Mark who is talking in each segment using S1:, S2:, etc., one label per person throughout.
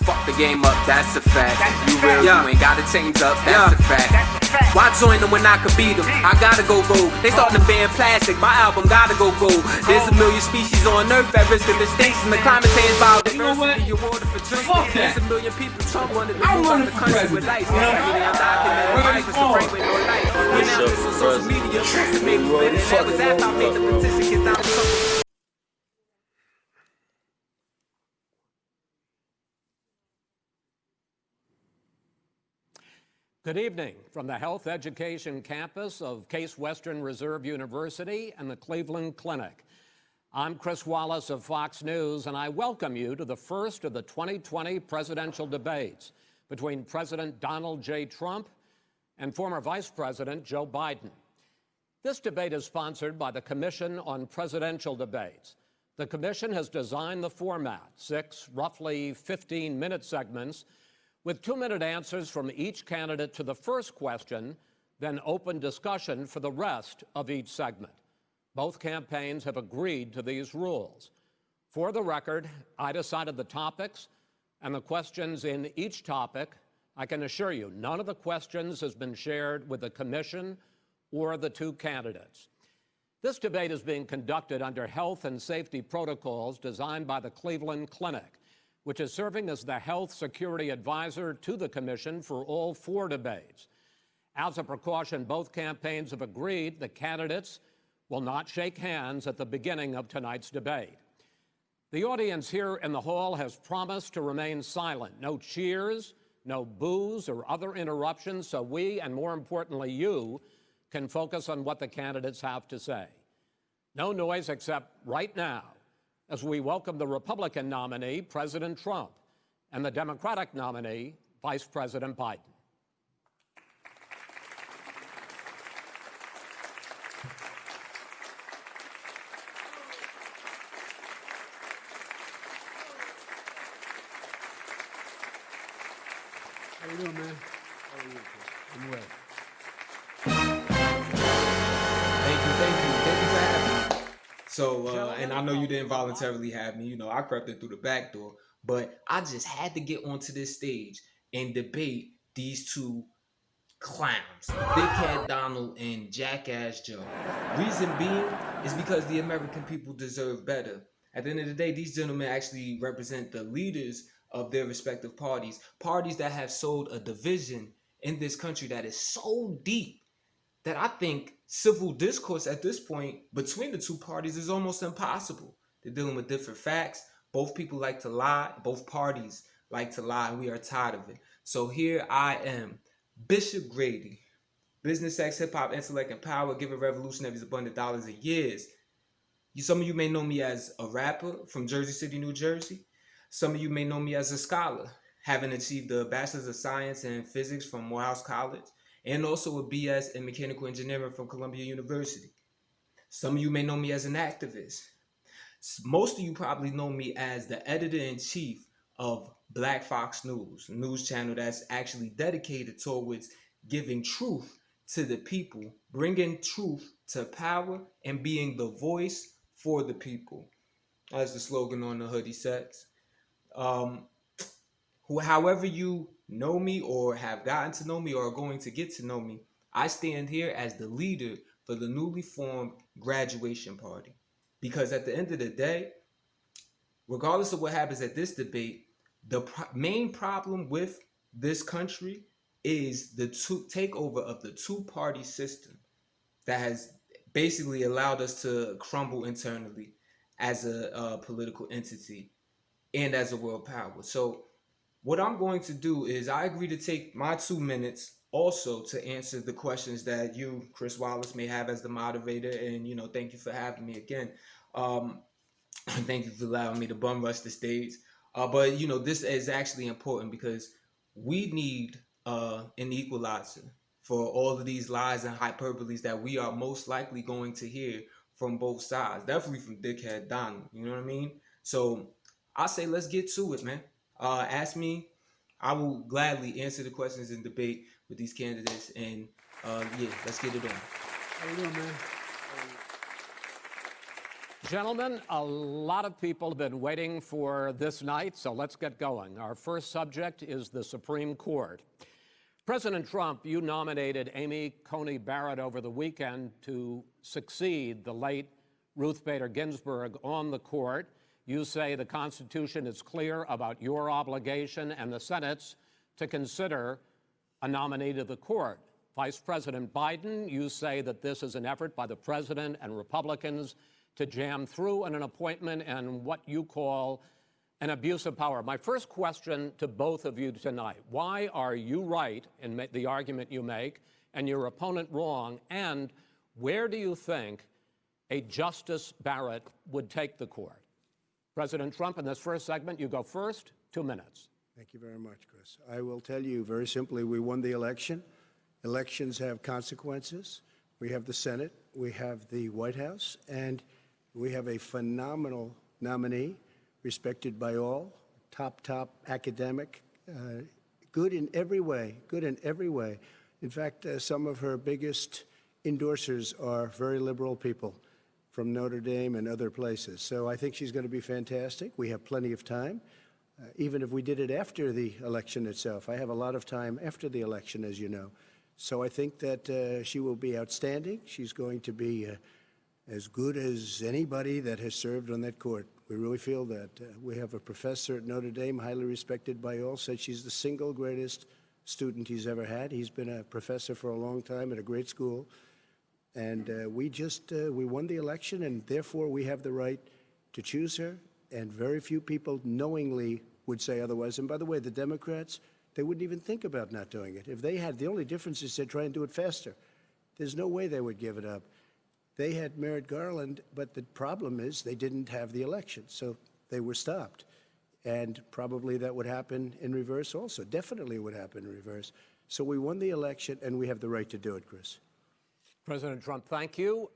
S1: Fuck the game up, that's a fact. You real, you ain't gotta change up, that's a fact. Why join them when I could beat them? I gotta go gold. They starting to ban plastic, my album gotta go gold. There's a million species on Earth at risk of extinction. The climate change biodiversity, your water for drinking. There's a million people, Trump wanted to move out the country with lights. Social media, maybe better. That was after I made the petition get down to
S2: Good evening from the Health Education campus of Case Western Reserve University and the Cleveland Clinic. I'm Chris Wallace of Fox News, and I welcome you to the first of the 2020 presidential debates between President Donald J. Trump and former Vice President Joe Biden. This debate is sponsored by the Commission on Presidential Debates. The commission has designed the format, 6 roughly 15-minute segments with 2-minute answers from each candidate to the first question, then open discussion for the rest of each segment. Both campaigns have agreed to these rules. For the record, I decided the topics and the questions in each topic. I can assure you, none of the questions has been shared with the commission or the two candidates. This debate is being conducted under health and safety protocols designed by the Cleveland Clinic, which is serving as the health security advisor to the commission for all 4 debates. As a precaution, both campaigns have agreed the candidates will not shake hands at the beginning of tonight's debate. The audience here in the hall has promised to remain silent. No cheers, no boos or other interruptions, so we, and more importantly you, can focus on what the candidates have to say. No noise except right now, as we welcome the Republican nominee, President Trump, and the Democratic nominee, Vice President Biden.
S3: How you doing, man? How are you? I'm well.
S4: Thank you for having me. So, and I know you didn't voluntarily have me. You know, I crept in through the back door, but I just had to get onto this stage and debate these two clowns, Big Head Donald and Jackass Joe. Reason being is because the American people deserve better. At the end of the day, these gentlemen actually represent the leaders of their respective parties, parties that have sowed a division in this country that is so deep that I think civil discourse at this point between the two parties is almost impossible. They're dealing with different facts. Both people like to lie. Both parties like to lie. We are tired of it. So here I am, Bishop Grady, business, sex, hip hop, intellect, and power, giving revolutionaries abundant dollars and years. Some of you may know me as a rapper from Jersey City, New Jersey. Some of you may know me as a scholar, having achieved a Bachelor's of Science in Physics from Morehouse College, and also a BS in Mechanical Engineering from Columbia University. Some of you may know me as an activist. Most of you probably know me as the editor-in-chief of Black Fox News, a news channel that's actually dedicated towards giving truth to the people, bringing truth to power, and being the voice for the people, as the slogan on the hoodie says. However you know me or have gotten to know me or are going to get to know me, I stand here as the leader for the newly formed graduation party. Because at the end of the day, regardless of what happens at this debate, the main problem with this country is the takeover of the two-party system that has basically allowed us to crumble internally as a political entity and as a world power. So what I'm going to do is I agree to take my 2 minutes also to answer the questions that you, Chris Wallace, may have as the moderator. And, you know, thank you for having me again. Thank you for allowing me to bum rush the stage. But, you know, this is actually important because we need an equalizer for all of these lies and hyperboles that we are most likely going to hear from both sides. Definitely from Dickhead Donald, you know what I mean? So I say let's get to it, man. Ask me. I will gladly answer the questions and debate with these candidates. And yeah, let's get it on.
S3: How you doing, man?
S2: Gentlemen, a lot of people have been waiting for this night, so let's get going. Our first subject is the Supreme Court. President Trump, you nominated Amy Coney Barrett over the weekend to succeed the late Ruth Bader Ginsburg on the court. You say the Constitution is clear about your obligation and the Senate's to consider a nominee to the court. Vice President Biden, you say that this is an effort by the president and Republicans to jam through an appointment and what you call an abuse of power. My first question to both of you tonight: why are you right in the argument you make and your opponent wrong? And where do you think a Justice Barrett would take the court? President Trump, in this first segment, you go first, 2 minutes.
S3: Thank you very much, Chris. I will tell you very simply, we won the election. Elections have consequences. We have the Senate, we have the White House, and we have a phenomenal nominee, respected by all, top academic, good in every way, In fact, some of her biggest endorsers are very liberal people from Notre Dame and other places. So I think she's going to be fantastic. We have plenty of time, even if we did it after the election itself. I have a lot of time after the election, as you know. So I think that she will be outstanding. She's going to be as good as anybody that has served on that court. We really feel that. We have a professor at Notre Dame, highly respected by all, said she's the single greatest student he's ever had. He's been a professor for a long time at a great school. And we won the election, and therefore we have the right to choose her. And very few people knowingly would say otherwise. And by the way, the Democrats, they wouldn't even think about not doing it. If they had, the only difference is they'd try and do it faster. There's no way they would give it up. They had Merrick Garland, but the problem is they didn't have the election, so they were stopped. And probably that would happen in reverse also. Definitely would happen in reverse. So we won the election, and we have the right to do it, Chris.
S2: President Trump, thank you.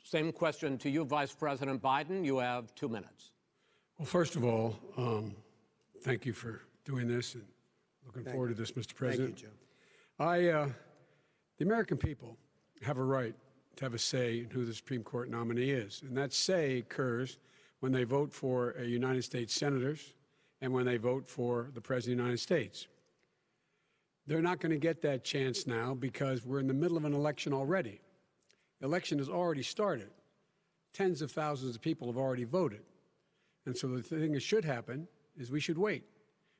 S2: Same question to you, Vice President Biden. You have 2 minutes.
S5: Well, first of all, thank you for doing this, and looking forward to this, Mr. President.
S3: Thank you, Joe.
S5: The American people have a right to have a say in who the Supreme Court nominee is, and that say occurs when they vote for United States senators and when they vote for the President of the United States. They're not going to get that chance now because we're in the middle of an election already. The election has already started. Tens of thousands of people have already voted. And so the thing that should happen is we should wait.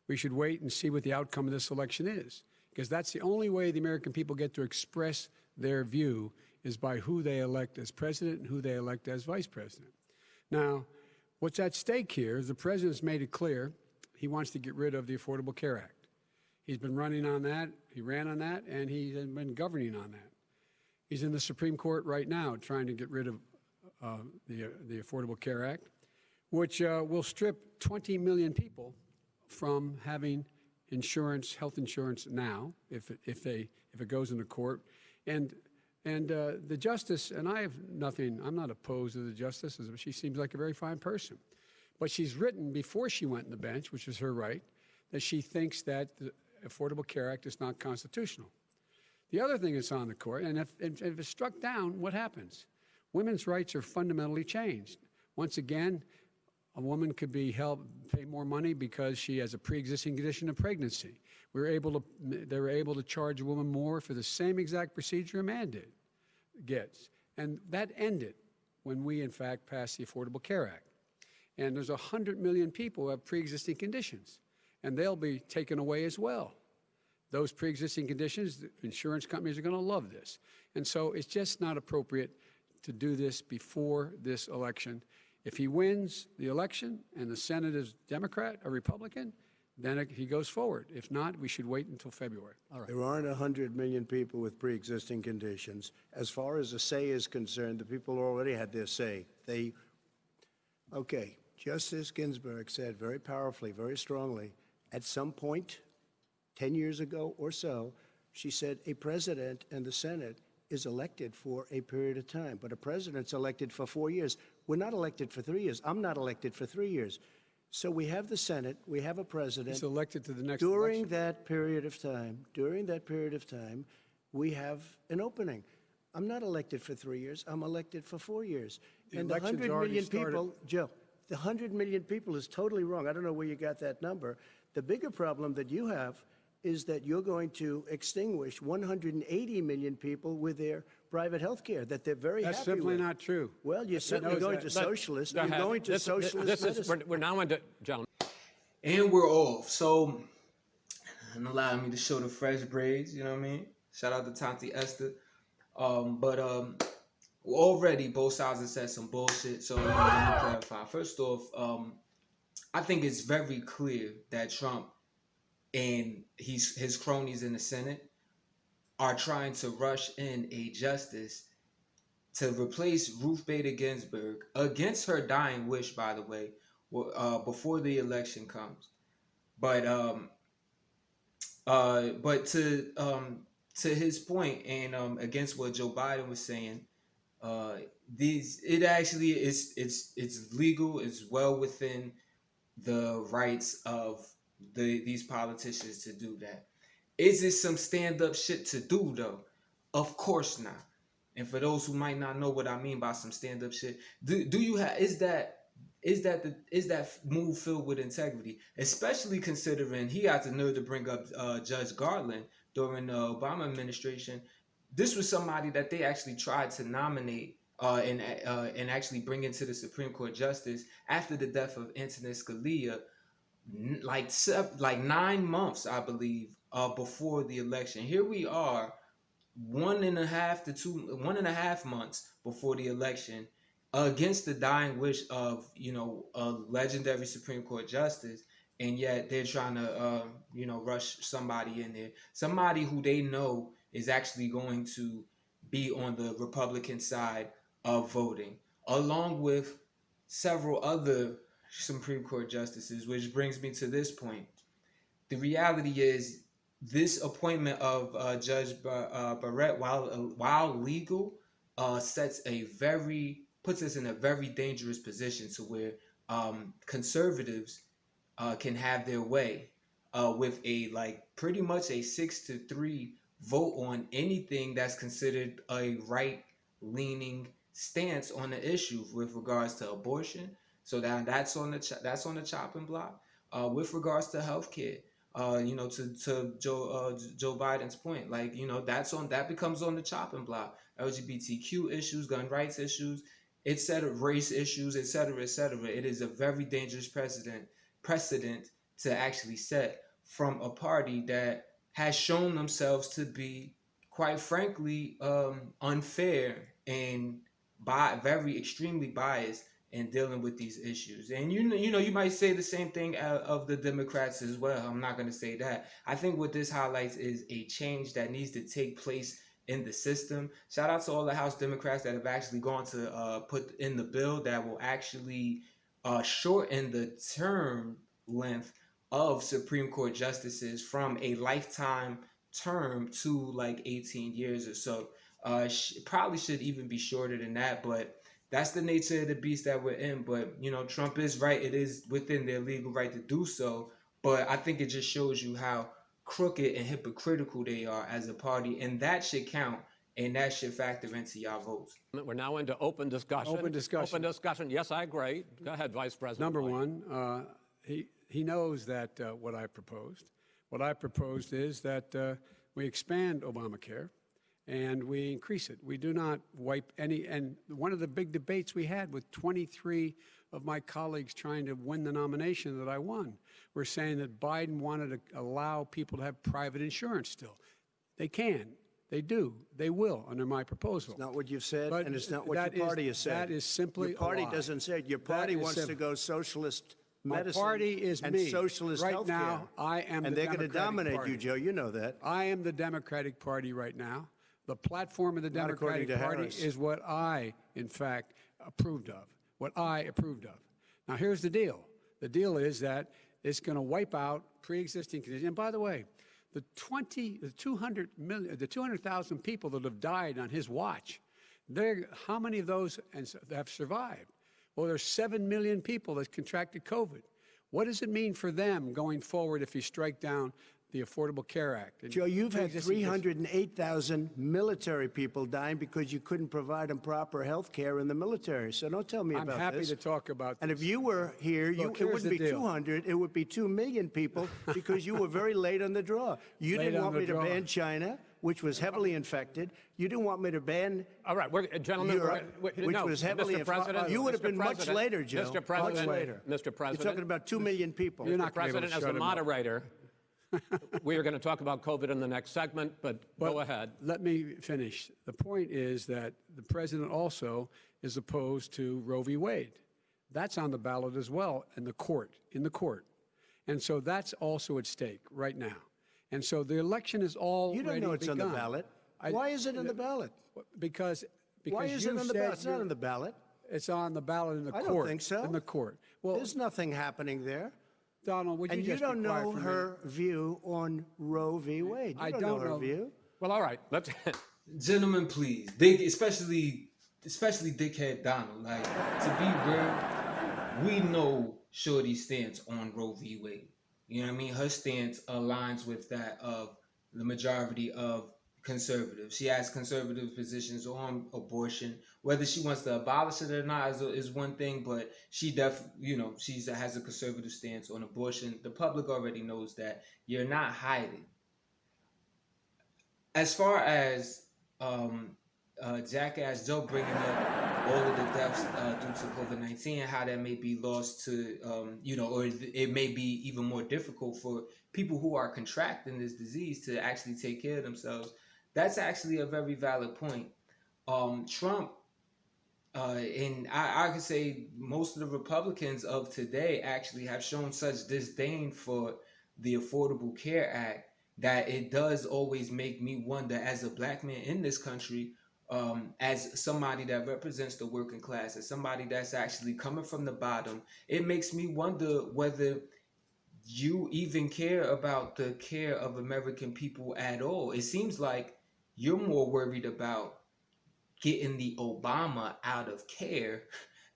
S5: We should wait and see what the outcome of this election is, because that's the only way the American people get to express their view is by who they elect as president and who they elect as vice president. Now, what's at stake here is the president's made it clear he wants to get rid of the Affordable Care Act. He's been running on that, he ran on that, and he's been governing on that. He's in the Supreme Court right now trying to get rid of the Affordable Care Act, which will strip 20 million people from having insurance, health insurance now, if it goes into court. And the justice, and I'm not opposed to the justice. She seems like a very fine person. But she's written before she went on the bench, which is her right, that she thinks that the Affordable Care Act is not constitutional. The other thing that's on the court, and if it's struck down, what happens? Women's rights are fundamentally changed. Once again, a woman could be pay more money because she has a pre-existing condition of pregnancy. They were able to charge a woman more for the same exact procedure a man gets. And that ended when we, in fact, passed the Affordable Care Act. And there's 100 million people who have pre-existing conditions, and they'll be taken away as well. Those pre-existing conditions, the insurance companies are going to love this. And so it's just not appropriate to do this before this election. If he wins the election and the Senate is Democrat or Republican, then he goes forward. If not, we should wait until February.
S3: All right. There aren't 100 million people with pre-existing conditions. As far as the say is concerned, the people already had their say. Okay, Justice Ginsburg said very powerfully, very strongly, at some point 10 years ago or so, she said a president and the Senate is elected for a period of time, but a president's elected for 4 years. We're not elected for 3 years. I'm not elected for 3 years. So we have the Senate, we have a president.
S5: He's elected to the next
S3: during
S5: election.
S3: That period of time, we have an opening. I'm not elected for 3 years. I'm elected for 4 years.
S5: The
S3: And the
S5: election's
S3: 100
S5: already
S3: million
S5: started.
S3: people, Joe, the 100 million people is totally wrong. I don't know where you got that number. The bigger problem that you have is that you're going to extinguish 180 million people with their private health care that they're very
S5: That's
S3: happy
S5: simply
S3: with.
S5: not true.
S3: Well, you're certainly
S5: knows
S3: going
S5: that.
S3: to socialist.
S2: Go
S3: You're
S2: ahead.
S3: going to
S2: This
S3: socialist
S2: is,
S3: medicine.
S2: we're now into, gentlemen.
S4: And we're off. So, and allowing me to show the fresh braids, you know what I mean? Shout out to Tanti Esther. Already both sides have said some bullshit. So let me clarify. First off, I think it's very clear that Trump and his cronies in the Senate are trying to rush in a justice to replace Ruth Bader Ginsburg against her dying wish, by the way, before the election comes. But to his point, and against what Joe Biden was saying, it actually it's legal, it's well within the rights of these politicians to do that. Is it some stand-up shit to do though? Of course not. And for those who might not know what I mean by some stand-up shit, do you have is that move filled with integrity? Especially considering he got the nerve to bring up Judge Garland during the Obama administration. This was somebody that they actually tried to nominate and actually bring into the Supreme Court justice after the death of Antonin Scalia, like 9 months, I believe, before the election. Here we are, 1.5 months before the election, against the dying wish of a legendary Supreme Court justice, and yet they're trying to rush somebody in there, somebody who they know is actually going to be on the Republican side of voting, along with several other Supreme Court justices, which brings me to this point. The reality is, this appointment of Judge Barrett, while legal, puts us in a very dangerous position to where conservatives can have their way with pretty much a 6-3 vote on anything that's considered a right-leaning stance on the issue with regards to abortion. So that's on the chopping block. With regards to healthcare, to Joe Biden's point, that becomes on the chopping block. LGBTQ issues, gun rights issues, etc., race issues, etc., etc. It is a very dangerous precedent to actually set from a party that has shown themselves to be, quite frankly, unfair and very extremely biased in dealing with these issues. And you might say the same thing of the Democrats as well. I'm not going to say that. I think what this highlights is a change that needs to take place in the system. Shout out to all the House Democrats that have actually gone to put in the bill that will actually shorten the term length of Supreme Court justices from a lifetime term to like 18 years or so. Probably should even be shorter than that, but that's the nature of the beast that we're in. But Trump is right. It is within their legal right to do so. But I think it just shows you how crooked and hypocritical they are as a party, and that should count, and that should factor into y'all votes.
S2: We're now into open discussion.
S5: Open discussion.
S2: Open discussion. Yes, I agree. Go ahead, Vice President.
S5: Number
S2: White.
S5: one, he knows that what I proposed. What I proposed is that we expand Obamacare and we increase it. We do not wipe any. And one of the big debates we had with 23 of my colleagues trying to win the nomination that I won were saying that Biden wanted to allow people to have private insurance still. They can. They do. They will under my proposal.
S3: It's not what you've said,
S5: But
S3: and it's not what your party has said.
S5: That is simply
S3: your party
S5: a lie.
S3: doesn't say it. Your party
S5: That is
S3: wants to
S5: simple.
S3: go socialist
S5: My
S3: medicine
S5: party is
S3: and
S5: me.
S3: socialist
S5: Right
S3: healthcare.
S5: now, I am
S3: and
S5: the
S3: they're going to
S5: Democratic
S3: dominate
S5: Party.
S3: you, Joe. You know that.
S5: I am the Democratic Party right now. The platform of the
S3: Not according
S5: Democratic
S3: to
S5: Party
S3: Harris.
S5: is what I, in fact, approved of. What I approved of. Now, here's the deal. The deal is that it's going to wipe out pre-existing conditions. And by the way, the 200,000 people that have died on his watch, how many of those have survived? Well, there's 7 million people that contracted COVID. What does it mean for them going forward if you strike down the Affordable Care Act.
S3: Joe, you've had
S5: Pre-existing
S3: 308,000 military people dying because you couldn't provide them proper health care in the military. So don't tell me
S5: I'm
S3: about this.
S5: happy to talk about
S3: And
S5: this.
S3: if you were here,
S5: Look,
S3: it
S5: here's
S3: wouldn't
S5: the
S3: be
S5: deal.
S3: 200, it would be 2 million people because you were very late on the draw. You
S5: Late
S3: didn't
S5: on
S3: want
S5: the
S3: me to
S5: draw.
S3: ban China, which was heavily infected. You didn't want me to ban
S2: All right, gentlemen,
S3: Europe, which
S2: no,
S3: was heavily
S2: Mr. President,
S3: You would have
S2: Mr.
S3: been much
S2: President,
S3: later, Joe.
S2: Mr. President,
S3: much later.
S2: Mr. President,
S3: You're talking about 2 million people.
S5: You're not gonna be able
S2: President,
S5: to
S2: as
S5: shut
S2: a
S5: him up.
S2: moderator, we are going to talk about COVID in the next segment, but go ahead.
S5: Let me finish. The point is that the president also is opposed to Roe v. Wade. That's on the ballot as well in the court. And so that's also at stake right now. And so the election is already
S3: You don't know it's
S5: begun.
S3: on the ballot. Why is it on the ballot?
S5: Because
S3: Why is
S5: you
S3: it on the
S5: said
S3: ballot? It's not
S5: you're-
S3: on the ballot.
S5: It's on the ballot in the
S3: I
S5: court.
S3: don't think so.
S5: In the court. Well,
S3: There's nothing happening there.
S5: Donald, would you
S3: And you
S5: just be
S3: don't
S5: quiet
S3: know
S5: for a
S3: her view on Roe v. Wade. You
S5: I
S3: don't
S5: don't
S3: know her
S5: know.
S3: view.
S2: Well, all right, let's.
S4: Gentlemen, please, especially dickhead Donald. Like, to be real, we know Shorty's stance on Roe v. Wade. You know what I mean? Her stance aligns with that of the majority of conservatives. She has conservative positions on abortion. Whether she wants to abolish it or not is one thing, but she she has a conservative stance on abortion. The public already knows that. You're not hiding. As far as Jackass Joe bringing up all of the deaths due to COVID-19 and how that may be lost to, or it may be even more difficult for people who are contracting this disease to actually take care of themselves. That's actually a very valid point. Trump, and I could say most of the Republicans of today actually have shown such disdain for the Affordable Care Act that it does always make me wonder, as a black man in this country, as somebody that represents the working class, as somebody that's actually coming from the bottom, it makes me wonder whether you even care about the care of American people at all. It seems like you're more worried about getting the Obama out of care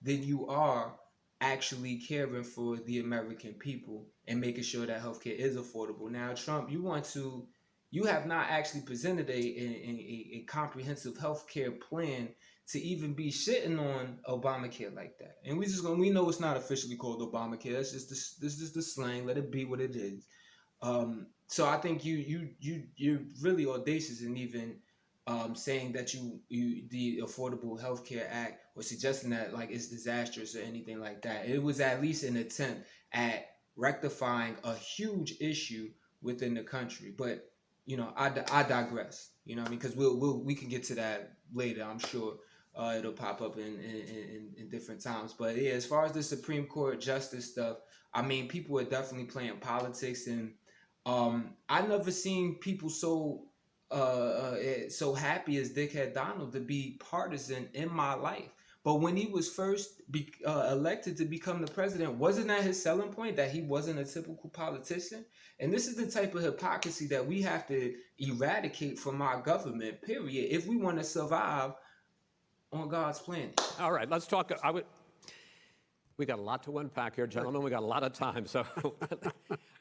S4: than you are actually caring for the American people and making sure that healthcare is affordable. Now, Trump, you have not actually presented a comprehensive healthcare plan to even be shitting on Obamacare like that. And we know it's not officially called Obamacare. It's just the slang. Let it be what it is. So I think you're really audacious in even saying that the Affordable Health Care Act, or suggesting that like it's disastrous or anything like that. It was at least an attempt at rectifying a huge issue within the country. But I digress. You know what I mean? Because we can get to that later. I'm sure it'll pop up in different times. But yeah, as far as the Supreme Court justice stuff, I mean, people are definitely playing politics, and I never seen people so happy as Dickhead Donald to be partisan in my life. But when he was first elected to become the president, wasn't that his selling point, that he wasn't a typical politician? And this is the type of hypocrisy that we have to eradicate from our government, period, if we want to survive on God's planet.
S2: All right, let's talk. We got a lot to unpack here, gentlemen. We got a lot of time. So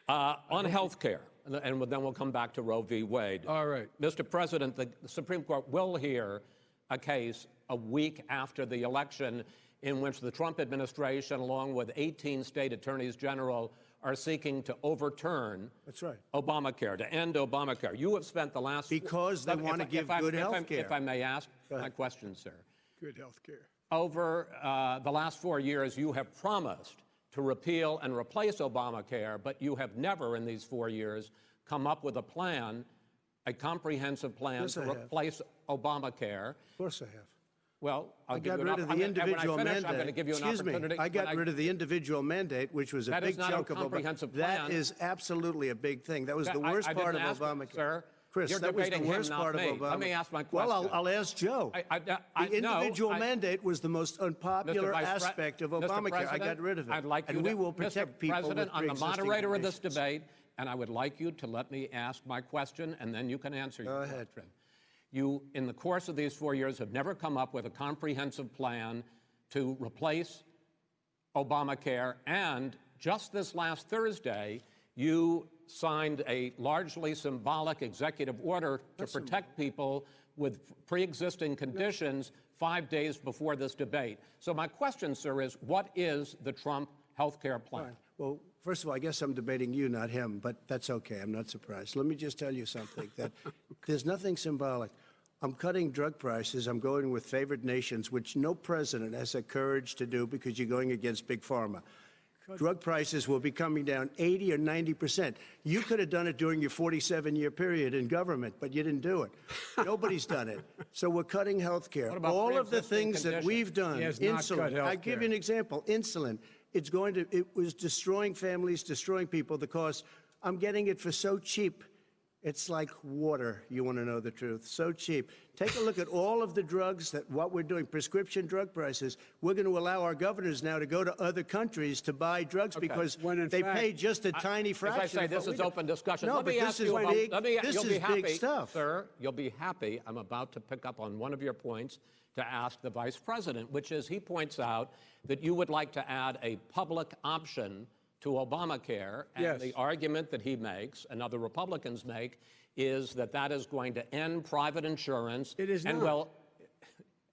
S2: on health care, and then we'll come back to Roe v. Wade.
S5: All right.
S2: Mr. President, the Supreme Court will hear a case a week after the election in which the Trump administration, along with 18 state attorneys general, are seeking to overturn Obamacare, to end Obamacare. You have spent the last...
S3: Because they want to give good health care.
S2: If I may ask my question, sir.
S5: Good health care.
S2: Over the last 4 years, you have promised to repeal and replace Obamacare, but you have never in these 4 years come up with a plan, a comprehensive plan to replace Obamacare.
S3: Of course I have.
S2: Well,
S3: I got rid of the individual mandate.
S2: I'm going to give you an opportunity.
S3: I got rid of the individual mandate, which was a big chunk of Obamacare. That is absolutely a big thing. That was the worst part of Obamacare.
S2: Sir,
S3: Chris, that was the worst part of Obamacare.
S2: Let me ask my question.
S3: Well, I'll ask Joe. The individual mandate was the most unpopular aspect of Obamacare. I got rid of it.
S2: I'd like you
S3: and we will protect people with
S2: President, I'm the
S3: pre-existing
S2: moderator of this
S3: conditions.
S2: debate, and I would like you to let me ask my question, and then you can answer your question.
S3: Go ahead.
S2: You, in the course of these 4 years, have never come up with a comprehensive plan to replace Obamacare, and just this last Thursday, you signed a largely symbolic executive order to protect people with pre-existing conditions 5 days before this debate. So my question, sir, is what is the Trump health care plan?
S3: Fine. Well, first of all, I guess I'm debating you, not him, but that's okay. I'm not surprised. Let me just tell you something, that there's nothing symbolic. I'm cutting drug prices. I'm going with favored nations, which no president has the courage to do because you're going against Big Pharma. Drug prices will be coming down 80 or 90%. You could have done it during your 47-year period in government, but you didn't do it. Nobody's done it. So we're cutting health care. All of the things that we've done, insulin. I give you an example, insulin. It was destroying families, destroying people. The cost, I'm getting it for so cheap. It's like water, you want to know the truth. So cheap. Take a look at all of the drugs what we're doing, prescription drug prices. We're going to allow our governors now to go to other countries to buy drugs because they pay just a tiny fraction.
S2: As I say, this is open discussion.
S3: No,
S2: let me
S3: but
S2: ask
S3: this
S2: you
S3: is
S2: about,
S3: big. This is big stuff.
S2: Sir, you'll be happy. I'm about to pick up on one of your points to ask the vice president, which is he points out that you would like to add a public option to Obamacare. And the argument that he makes and other Republicans make is that that is going to end private insurance.
S5: It is
S2: and
S5: not.
S2: Well,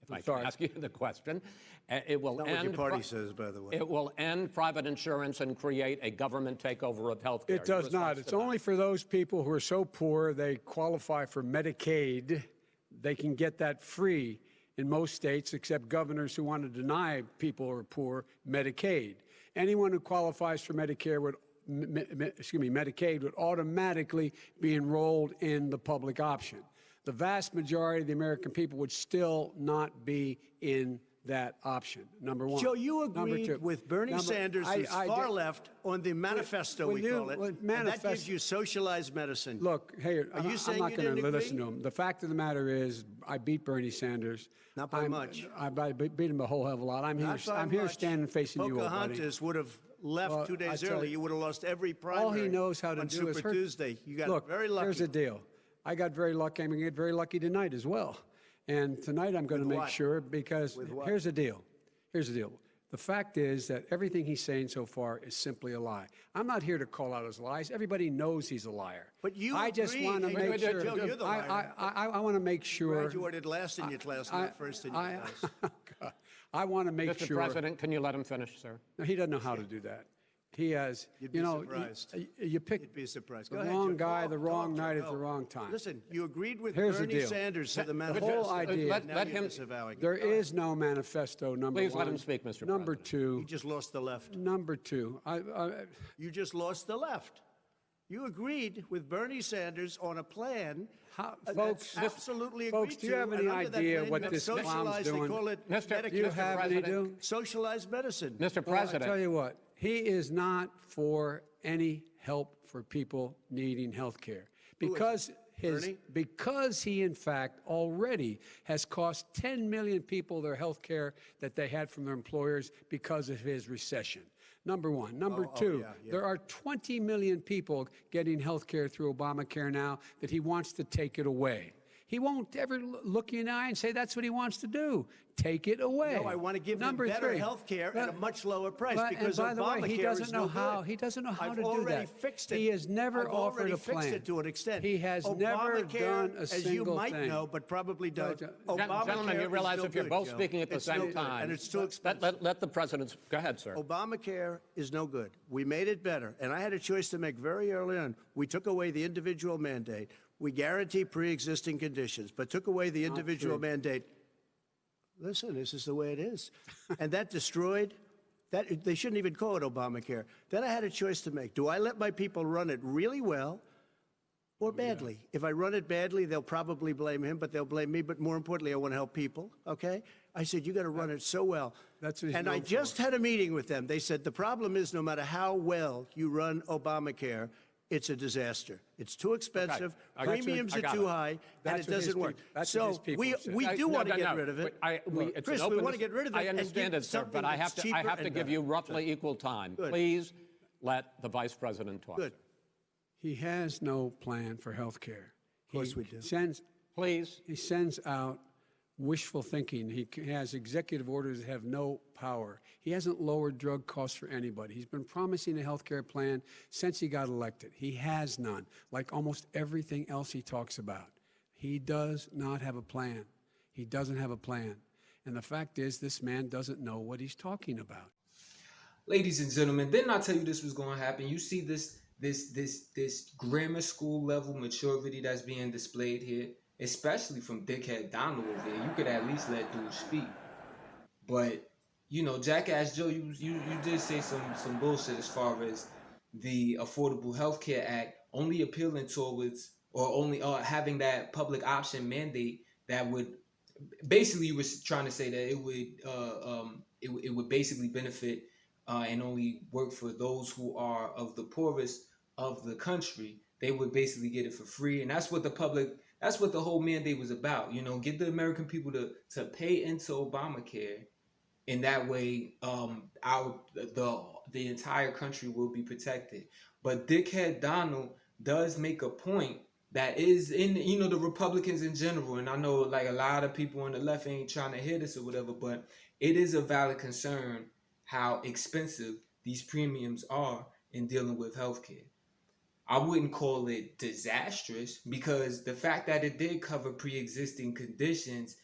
S2: if I can ask you the question, it will
S3: Not
S2: end.
S3: what your party says, by the way.
S2: It will end private insurance and create a government takeover of health care.
S5: It does not. It's only for those people who are so poor they qualify for Medicaid. They can get that free in most states, except governors who want to deny people who are poor Medicaid. Anyone who qualifies for Medicare would Medicaid would automatically be enrolled in the public option. The vast majority of the American people would still not be in that option, number one.
S3: Joe, you agreed with Bernie Sanders, who's far left, on the manifesto, we call it, and that gives you socialized medicine.
S5: Look, hey,
S3: Are you saying
S5: I'm not going to listen to him. The fact of the matter is, I beat Bernie Sanders.
S3: Not by much.
S5: I beat him a whole hell of a lot. I'm here standing facing you, old buddy.
S3: Pocahontas would have left 2 days early. You would have lost every primary.
S5: All he knows how to do is
S3: Super Tuesday. You got very lucky.
S5: Here's the deal. I got very lucky. I'm going to get very lucky tonight as well. And tonight I'm going to make sure, because here's the deal. Here's the deal. The fact is that everything he's saying so far is simply a lie. I'm not here to call out his lies. Everybody knows he's a liar.
S3: But you
S5: I just want to make sure.
S3: Joe, you're the liar.
S5: I want to make sure.
S3: Graduated last in your class, not first in your class.
S5: I want to make sure.
S2: Mr. President, can you let him finish, sir?
S5: No, he doesn't know how to do that. He has,
S3: You'd be surprised.
S5: You pick
S3: You'd be surprised.
S5: the wrong guy, the wrong night at the wrong time.
S3: Listen, you agreed with
S5: Here's the
S3: Bernie
S5: deal.
S3: Sanders to the
S5: The
S3: manifesto.
S5: whole idea.
S2: Let him.
S5: There is no manifesto, number one.
S2: Please let him speak, Mr.
S5: Number
S2: President.
S5: two.
S3: You just lost the left.
S5: Number two.
S3: You just lost the left. You agreed with Bernie Sanders on a plan
S5: folks,
S3: absolutely agreed
S5: folks, do you have any
S3: and under that
S5: idea
S3: plan,
S5: what
S3: you
S5: this
S3: have
S5: clown's
S3: socialized,
S5: doing?
S3: They call it
S2: Mr.
S5: Do you
S2: Mr.
S5: have
S2: President,
S5: any do?
S3: socialized medicine.
S2: Mr.
S5: Well,
S2: President.
S5: I tell you what, he is not for any help for people needing health care. Because he, in fact, already has cost 10 million people their health care that they had from their employers because of his recession. Number one. Number two, there are 20 million people getting health care through Obamacare now that he wants to take it away. He won't ever look you in the eye and say that's what he wants to do. Take it away.
S3: No, I want to give them better health care at a much lower price because
S5: and by the way, he
S3: Obamacare
S5: doesn't
S3: is
S5: know
S3: no
S5: how.
S3: good.
S5: He doesn't know how
S3: I've
S5: to do
S3: already
S5: that.
S3: fixed it.
S5: He has never
S3: I've
S5: offered
S3: already
S5: a plan.
S3: fixed it to an extent.
S5: He has never done a
S3: as you
S5: single
S3: might
S5: thing.
S3: know, but probably don't.
S2: Gentlemen, you realize
S3: is no
S2: if you're
S3: good,
S2: both
S3: Joe.
S2: speaking at the
S3: It's no
S2: same
S3: good,
S2: time,
S3: and it's too expensive.
S2: let the president go ahead, sir.
S3: Obamacare is no good. We made it better, and I had a choice to make very early on. We took away the individual mandate. We guarantee pre-existing conditions, but took away the individual mandate. Listen, this is the way it is. And that destroyed, they shouldn't even call it Obamacare. Then I had a choice to make. Do I let my people run it really well or badly? If I run it badly, they'll probably blame him, but they'll blame me. But more importantly, I want to help people, okay? I said, you got to run it so well.
S5: That's what he's
S3: and
S5: known
S3: I just had a meeting with them. They said, the problem is no matter how well you run Obamacare, it's a disaster. It's too expensive. Premiums are too high, and it doesn't work. So we do want to get rid of it. Chris, we want to get rid of it.
S2: I understand it, sir, but I have to give you roughly equal time. Please let the vice president talk.
S3: Good.
S5: He has no plan for health care.
S3: Of course we do.
S2: Please.
S5: He sends out wishful thinking. He has executive orders that have no power. He hasn't lowered drug costs for anybody. He's been promising a health care plan since he got elected. He has none, like almost everything else he talks about. He does not have a plan. He doesn't have a plan. And the fact is, this man doesn't know what he's talking about.
S4: Ladies and gentlemen, didn't I tell you this was going to happen? You see this grammar school level maturity that's being displayed here, especially from dickhead Donald over here. You could at least let dude speak. But, you know, Jackass Joe, you did say some bullshit as far as the Affordable Health Care Act only appealing towards, or only having that public option mandate that would, basically you was trying to say that it would basically benefit and only work for those who are of the poorest of the country. They would basically get it for free, and that's what the whole mandate was about. You know, get the American people to pay into Obamacare, and that way the entire country will be protected. But dickhead Donald does make a point that is in, you know, the Republicans in general, and I know like a lot of people on the left ain't trying to hear this or whatever, but it is a valid concern how expensive these premiums are in dealing with healthcare. I wouldn't call it disastrous, because the fact that it did cover pre-existing conditions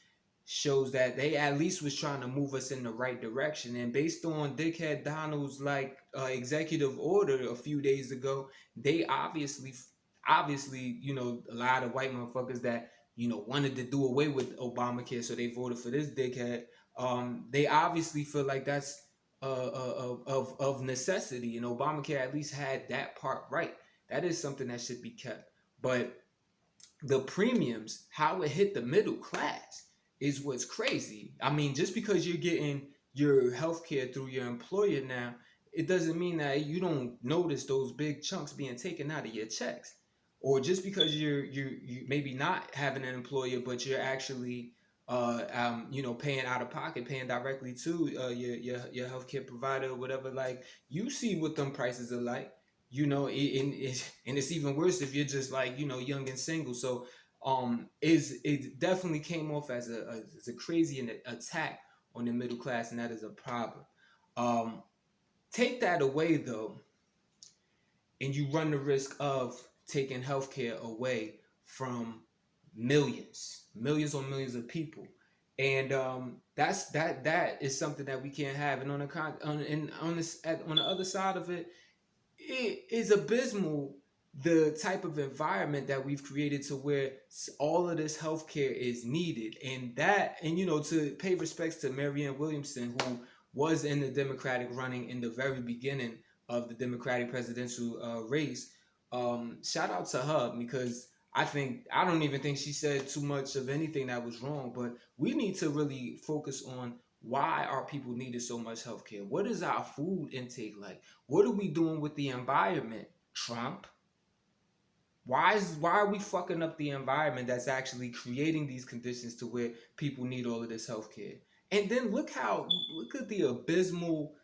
S4: shows that they at least was trying to move us in the right direction. And based on dickhead Donald's executive order a few days ago, they obviously, you know, a lot of white motherfuckers that, you know, wanted to do away with Obamacare, so they voted for this dickhead. They obviously feel like that's of necessity, and Obamacare at least had that part right. That is something that should be kept. But the premiums, how it hit the middle class, is what's crazy. I mean, just because you're getting your health care through your employer now, it doesn't mean that you don't notice those big chunks being taken out of your checks. Or just because you maybe not having an employer, but you're actually you know, paying out of pocket, paying directly to your healthcare provider or whatever. Like, you see what them prices are like, you know, and it's even worse if you're just like, you know, young and single. So it definitely came off as a crazy attack on the middle class, and that is a problem. Take that away though, and you run the risk of taking healthcare away from millions on millions of people, and that is something that we can't have. And on the other side of it, it is abysmal, the type of environment that we've created to where all of this healthcare is needed. And you know, to pay respects to Marianne Williamson, who was in the Democratic running in the very beginning of the Democratic presidential race. Shout out to her, because I don't even think she said too much of anything that was wrong, but we need to really focus on why our people needed so much healthcare. What is our food intake like? What are we doing with the environment, Trump? Why are we fucking up the environment that's actually creating these conditions to where people need all of this healthcare? And then look at the abysmal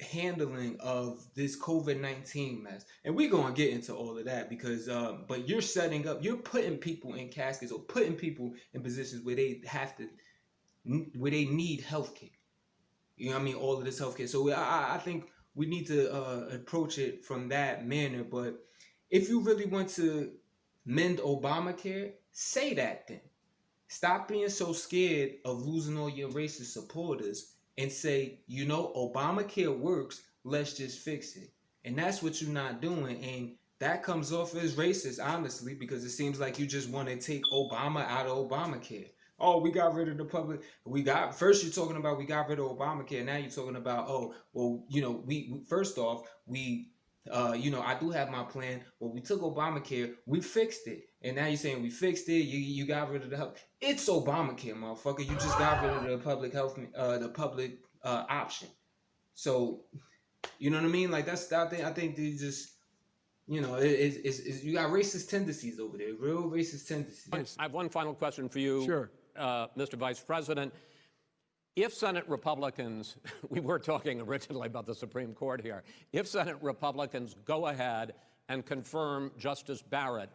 S4: handling of this COVID-19 mess. And we're going to get into all of that, because but you're putting people in caskets, or putting people in positions where they need healthcare. You know what I mean? All of this healthcare. So I think we need to approach it from that manner. But if you really want to mend Obamacare, say that then. Stop being so scared of losing all your racist supporters and say, you know, Obamacare works, let's just fix it. And that's what you're not doing. And that comes off as racist, honestly, because it seems like you just want to take Obama out of Obamacare. Oh, we got rid of the public. First you're talking about we got rid of Obamacare. Now you're talking about, oh, well, you know, we first off, you know, I do have my plan. Well, we took Obamacare, we fixed it. And now you're saying we fixed it, you got rid of the health. It's Obamacare, motherfucker. You just got rid of the public health, the public option. So, you know what I mean? Like, I think they just, you know, you got racist tendencies over there, real racist tendencies.
S2: I have one final question for you,
S5: Sure.
S2: Mr. Vice President. If Senate Republicans, we were talking originally about the Supreme Court here, if Senate Republicans go ahead and confirm Justice Barrett,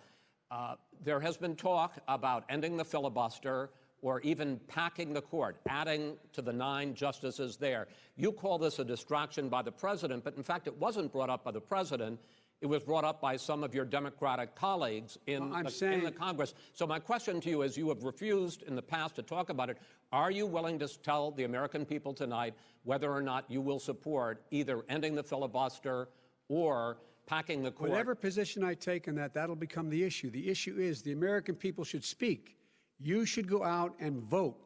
S2: there has been talk about ending the filibuster, or even packing the court, adding to the 9 justices there. You call this a distraction by the president, but in fact, it wasn't brought up by the president. It was brought up by some of your Democratic colleagues in the Congress. So my question to you is, you have refused in the past to talk about it. Are you willing to tell the American people tonight whether or not you will support either ending the filibuster or packing the court?
S5: Whatever position I take on that, that'll become the issue. The issue is the American people should speak. You should go out and vote.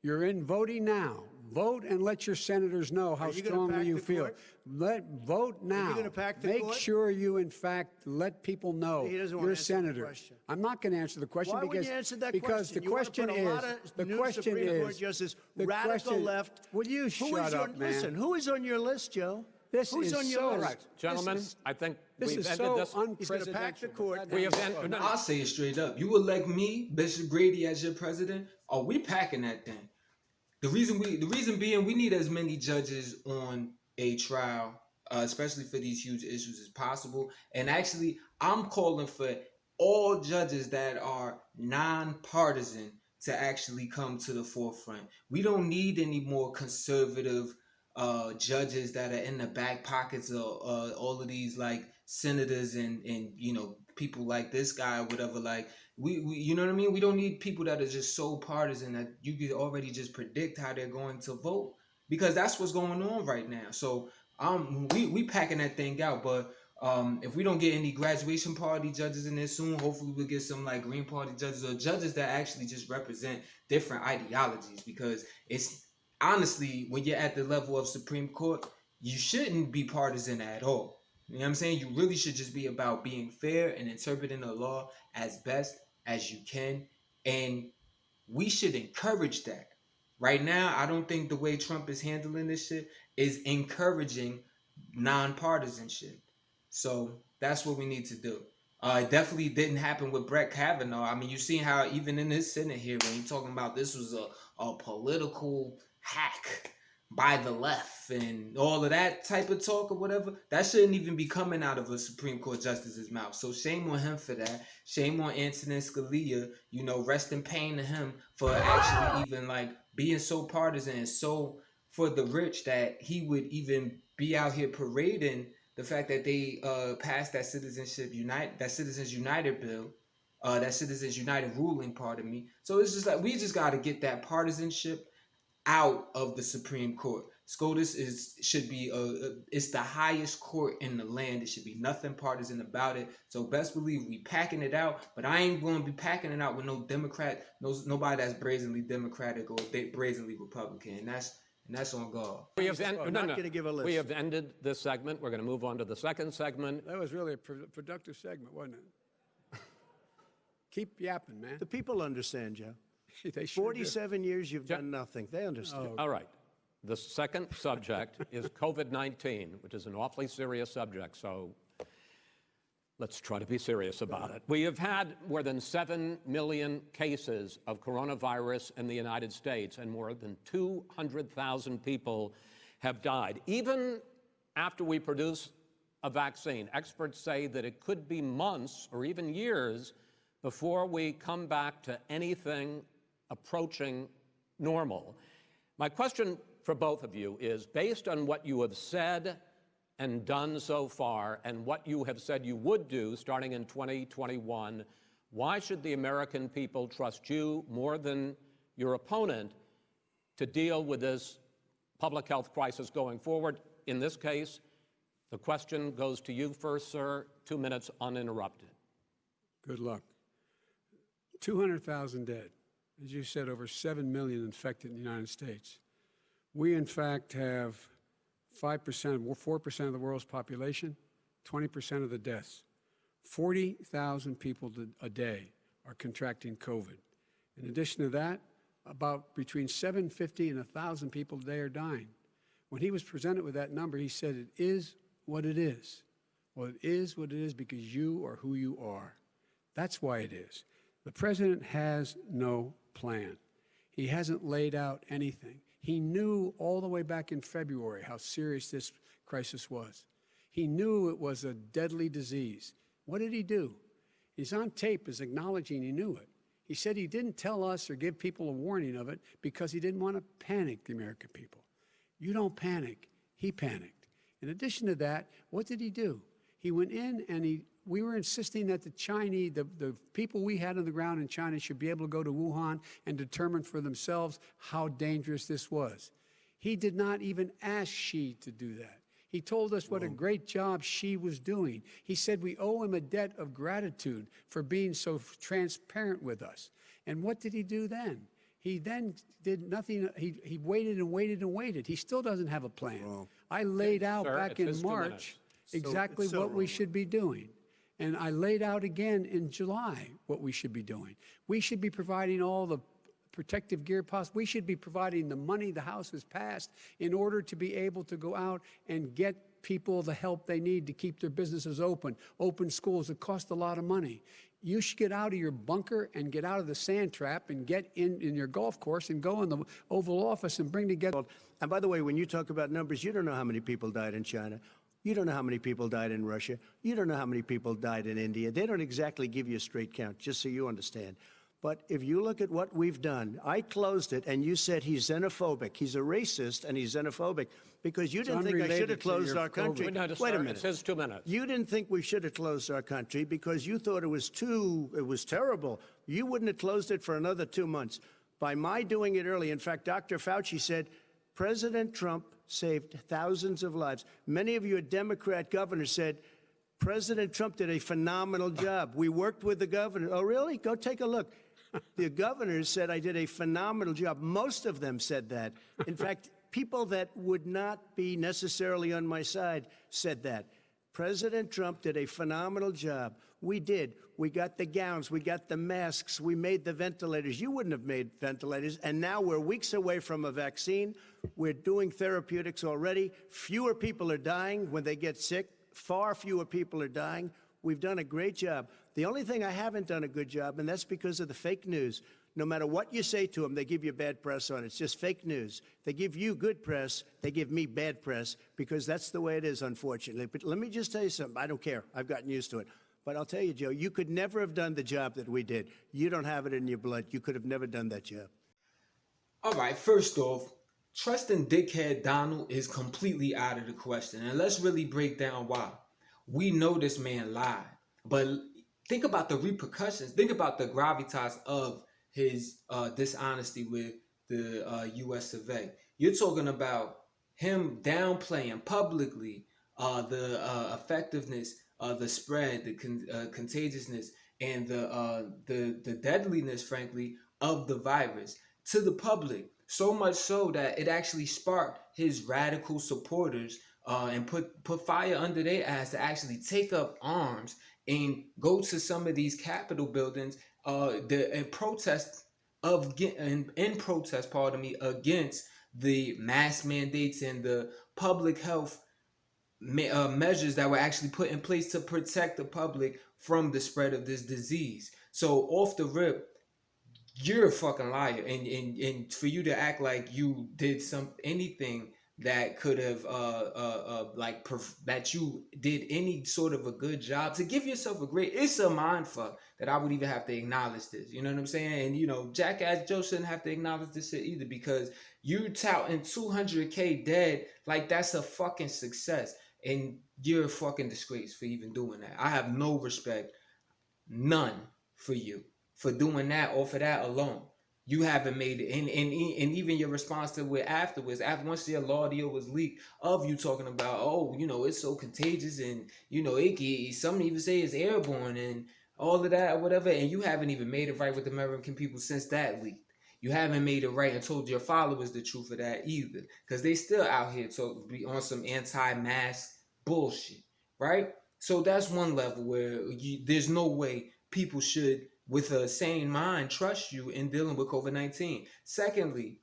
S5: You're in voting now. Vote and let your senators know how strongly you feel. Vote now.
S3: Are you going to pack the
S5: Make
S3: court?
S5: sure you, in fact, let people know
S3: He doesn't want
S5: you're a
S3: to answer the
S5: senator.
S3: question.
S5: I'm not going to answer the question
S3: Why
S5: because
S3: wouldn't you answer that
S5: because
S3: question?
S5: the question
S3: you want to put a lot of new Supreme Court justices, radical left.
S5: Will you shut up, man?
S3: Listen, who is on your list, Joe? Who's on your list?
S2: Right, gentlemen, I think
S5: This
S2: we've
S5: is
S2: ended
S5: so
S2: this.
S3: He's going to pack the court.
S2: We have ended.
S4: I'll say it straight up. You elect me, Bishop Grady, as your president. Are we packing that thing? The reason being, we need as many judges on a trial, especially for these huge issues, as possible. And actually, I'm calling for all judges that are nonpartisan to actually come to the forefront. We don't need any more conservative judges that are in the back pockets of all of these like senators and people like this guy or whatever. Like we you know what I mean? We don't need people that are just so partisan that you can already just predict how they're going to vote, because that's what's going on right now. So we packing that thing out. But if we don't get any graduation party judges in there soon, hopefully we'll get some like Green Party judges or judges that actually just represent different ideologies, because it's honestly, when you're at the level of Supreme Court, you shouldn't be partisan at all. You know what I'm saying? You really should just be about being fair and interpreting the law as best as you can. And we should encourage that. Right now, I don't think the way Trump is handling this shit is encouraging nonpartisanship. So that's what we need to do. It definitely didn't happen with Brett Kavanaugh. I mean, you see how even in his Senate hearing, he's talking about this was a political hack by the left and all of that type of talk or whatever. That shouldn't even be coming out of a Supreme Court justice's mouth. So shame on him for that. Shame on Antonin Scalia. Rest in pain to him for actually even like being so partisan and so for the rich that he would even be out here parading the fact that they passed that Citizens United bill, that Citizens United ruling, pardon me. So it's just like we just got to get that partisanship out of the Supreme Court. SCOTUS should be it's the highest court in the land. It should be nothing partisan about it. So best believe we packing it out, but I ain't going to be packing it out with no Democrat, nobody that's brazenly Democratic or brazenly Republican. And that's on God.
S2: We have going
S3: to give a list.
S2: We have ended this segment. We're going to move on to the second segment.
S5: That was really a productive segment, wasn't it? Keep yapping, man.
S3: The people understand, Joe.
S5: They sure
S3: 47 years you've done nothing. They understand.
S2: All right. The second subject is COVID-19, which is an awfully serious subject, so let's try to be serious about it. We have had more than 7 million cases of coronavirus in the United States, and more than 200,000 people have died. Even after we produce a vaccine, experts say that it could be months or even years before we come back to anything approaching normal. My question for both of you is, based on what you have said and done so far and what you have said you would do starting in 2021, why should the American people trust you more than your opponent to deal with this public health crisis going forward? In this case, the question goes to you first, sir. 2 minutes uninterrupted.
S5: Good luck. 200,000 dead. As you said, over 7 million infected in the United States. We, in fact, have 4% of the world's population, 20% of the deaths. 40,000 people a day are contracting COVID. In addition to that, about between 750 and 1,000 people a day are dying. When he was presented with that number, he said, it is what it is. Well, it is what it is because you are who you are. That's why it is. The president has no plan. He hasn't laid out anything. He knew all the way back in February how serious this crisis was. He knew it was a deadly disease. What did he do? He's on tape as acknowledging he knew it. He said he didn't tell us or give people a warning of it because he didn't want to panic the American people. You don't panic. He panicked. In addition to that, what did he do? He went in and we were insisting that the Chinese, the people we had on the ground in China should be able to go to Wuhan and determine for themselves how dangerous this was. He did not even ask Xi to do that. He told us what a great job Xi was doing. He said we owe him a debt of gratitude for being so transparent with us. And what did he do then? He then did nothing. He waited and waited and waited. He still doesn't have a plan.
S3: Wrong.
S5: I laid out
S2: Sir,
S5: back
S2: it's
S5: in
S2: 2
S5: March
S2: minutes.
S5: exactly
S3: it's so
S5: what we
S3: wrong.
S5: should be doing. And I laid out again in July what we should be doing. We should be providing all the protective gear possible. We should be providing the money the House has passed in order to be able to go out and get people the help they need to keep their businesses open schools. It cost a lot of money. You should get out of your bunker and get out of the sand trap and get in your golf course and go in the Oval Office and bring together.
S3: And by the way, when you talk about numbers, you don't know how many people died in China. You don't know how many people died in Russia. You don't know how many people died in India. They don't exactly give you a straight count, just so you understand. But if you look at what we've done, I closed it, and you said he's xenophobic. He's a racist, and he's xenophobic because you didn't think I should have closed our country. Wait a minute.
S2: It says 2 minutes.
S3: You didn't think we should have closed our country because you thought it was terrible. You wouldn't have closed it for another 2 months. By my doing it early, in fact, Dr. Fauci said, President Trump saved thousands of lives. Many of you Democrat governors said, President Trump did a phenomenal job. We worked with the governor. Oh, really? Go take a look. The governors said I did a phenomenal job. Most of them said that. In fact, people that would not be necessarily on my side said that. President Trump did a phenomenal job. We did. We got the gowns. We got the masks. We made the ventilators. You wouldn't have made ventilators. And now we're weeks away from a vaccine. We're doing therapeutics already. Fewer people are dying when they get sick. Far fewer people are dying. We've done a great job. The only thing I haven't done a good job, and that's because of the fake news. No matter what you say to them, they give you bad press on it. It's just fake news. They give you good press. They give me bad press because that's the way it is, unfortunately. But let me just tell you something. I don't care. I've gotten used to it. But I'll tell you, Joe, you could never have done the job that we did. You don't have it in your blood. You could have never done that job.
S4: All right, first off, trusting dickhead Donald is completely out of the question. And let's really break down why. We know this man lied. But think about the repercussions. Think about the gravitas of his dishonesty with the U.S. survey. You're talking about him downplaying publicly the effectiveness, the spread, the contagiousness, and the deadliness, frankly, of the virus to the public. So much so that it actually sparked his radical supporters and put fire under their ass to actually take up arms and go to some of these Capitol buildings in protest against the mask mandates and the public health measures that were actually put in place to protect the public from the spread of this disease. So off the rip, you're a fucking liar, and for you to act like you did anything that could have that you did any sort of a good job to give yourself it's a mind fuck that I would even have to acknowledge this. You know what I'm saying? And you know, Jackass Joe shouldn't have to acknowledge this shit either, because you touting 200K dead like that's a fucking success, and you're a fucking disgrace for even doing that. I have no respect, none, for you for doing that off of that alone. You haven't made it, and even your response to it afterwards, once your audio was leaked of you talking about, oh, you know, it's so contagious, and you know, some even say it's airborne and all of that or whatever, and you haven't even made it right with the American people since that leaked. You haven't made it right and told your followers the truth of that either, because they still out here be on some anti-mask bullshit, right? So that's one level where there's no way people should, with a sane mind, trust you in dealing with COVID-19. Secondly,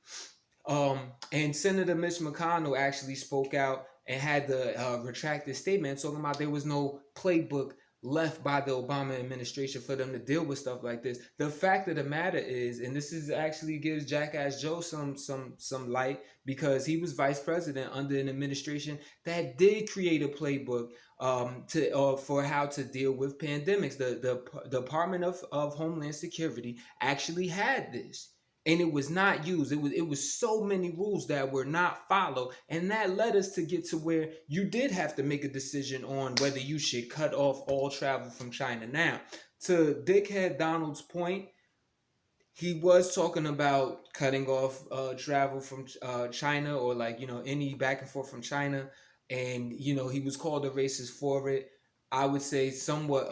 S4: and Senator Mitch McConnell actually spoke out and had the retracted statement talking about there was no playbook left by the Obama administration for them to deal with stuff like this. The fact of the matter is, and this is actually gives Jackass Joe some light, because he was vice president under an administration that did create a playbook for how to deal with pandemics. The Department of Homeland Security actually had this, and it was not used. It was so many rules that were not followed, and that led us to get to where you did have to make a decision on whether you should cut off all travel from China. Now, to Dickhead Donald's point, he was talking about cutting off travel from China, or like, any back and forth from China, and he was called a racist for it. I would say somewhat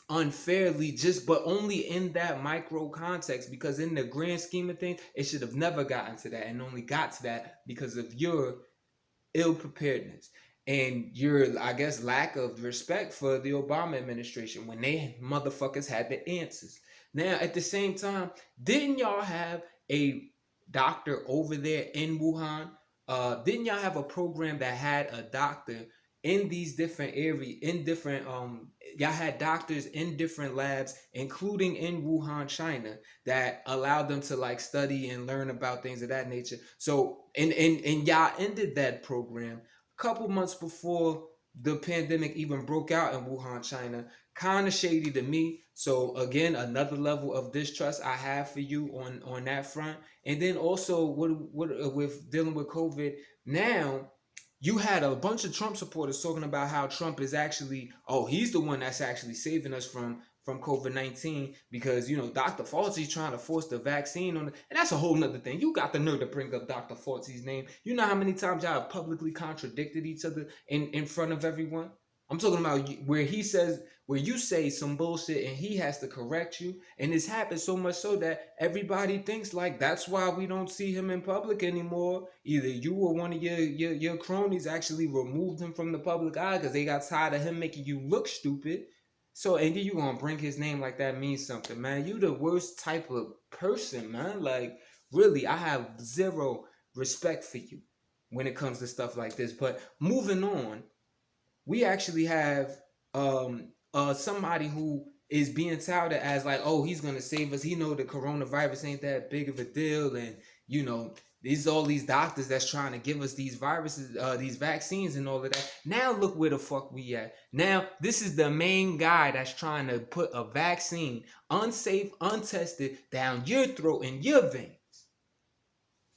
S4: unfairly, but only in that micro context, because in the grand scheme of things, it should have never gotten to that, and only got to that because of your ill preparedness and your, I guess, lack of respect for the Obama administration when they motherfuckers had the answers. Now, at the same time, didn't y'all have a doctor over there in Wuhan? Didn't y'all have a program that had a doctor in these different areas, y'all had doctors in different labs, including in Wuhan, China, that allowed them to like study and learn about things of that nature. So, and y'all ended that program a couple months before the pandemic even broke out in Wuhan, China. Kind of shady to me. So again, another level of distrust I have for you on that front. And then also with dealing with COVID now, you had a bunch of Trump supporters talking about how Trump is actually, he's the one that's actually saving us from COVID-19, because, Dr. Fauci's trying to force the vaccine on, and that's a whole nother thing. You got the nerve to bring up Dr. Fauci's name. You know how many times y'all have publicly contradicted each other in front of everyone? I'm talking about where you say some bullshit and he has to correct you. And it's happened so much so that everybody thinks like that's why we don't see him in public anymore. Either you or one of your cronies actually removed him from the public eye because they got tired of him making you look stupid. So, and then you gonna bring his name like that means something, man. You the worst type of person, man. Like, really, I have zero respect for you when it comes to stuff like this. But moving on, we actually have somebody who is being touted as like, he's gonna save us. He know the coronavirus ain't that big of a deal, and these all these doctors that's trying to give us these viruses, these vaccines and all of that. Now look where the fuck we at. Now this is the main guy that's trying to put a vaccine, unsafe, untested, down your throat and your veins.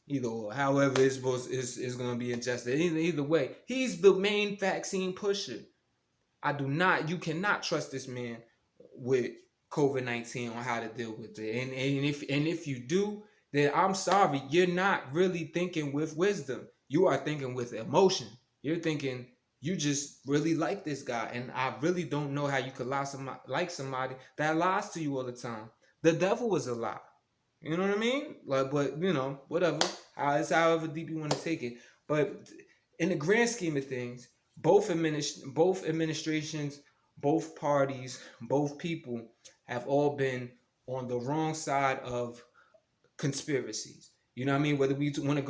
S4: Either or, however it's supposed is going to be ingested. Either way, he's the main vaccine pusher. You cannot trust this man with COVID-19 on how to deal with it. And if you do, then I'm sorry, you're not really thinking with wisdom. You are thinking with emotion. You're thinking you just really like this guy, and I really don't know how you could like somebody that lies to you all the time. The devil is a lie. You know what I mean? Like, but whatever. It's however deep you want to take it. But in the grand scheme of things, both administrations, both parties, both people have all been on the wrong side of conspiracies. You know what I mean? Whether we want to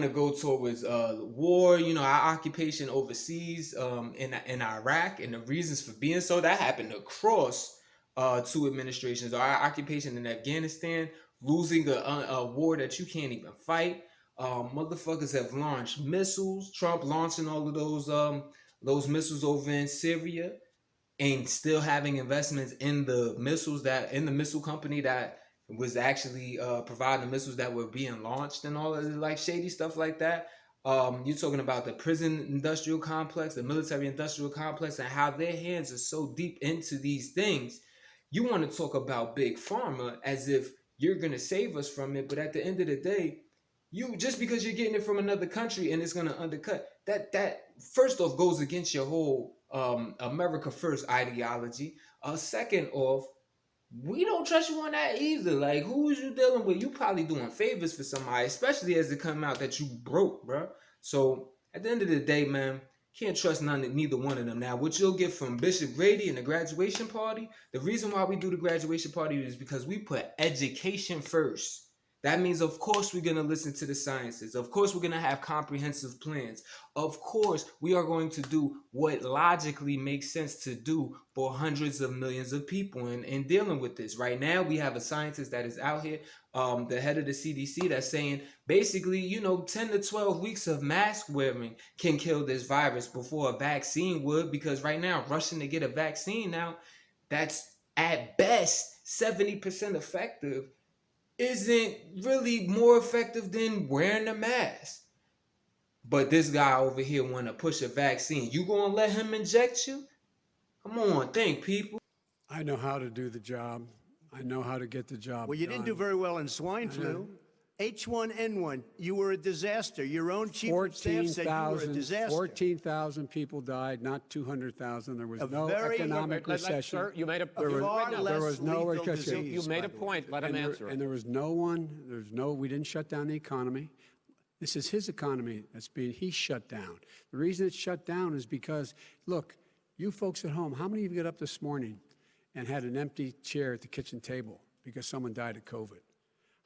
S4: go towards war, our occupation overseas in Iraq, and the reasons for being so, that happened across two administrations. Our occupation in Afghanistan, losing a war that you can't even fight. Motherfuckers have launched missiles. Trump launching all of those missiles over in Syria, and still having investments in the missile company that was actually providing the missiles that were being launched, and all of like shady stuff like that. You're talking about the prison industrial complex, the military industrial complex, and how their hands are so deep into these things. You want to talk about big pharma as if you're going to save us from it, but at the end of the day, just because you're getting it from another country and it's going to undercut, that first off goes against your whole America First ideology. Second off, we don't trust you on that either. Like, who is you dealing with? You probably doing favors for somebody, especially as it come out that you broke, bro. So at the end of the day, man, can't trust neither one of them. Now, what you'll get from Bishop Grady and the graduation party, the reason why we do the graduation party is because we put education first. That means, of course, we're going to listen to the sciences. Of course, we're going to have comprehensive plans. Of course, we are going to do what logically makes sense to do for hundreds of millions of people in dealing with this. Right now, we have a scientist that is out here, the head of the CDC, that's saying basically, 10 to 12 weeks of mask wearing can kill this virus before a vaccine would, because right now, rushing to get a vaccine now, that's at best 70% effective, isn't really more effective than wearing a mask. But this guy over here want to push a vaccine. You gonna let him inject you? Come on, think, people.
S5: I know how to do the job. I know how to get the job
S3: Well, you didn't do very well in swine flu. H1N1, you were a disaster. Your own chief of staff said you were a disaster.
S5: 14,000 people died, not 200,000. There was no economic recession.
S2: Sir, you made a
S5: There was no
S3: lethal
S5: recession.
S3: disease,
S2: you made a
S3: by the way.
S2: point. Let him answer.
S5: And there was we didn't shut down the economy. This is his economy he's shut down. The reason it's shut down is because, look, you folks at home, how many of you got up this morning and had an empty chair at the kitchen table because someone died of COVID?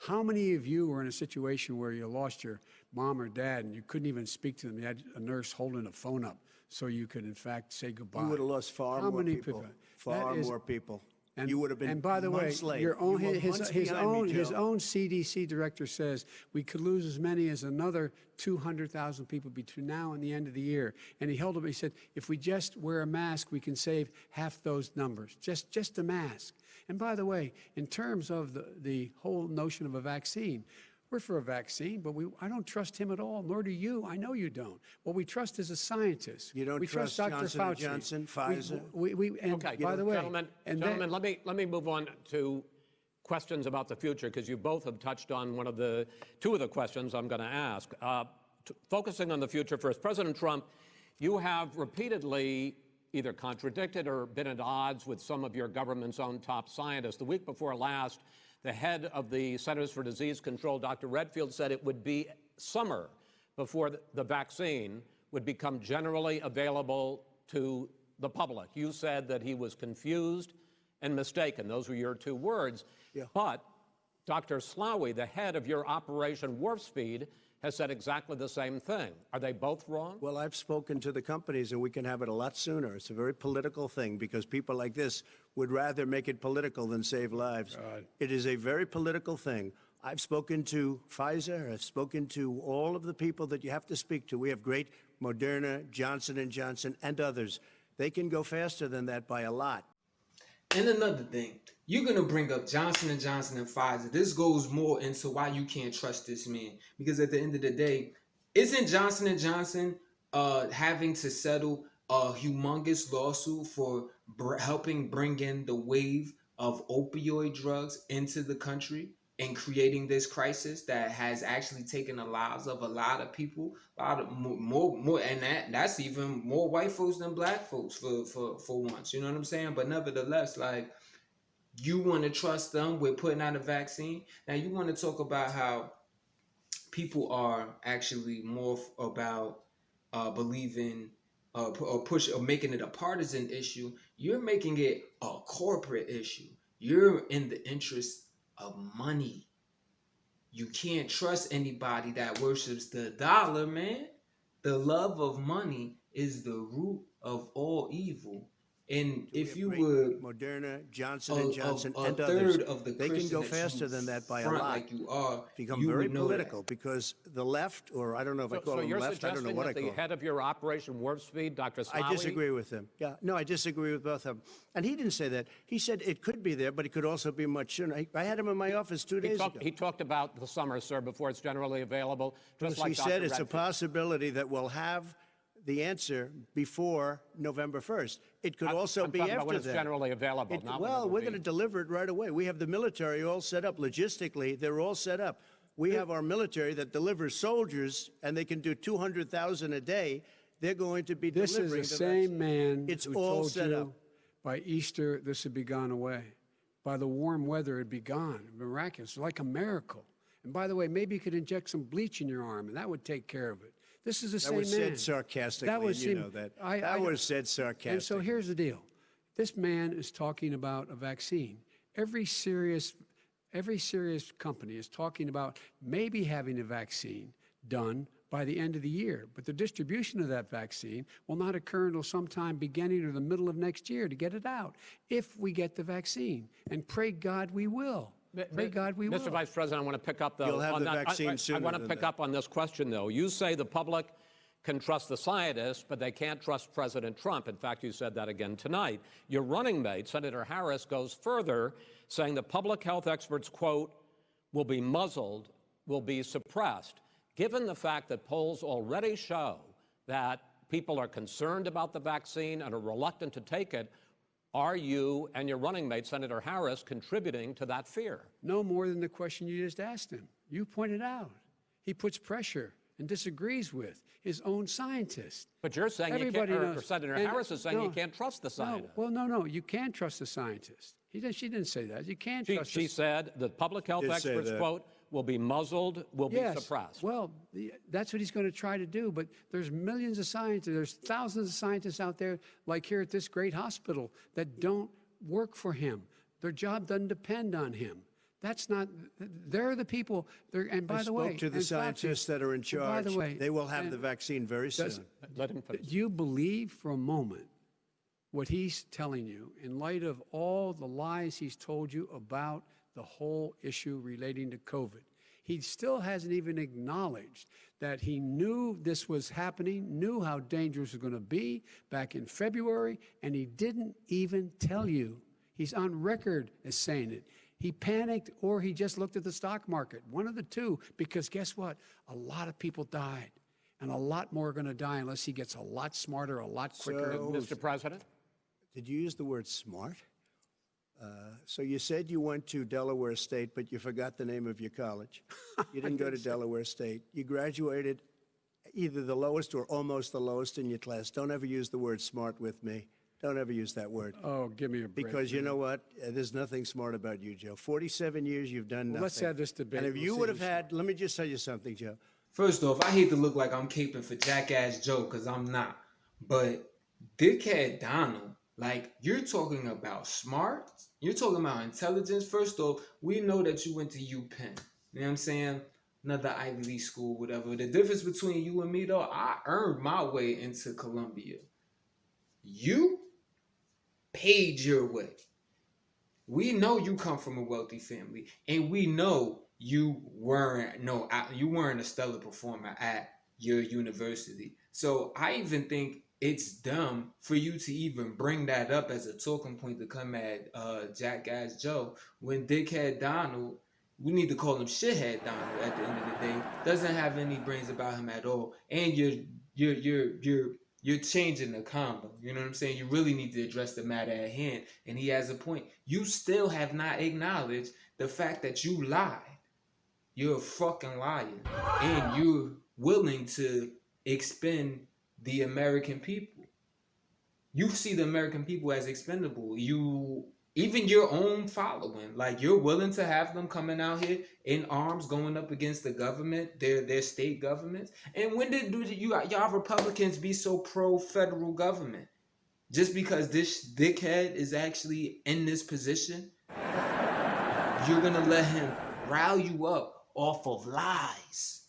S5: How many of you were in a situation where you lost your mom or dad and you couldn't even speak to them? You had a nurse holding a phone up so you could, in fact, say goodbye.
S3: You would have lost far more people. Far more people.
S5: And,
S3: you would have been
S5: and by the way,
S3: months late.
S5: your own,
S3: You were
S5: his
S3: months behind me,
S5: own
S3: Joe.
S5: CDC director says we could lose as many as another 200,000 people between now and the end of the year. And he held up, he said, if we just wear a mask, we can save half those numbers, just a mask. And by the way, in terms of the whole notion of a vaccine, we're for a vaccine, but I don't trust him at all, nor do you. I know you don't. What we trust is a scientist.
S3: You don't
S5: we
S3: trust
S5: Dr.
S3: Johnson
S5: Fauci.
S3: & Johnson, Pfizer?
S2: Okay,
S5: by the way,
S2: gentlemen, let me move on to questions about the future, because you both have touched on two of the questions I'm going to ask. Focusing on the future first, President Trump, you have repeatedly either contradicted or been at odds with some of your government's own top scientists. The week before last, the head of the Centers for Disease Control, Dr. Redfield, said it would be summer before the vaccine would become generally available to the public. You said that he was confused and mistaken. Those were your two words.
S3: Yeah.
S2: But Dr. Slaoui, the head of your Operation Warp Speed, has said exactly the same thing. Are they both wrong?
S3: Well, I've spoken to the companies, and we can have it a lot sooner. It's a very political thing because people like this would rather make it political than save lives.
S5: God.
S3: It is a very political thing. I've spoken to Pfizer. I've spoken to all of the people that you have to speak to. We have great Moderna, Johnson & Johnson, and others. They can go faster than that by a lot.
S4: And another thing, you're going to bring up Johnson & Johnson and Pfizer. This goes more into why you can't trust this man. Because at the end of the day, isn't Johnson & Johnson having to settle a humongous lawsuit for helping bring in the wave of opioid drugs into the country and creating this crisis that has actually taken the lives of a lot of people, a lot of more, and that's even more white folks than black folks for once. You know what I'm saying? But nevertheless, like, you want to trust them with putting out a vaccine. Now you want to talk about how people are actually more about believing or making it a partisan issue. You're making it a corporate issue. You're in the interest of money. You can't trust anybody that worships the dollar, man. The love of money is the root of all evil. And if you would,
S3: Moderna, Johnson & Johnson,
S4: a
S3: and
S4: third
S3: others,
S4: of the
S3: they can go
S4: Christian that
S3: faster
S4: you
S3: than that by a
S4: front
S3: lot.
S4: like you are,
S3: Become
S4: you
S3: very
S4: would know
S3: political
S4: that.
S3: because the left, or I don't know if I call
S2: So
S3: them
S2: you're
S3: left, I don't know
S2: suggesting
S3: what I
S2: that
S3: call
S2: the
S3: them.
S2: head of your Operation Warp Speed, Dr. Slaoui?
S3: I disagree with him. Yeah, no, I disagree with both of them. And he didn't say that. He said it could be there, but it could also be much sooner. I had him in my office 2 days ago.
S2: He talked about the summer, sir, before it's generally available. Just like
S3: He
S2: Dr.
S3: said it's a
S2: Redfield.
S3: possibility that we'll have the answer before November 1st. It could also
S2: I'm
S3: be
S2: talking
S3: after
S2: about when it's
S3: that.
S2: generally available. Not when it
S3: Well,
S2: will
S3: we're
S2: be.
S3: going to deliver it right away. We have the military all set up. Logistically, they're all set up. We have our military that delivers soldiers, and they can do 200,000 a day. They're going to be
S5: This
S3: delivering
S5: is the
S3: the
S5: same
S3: vaccine.
S5: man
S3: It's
S5: who
S3: all
S5: told
S3: set
S5: you
S3: up.
S5: by Easter this would be gone away. By the warm weather, it'd be gone. Miraculous, like a miracle. And by the way, maybe you could inject some bleach in your arm, and that would take care of it. This is the same man.
S3: That was said sarcastically,
S5: That was
S3: you
S5: him-
S3: know that.
S5: I-
S3: That
S5: I-
S3: was said sarcastically.
S5: And so here's the deal. This man is talking about a vaccine. Every serious every serious company is talking about maybe having a vaccine done by the end of the year. But the distribution of that vaccine will not occur until sometime beginning or the middle of next year to get it out, if we get the vaccine. And pray God we will. Pray God we will.
S2: Mr. Vice President, I want to pick up, though,
S3: You'll have
S2: on
S3: the
S2: that.
S3: vaccine sooner
S2: I want to
S3: than
S2: pick
S3: that.
S2: up on this question, though. You say the public can trust the scientists, but they can't trust President Trump. In fact, you said that again tonight. Your running mate, Senator Harris, goes further, saying the public health experts, quote, will be muzzled, will be suppressed. Given the fact that polls already show that people are concerned about the vaccine and are reluctant to take it, are you and your running mate, Senator Harris, contributing to that fear?
S5: No more than the question you just asked him. You pointed out. He puts pressure and disagrees with his own scientists.
S2: But you're saying
S5: Everybody
S2: you can't, or
S5: knows.
S2: Senator
S5: And
S2: Harris is saying
S5: no,
S2: you can't trust the scientists.
S5: No, well, no, you can trust the scientists. She didn't say that. You can't trust
S2: She said the public health
S3: Did say
S2: experts,
S3: that.
S2: quote, will be muzzled, will be suppressed.
S5: Well, that's what he's going to try to do. But there's millions of scientists, there's thousands of scientists out there, like here at this great hospital, that don't work for him. Their job doesn't depend on him. That's not, they're the people, and by the way.
S3: I spoke to the scientists that are in charge.
S5: By the way.
S3: They will have the vaccine very soon.
S2: Let him finish.
S5: Do you believe for a moment what he's telling you in light of all the lies he's told you about the whole issue relating to COVID? He still hasn't even acknowledged that he knew this was happening, knew how dangerous it was going to be back in February, and he didn't even tell you. He's on record as saying it. He panicked or he just looked at the stock market, one of the two, because guess what? A lot of people died, and a lot more are going to die unless he gets a lot smarter, a lot quicker.
S2: Mr. President?
S3: Did you use the word smart? So you said you went to Delaware State, but you forgot the name of your college. You didn't go to Delaware State. You graduated either the lowest or almost the lowest in your class. Don't ever use the word smart with me. Don't ever use that word.
S5: Oh, give me a break.
S3: Because you know what? There's nothing smart about you, Joe. 47 years, you've done nothing.
S5: Let's have this debate.
S3: And if
S5: We'll
S3: you
S5: see
S3: would have
S5: who's
S3: had, let me just tell you something, Joe.
S4: First off, I hate to look like I'm caping for Jackass Joe, because I'm not. But Dickhead Donald, like, you're talking about smart? You're talking about intelligence? First off, we know that you went to UPenn. You know what I'm saying? Another Ivy League school, whatever. The difference between you and me, though, I earned my way into Columbia. You paid your way. We know you come from a wealthy family, and we know you weren't a stellar performer at your university. So I even think it's dumb for you to even bring that up as a talking point to come at Jackass Joe when Dickhead Donald, we need to call him Shithead Donald at the end of the day, doesn't have any brains about him at all. And you're changing the combo. You know what I'm saying? You really need to address the matter at hand. And he has a point. You still have not acknowledged the fact that you lied. You're a fucking liar. And you're willing to expend the American people. You see the American people as expendable. Even your own following, like, you're willing to have them coming out here in arms going up against the government, their state governments. And when did y'all Republicans be so pro-federal government? Just because this dickhead is actually in this position, you're going to let him rile you up off of lies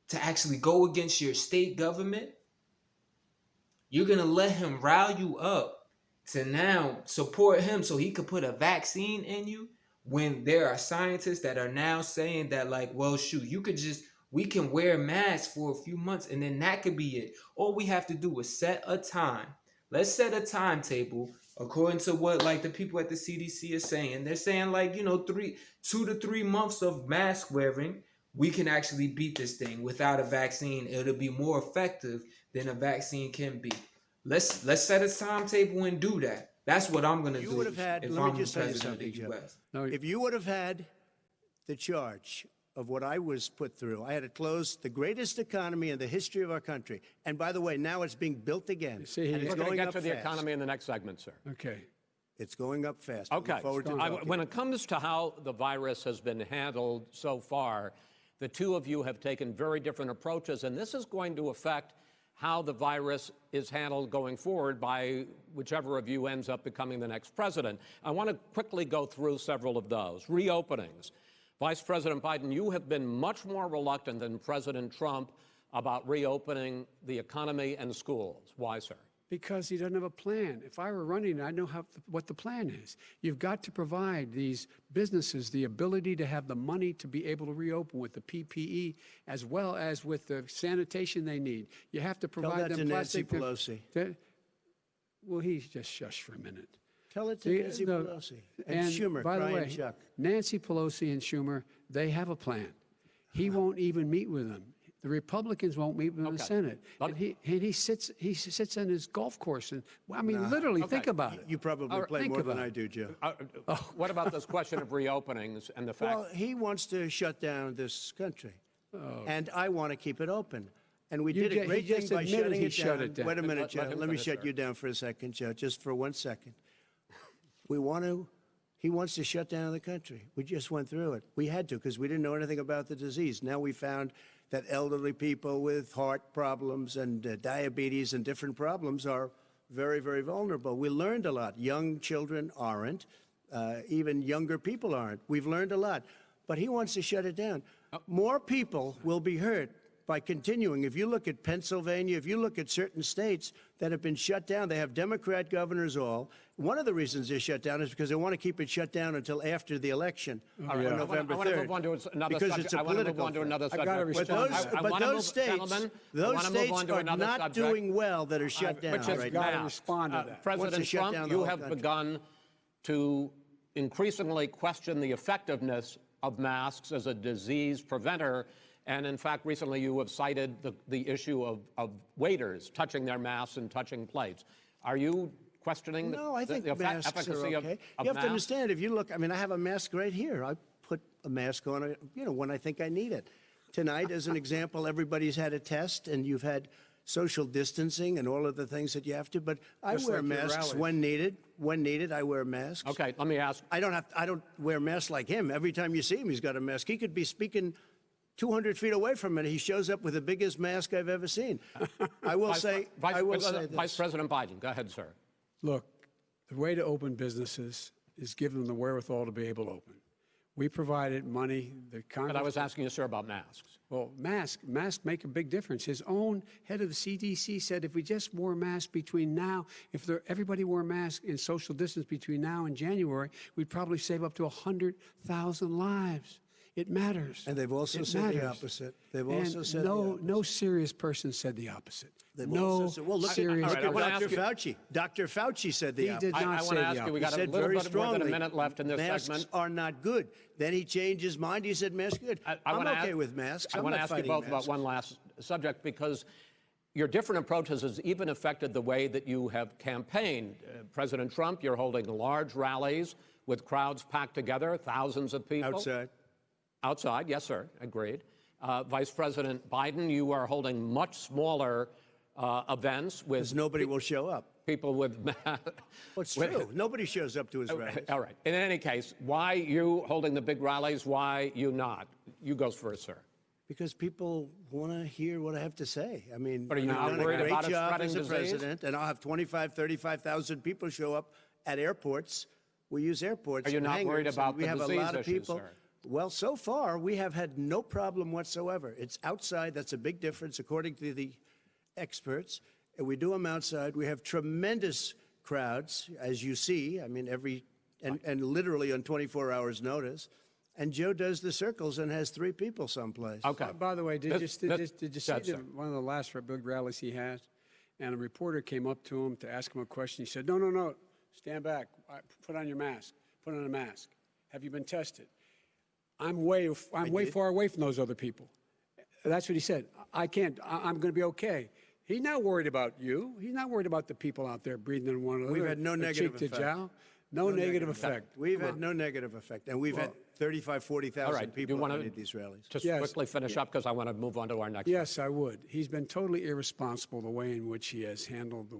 S4: to actually go against your state government? You're going to let him rile you up to now support him so he could put a vaccine in you when there are scientists that are now saying that, like, well, shoot, we can wear masks for a few months and then that could be it. All we have to do is set a time. Let's set a timetable according to what, like, the people at the CDC are saying. They're saying, like, 2 to 3 months of mask wearing, we can actually beat this thing without a vaccine. It'll be more effective than a vaccine can be. Let's set a timetable and do that. That's what I'm gonna do.
S3: You would have had. Let me just tell you something, Joe. If you would have had the charge of what I was put through, I had to close the greatest economy in the history of our country. And by the way, now it's being built again.
S5: See,
S3: and it's
S2: We're going to
S3: going
S2: get
S3: up
S2: to the
S3: fast.
S2: economy in the next segment, sir.
S5: Okay.
S3: It's going up fast.
S2: Okay.
S3: Look forward to talking.
S2: When it comes to how the virus has been handled so far, the two of you have taken very different approaches, and this is going to affect how the virus is handled going forward by whichever of you ends up becoming the next president. I want to quickly go through several of those. Reopenings. Vice President Biden, you have been much more reluctant than President Trump about reopening the economy and schools. Why, sir?
S5: Because he doesn't have a plan. If I were running, I know what the plan is. You've got to provide these businesses the ability to have the money to be able to reopen with the PPE as well as with the sanitation they need. You have to provide them plastic.
S3: Tell that to Nancy Pelosi.
S5: Well, he's just shush for a minute.
S3: Tell it to Nancy Pelosi. And Schumer,
S5: by the way,
S3: Chuck.
S5: Nancy Pelosi and Schumer, they have a plan. He won't even meet with them. The Republicans won't meet with him in the Senate. And he sits on his golf course. And I mean, literally, think about it.
S3: You probably play more than I do, Joe.
S2: What about this question of reopenings and the fact?
S3: Well, he wants to shut down this country, and I want to keep it open. And we did a great thing by shutting it down. Wait a minute, Joe. Let me shut you down for a second, Joe, just for 1 second. He wants to shut down the country. We just went through it. We had to because we didn't know anything about the disease. Now we found that elderly people with heart problems and diabetes and different problems are very, very vulnerable. We learned a lot. Young children aren't. Even younger people aren't. We've learned a lot. But he wants to shut it down. More people will be hurt by continuing. If you look at Pennsylvania, if you look at certain states that have been shut down, they have Democrat governors all. One of the reasons they're shut down is because they want to keep it shut down until after the election on November 3rd.
S2: I want to move on to another subject. I want to move on to another subject.
S3: But those states are not doing well that are shut down right now.
S5: Respond to that.
S2: President Trump, you have begun to increasingly question the effectiveness of masks as a disease preventer. And in fact, recently you have cited the issue of waiters touching their masks and touching plates. Are you questioning
S3: No, I think
S2: the
S3: masks
S2: efficacy
S3: are okay.
S2: of
S3: You have
S2: masks?
S3: to understand, if you look, I mean, I have a mask right here. I put a mask on, when I think I need it. Tonight, as an example, everybody's had a test, and you've had social distancing and all of the things that you have to. But I wear masks when needed. When needed, I wear masks.
S2: Okay, let me ask.
S3: I don't wear masks like him. Every time you see him, he's got a mask. He could be speaking 200 feet away from it. He shows up with the biggest mask I've ever seen. I will say this.
S2: Vice President Biden, go ahead, sir.
S5: Look, the way to open businesses is give them the wherewithal to be able to open. We provided money. The Congress.
S2: But I was asking you, sir, about masks.
S5: Well, masks make a big difference. His own head of the CDC said if we just wore masks between now, everybody wore masks in social distance between now and January, we'd probably save up to 100,000 lives. It matters.
S3: And they've also said the opposite. They've also said
S5: no serious person said the opposite.
S3: Look at Dr. Fauci. Dr. Fauci said the opposite.
S5: He did not say the opposite.
S2: We got a little bit more than a minute left in this segment.
S3: Masks are not good. Then he changed his mind. He said masks are good. I'm okay with masks.
S2: I want to ask you both about one last subject, because your different approaches has even affected the way that you have campaigned. President Trump, you're holding large rallies with crowds packed together, thousands of people. Outside, yes, sir, agreed. Vice President Biden, you are holding much smaller events with...
S3: Because nobody will show up.
S2: People with...
S3: Well, it's true. Nobody shows up to his rallies.
S2: All right. In any case, why you holding the big rallies? Why you not? You go first, sir.
S3: Because people want to hear what I have to say. I mean,
S2: but are you not worried about it spreading disease?
S3: President, and I'll have 35,000 people show up at airports. We use airports.
S2: Are you not worried about the disease
S3: We have a lot of people.
S2: Sir?
S3: Well, so far, we have had no problem whatsoever. It's outside. That's a big difference, according to the experts. And we do them outside. We have tremendous crowds, as you see. I mean, and literally on 24 hours' notice. And Joe does the circles and has 3 people someplace.
S5: Okay. By the way, did you see one of the last big rallies he had? And a reporter came up to him to ask him a question. He said, no, stand back. Put on your mask. Put on a mask. Have you been tested? I'm way far away from those other people. That's what he said. I'm going to be okay. He's not worried about you. He's not worried about the people out there breathing in one another.
S3: We've had no negative effect.
S5: No negative effect.
S3: We've had no negative effect. And we've had 35,000, 40,000 people at these rallies.
S2: Just quickly finish up, because I want to move on to our next.
S5: Yes, I would. He's been totally irresponsible the way in which he has handled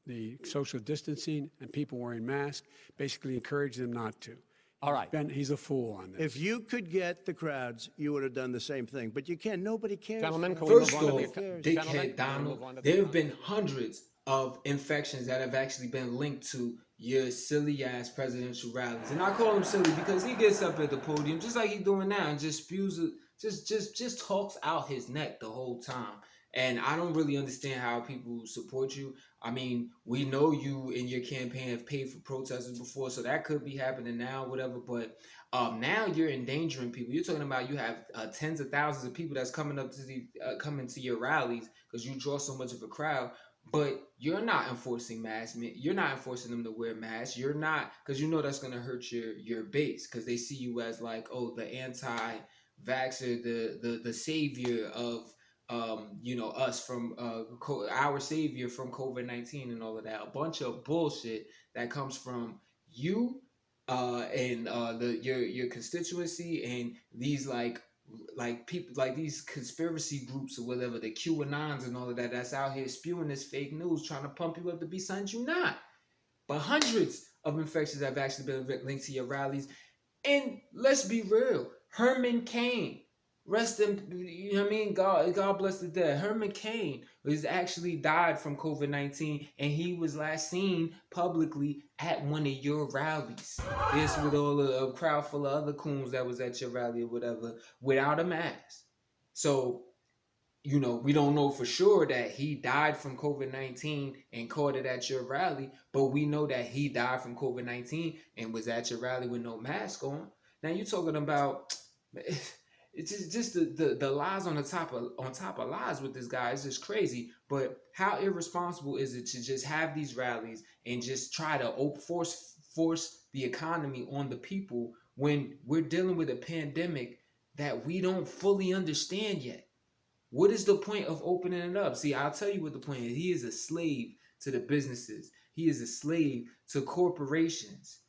S5: the social distancing and people wearing masks, basically encouraged them not to.
S2: All right.
S5: He's a fool on this.
S3: If you could get the crowds, you would have done the same thing. But you can't. Nobody cares.
S2: Gentlemen, can we move
S4: First
S2: on to
S4: off, dickhead Donald, there have been hundreds of infections that have actually been linked to your silly ass presidential rallies. And I call him silly because he gets up at the podium just like he's doing now and just spews it, just talks out his neck the whole time. And I don't really understand how people support you. I mean, we know you and your campaign have paid for protesters before, so that could be happening now, whatever. But now you're endangering people. You're talking about you have tens of thousands of people that's coming up to coming to your rallies because you draw so much of a crowd. But you're not enforcing masks. You're not enforcing them to wear masks. You're not, because you know that's going to hurt your base because they see you as like, oh, the anti-vaxxer, the savior of us from our savior from COVID-19 and all of that. A bunch of bullshit that comes from you and your constituency and these like people like these conspiracy groups or whatever, the QAnons and all of that, that's out here spewing this fake news, trying to pump you up to be something you're not. But hundreds of infections have actually been linked to your rallies. And let's be real, Herman Cain, rest in, you know what I mean? God bless the dead. Herman Cain was actually died from COVID-19, and he was last seen publicly at one of your rallies. This with all a crowd full of other coons that was at your rally or whatever, without a mask. So, you know, we don't know for sure that he died from COVID-19 and caught it at your rally, but we know that he died from COVID-19 and was at your rally with no mask on. Now you're talking about, it's just the lies on top of lies with this guy. It's just crazy. But how irresponsible is it to just have these rallies and just try to force the economy on the people when we're dealing with a pandemic that we don't fully understand yet? What is the point of opening it up? See, I'll tell you what the point is. He is a slave to the businesses. He is a slave to corporations.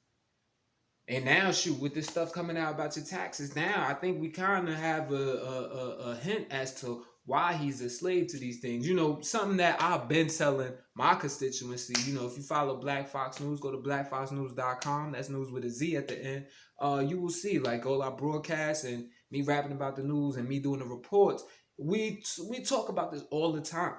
S4: And now, shoot, with this stuff coming out about your taxes, now I think we kind of have a hint as to why he's a slave to these things. You know, something that I've been telling my constituency. You know, if you follow Black Fox News, go to blackfoxnews.com. That's news with a Z at the end. You will see, like, all our broadcasts and me rapping about the news and me doing the reports. We talk about this all the time.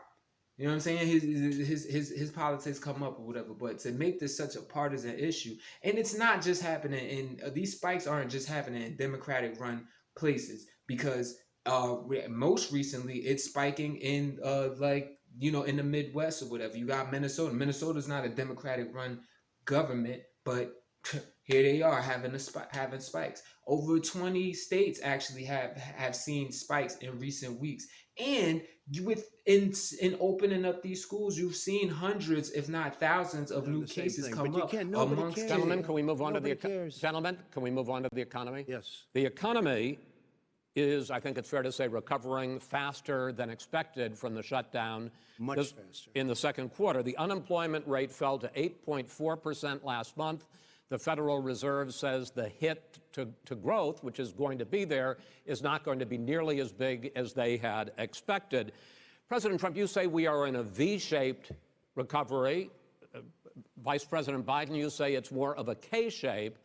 S4: You know what I'm saying? His politics come up or whatever. But to make this such a partisan issue, and it's not just happening in these spikes aren't just happening in Democratic run places, because most recently it's spiking in in the Midwest or whatever. You got Minnesota. Minnesota's not a Democratic run government, but here they are having spikes. Over 20 states actually have seen spikes in recent weeks. And in opening up these schools, you've seen hundreds, if not thousands, of new cases come up.
S2: Gentlemen, can we move on to the economy?
S3: Yes.
S2: The economy is, I think it's fair to say, recovering faster than expected from the shutdown.
S3: Much faster.
S2: In the second quarter, the unemployment rate fell to 8.4% last month. The Federal Reserve says the hit to growth, which is going to be there, is not going to be nearly as big as they had expected. President Trump, you say we are in a V-shaped recovery. Vice President Biden, you say it's more of a K-shape.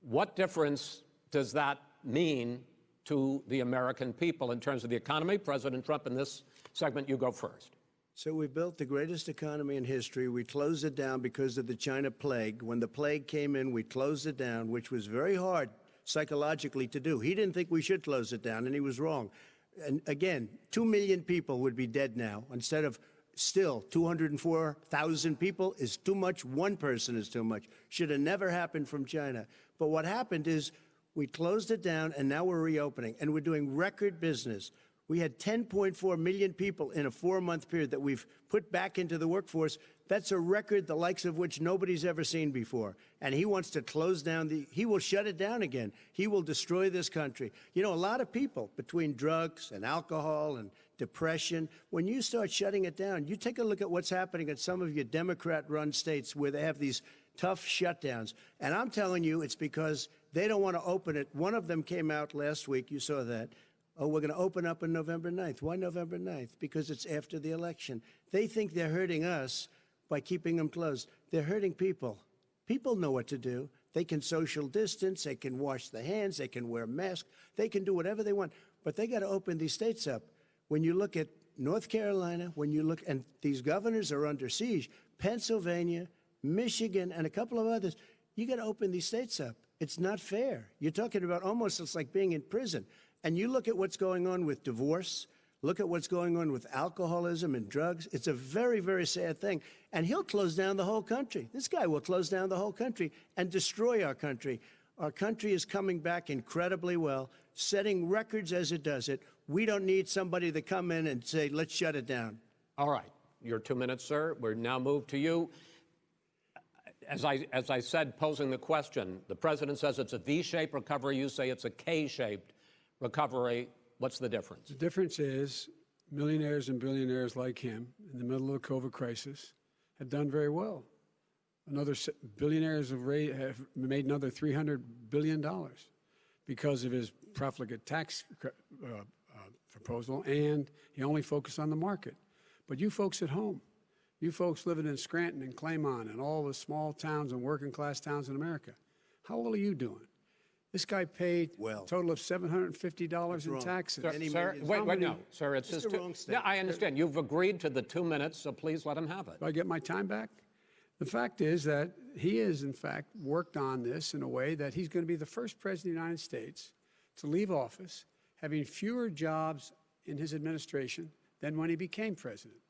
S2: What difference does that mean to the American people in terms of the economy? President Trump, in this segment, you go first.
S3: So we built the greatest economy in history. We closed it down because of the China plague. When the plague came in, we closed it down, which was very hard psychologically to do. He didn't think we should close it down, and he was wrong. And again, 2 million people would be dead now. Instead of still 204,000 people is too much. One person is too much. Should have never happened from China. But what happened is we closed it down, and now we're reopening, and we're doing record business. We had 10.4 million people in a 4-month period that we've put back into the workforce. That's a record the likes of which nobody's ever seen before. And he wants to close down he will shut it down again. He will destroy this country. You know, a lot of people, between drugs and alcohol and depression, when you start shutting it down, you take a look at what's happening in some of your Democrat-run states where they have these tough shutdowns. And I'm telling you, it's because they don't want to open it. One of them came out last week. You saw that. Oh, we're going to open up on November 9th. Why November 9th? Because it's after the election. They think they're hurting us by keeping them closed. They're hurting people. People know what to do. They can social distance, they can wash their hands, they can wear masks, they can do whatever they want. But they got to open these states up. When you look at North Carolina, when you look, and these governors are under siege, Pennsylvania, Michigan, and a couple of others, you got to open these states up. It's not fair. You're talking about almost, it's like being in prison. And you look at what's going on with divorce, look at what's going on with alcoholism and drugs. It's a very, very sad thing. And he'll close down the whole country. This guy will close down the whole country and destroy our country. Our country is coming back incredibly well, setting records as it does it. We don't need somebody to come in and say, let's shut it down.
S2: All right. Your 2 minutes, sir. We're now moved to you. As I said, posing the question, the president says it's a V-shaped recovery. You say it's a K-shaped recovery. What's the difference?
S5: The difference is millionaires and billionaires like him in the middle of the COVID crisis have done very well. Billionaires have made another $300 billion because of his profligate tax proposal, and he only focused on the market. But you folks at home, you folks living in Scranton and Claymont and all the small towns and working class towns in America, how well are you doing? This guy paid a total of $750 in taxes.
S2: Sir, wait, no, sir, it's just
S3: wrong
S2: yeah, I understand. You've agreed to the 2 minutes, so please let him have it.
S5: Do I get my time back? The fact is that he has, in fact, worked on this in a way that he's going to be the first president of the United States to leave office having fewer jobs in his administration than when he became president.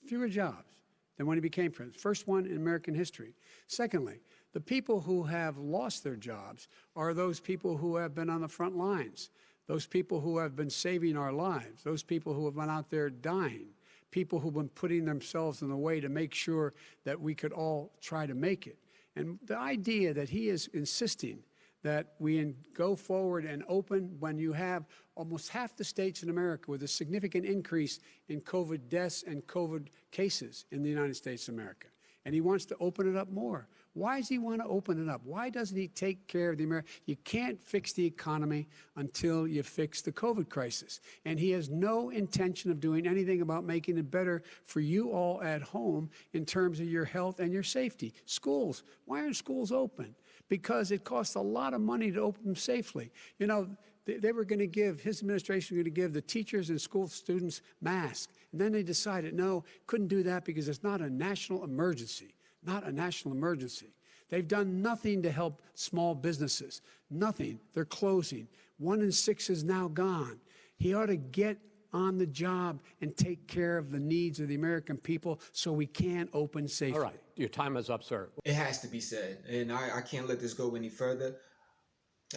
S5: Fewer jobs than when he became president. First one in American history. Secondly, the people who have lost their jobs are those people who have been on the front lines, those people who have been saving our lives, those people who have been out there dying, people who've been putting themselves in the way to make sure that we could all try to make it. And the idea that he is insisting that we go forward and open when you have almost half the states in America with a significant increase in COVID deaths and COVID cases in the United States of America. And he wants to open it up more. Why does he want to open it up? Why doesn't he take care of the American? You can't fix the economy until you fix the COVID crisis. And he has no intention of doing anything about making it better for you all at home in terms of your health and your safety. Schools, why aren't schools open? Because it costs a lot of money to open them safely. You know, they were going to give, his administration was going to give the teachers and school students masks. And then they decided, no, couldn't do that because it's not a national emergency. Not a national emergency. They've done nothing to help small businesses. Nothing. They're closing. 1 in 6 is now gone. He ought to get on the job and take care of the needs of the American people so we can open safely.
S2: All right. Your time is up, sir.
S4: It has to be said, and I can't let this go any further.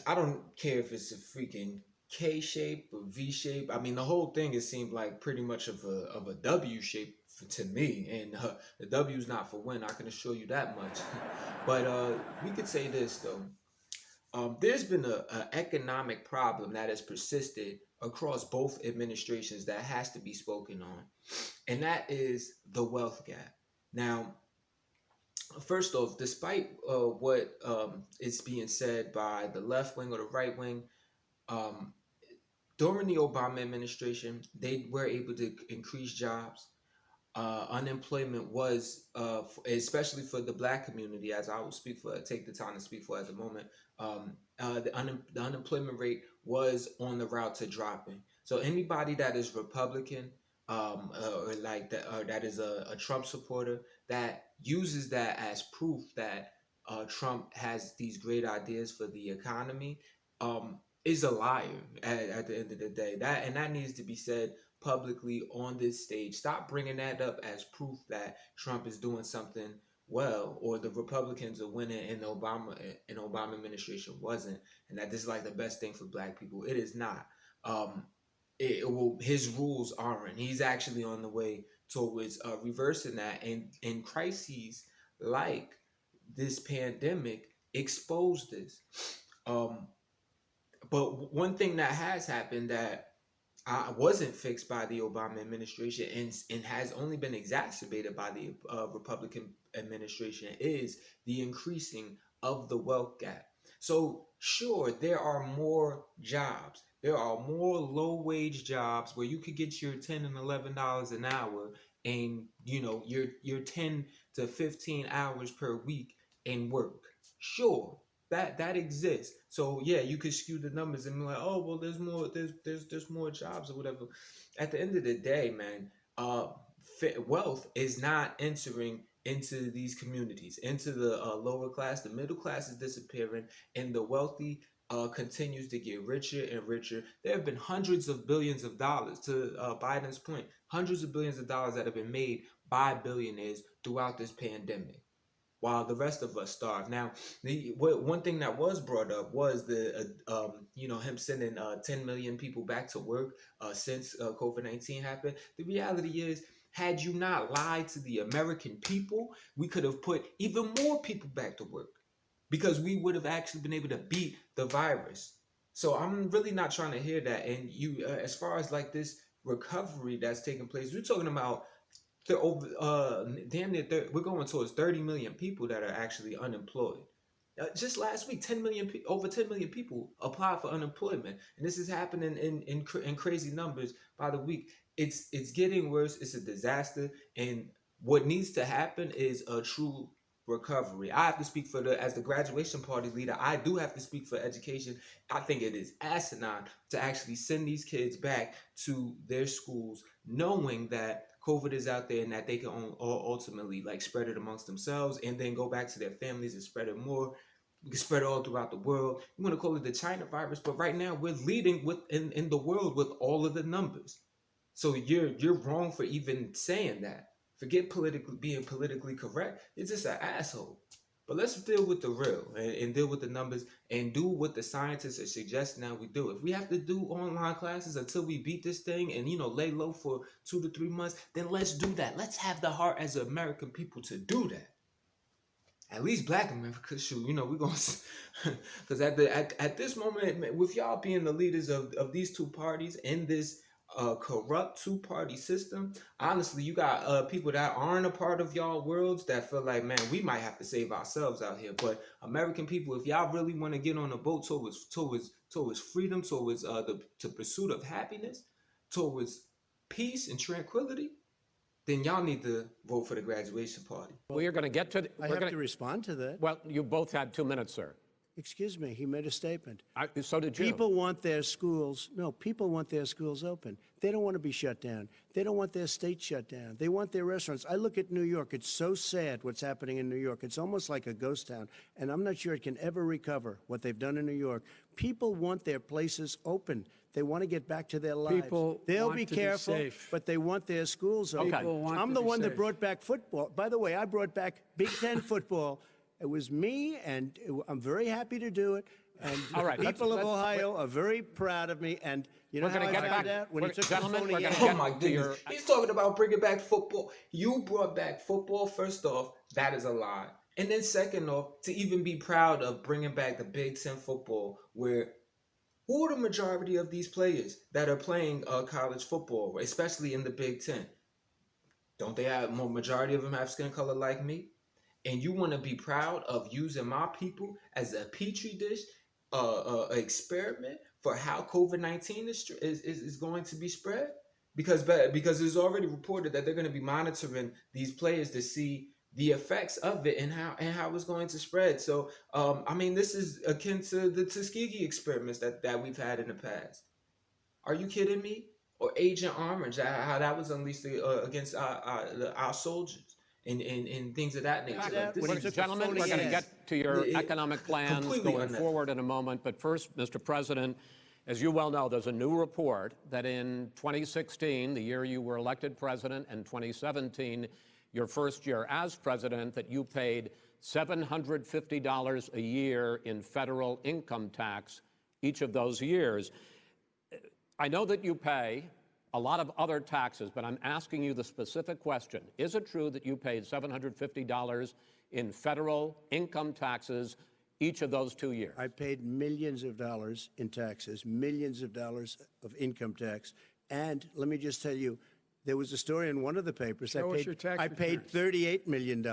S4: I don't care if it's a freaking K shape or V shape. I mean, the whole thing, it seemed like pretty much of a W shape to me, and the W's not for win. I can assure you that much. But we could say this though: there's been an economic problem that has persisted across both administrations that has to be spoken on, and that is the wealth gap. Now, first off, despite what is being said by the left wing or the right wing, during the Obama administration, they were able to increase jobs. Unemployment was, especially for the Black community, as I will take the time to speak for at the moment, the unemployment rate was on the route to dropping. So anybody that is Republican, or like that, or that is a Trump supporter, that uses that as proof that Trump has these great ideas for the economy, is a liar at the end of the day. That needs to be said publicly on this stage. Stop bringing that up as proof that Trump is doing something well, or the Republicans are winning and the Obama administration wasn't, and that this is like the best thing for Black people. It is not. His rules aren't. He's actually on the way towards reversing that, and crises like this pandemic expose this. But one thing that has happened that wasn't fixed by the Obama administration and has only been exacerbated by the Republican administration is the increasing of the wealth gap. So sure, there are more jobs. There are more low-wage jobs where you could get your $10 and $11 an hour, and your 10 to 15 hours per week and work. Sure, That exists. So yeah, you could skew the numbers and be like, oh well, there's more jobs or whatever. At the end of the day, man, wealth is not entering into these communities, into the lower class. The middle class is disappearing, and the wealthy continues to get richer and richer. There have been hundreds of billions of dollars, to Biden's point, hundreds of billions of dollars that have been made by billionaires throughout this pandemic, while the rest of us starve. Now, one thing that was brought up was him sending 10 million people back to work since COVID-19 happened. The reality is, had you not lied to the American people, we could have put even more people back to work, because we would have actually been able to beat the virus. So I'm really not trying to hear that. And you, as far as like this recovery that's taking place, we're talking about damn near we're going towards 30 million people that are actually unemployed. Just last week, over 10 million people applied for unemployment, and this is happening in crazy numbers by the week. It's getting worse. It's a disaster, and what needs to happen is a true recovery. I have to speak as the graduation party leader. I do have to speak for education. I think it is asinine to actually send these kids back to their schools, knowing that COVID is out there and that they can ultimately like spread it amongst themselves and then go back to their families and spread it more. We can spread it all throughout the world. You want to call it the China virus, but right now we're leading in the world with all of the numbers. So you're wrong for even saying that. Forget being politically correct. You're just an asshole. But let's deal with the real and deal with the numbers and do what the scientists are suggesting that we do. If we have to do online classes until we beat this thing and, lay low for 2 to 3 months, then let's do that. Let's have the heart as American people to do that. At least Black America, shoot, we're going to, because at this moment, with y'all being the leaders of these two parties in this corrupt two-party system, honestly, you got people that aren't a part of y'all worlds that feel like, man, we might have to save ourselves out here. But American people, if y'all really want to get on a boat towards freedom, towards the pursuit of happiness, towards peace and tranquility, then y'all need to vote for the graduation party.
S2: We are going to get to.
S3: I have to respond to that.
S2: Well, you both had 2 minutes, sir.
S3: Excuse me, he made a statement.
S2: So did you.
S3: People want their schools open. They don't want to be shut down. They don't want their state shut down. They want their restaurants. I look at New York. It's so sad what's happening in New York. It's almost like a ghost town, and I'm not sure it can ever recover what they've done in New York. People want their places open. They want to get back to their lives. They'll be careful, but they want their schools open.
S2: Okay.
S3: I'm the one that brought back football. By the way, I brought back Big Ten football. It was me, and I'm very happy to do it. And
S2: all right,
S3: people of Ohio are very proud of me. And you know how I found out? When he took the phony out.
S4: Oh my goodness. He's talking about bringing back football. You brought back football. First off, that is a lie. And then second off, to even be proud of bringing back the Big Ten football, where who are the majority of these players that are playing college football, especially in the Big Ten? Don't they have more majority of them have skin color like me? And you want to be proud of using my people as a petri dish, experiment for how COVID-19 is going to be spread? Because it's already reported that they're going to be monitoring these players to see the effects of it and how it's going to spread. So, this is akin to the Tuskegee experiments that we've had in the past. Are you kidding me? Or Agent Orange, how that was unleashed against our soldiers. And things of that nature.
S2: Gentlemen, we're going to get to your economic plans going forward in a moment. But first, Mr. President, as you well know, there's a new report that in 2016, the year you were elected president, and 2017, your first year as president, that you paid $750 a year in federal income tax each of those years. I know that you pay a lot of other taxes, but I'm asking you the specific question. Is it true that you paid $750 in federal income taxes each of those 2 years?
S3: I paid millions of dollars in taxes, millions of dollars of income tax. And let me just tell you, there was a story in one of the papers. I paid $38 million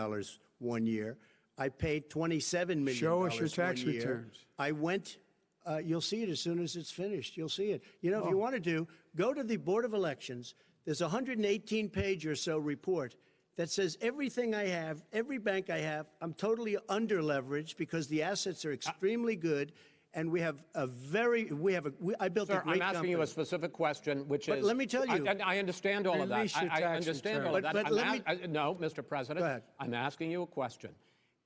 S3: 1 year. I paid $27 million.
S5: Show us your tax returns.
S3: I went. You'll see it as soon as it's finished. You'll see it. If you want to go to the Board of Elections. There's a 118-page or so report that says everything I have, every bank I have, I'm totally under leveraged because the assets are extremely good. And we have a very, I built
S2: Sir,
S3: a great
S2: I'm asking
S3: company.
S2: you a specific question, which
S3: But
S2: is...
S3: let me tell you...
S2: I understand all of that.
S5: Release your
S2: I
S5: tax
S2: understand
S5: return.
S2: all of that.
S3: But let me...
S2: No, Mr. President.
S3: Go ahead.
S2: I'm asking you a question.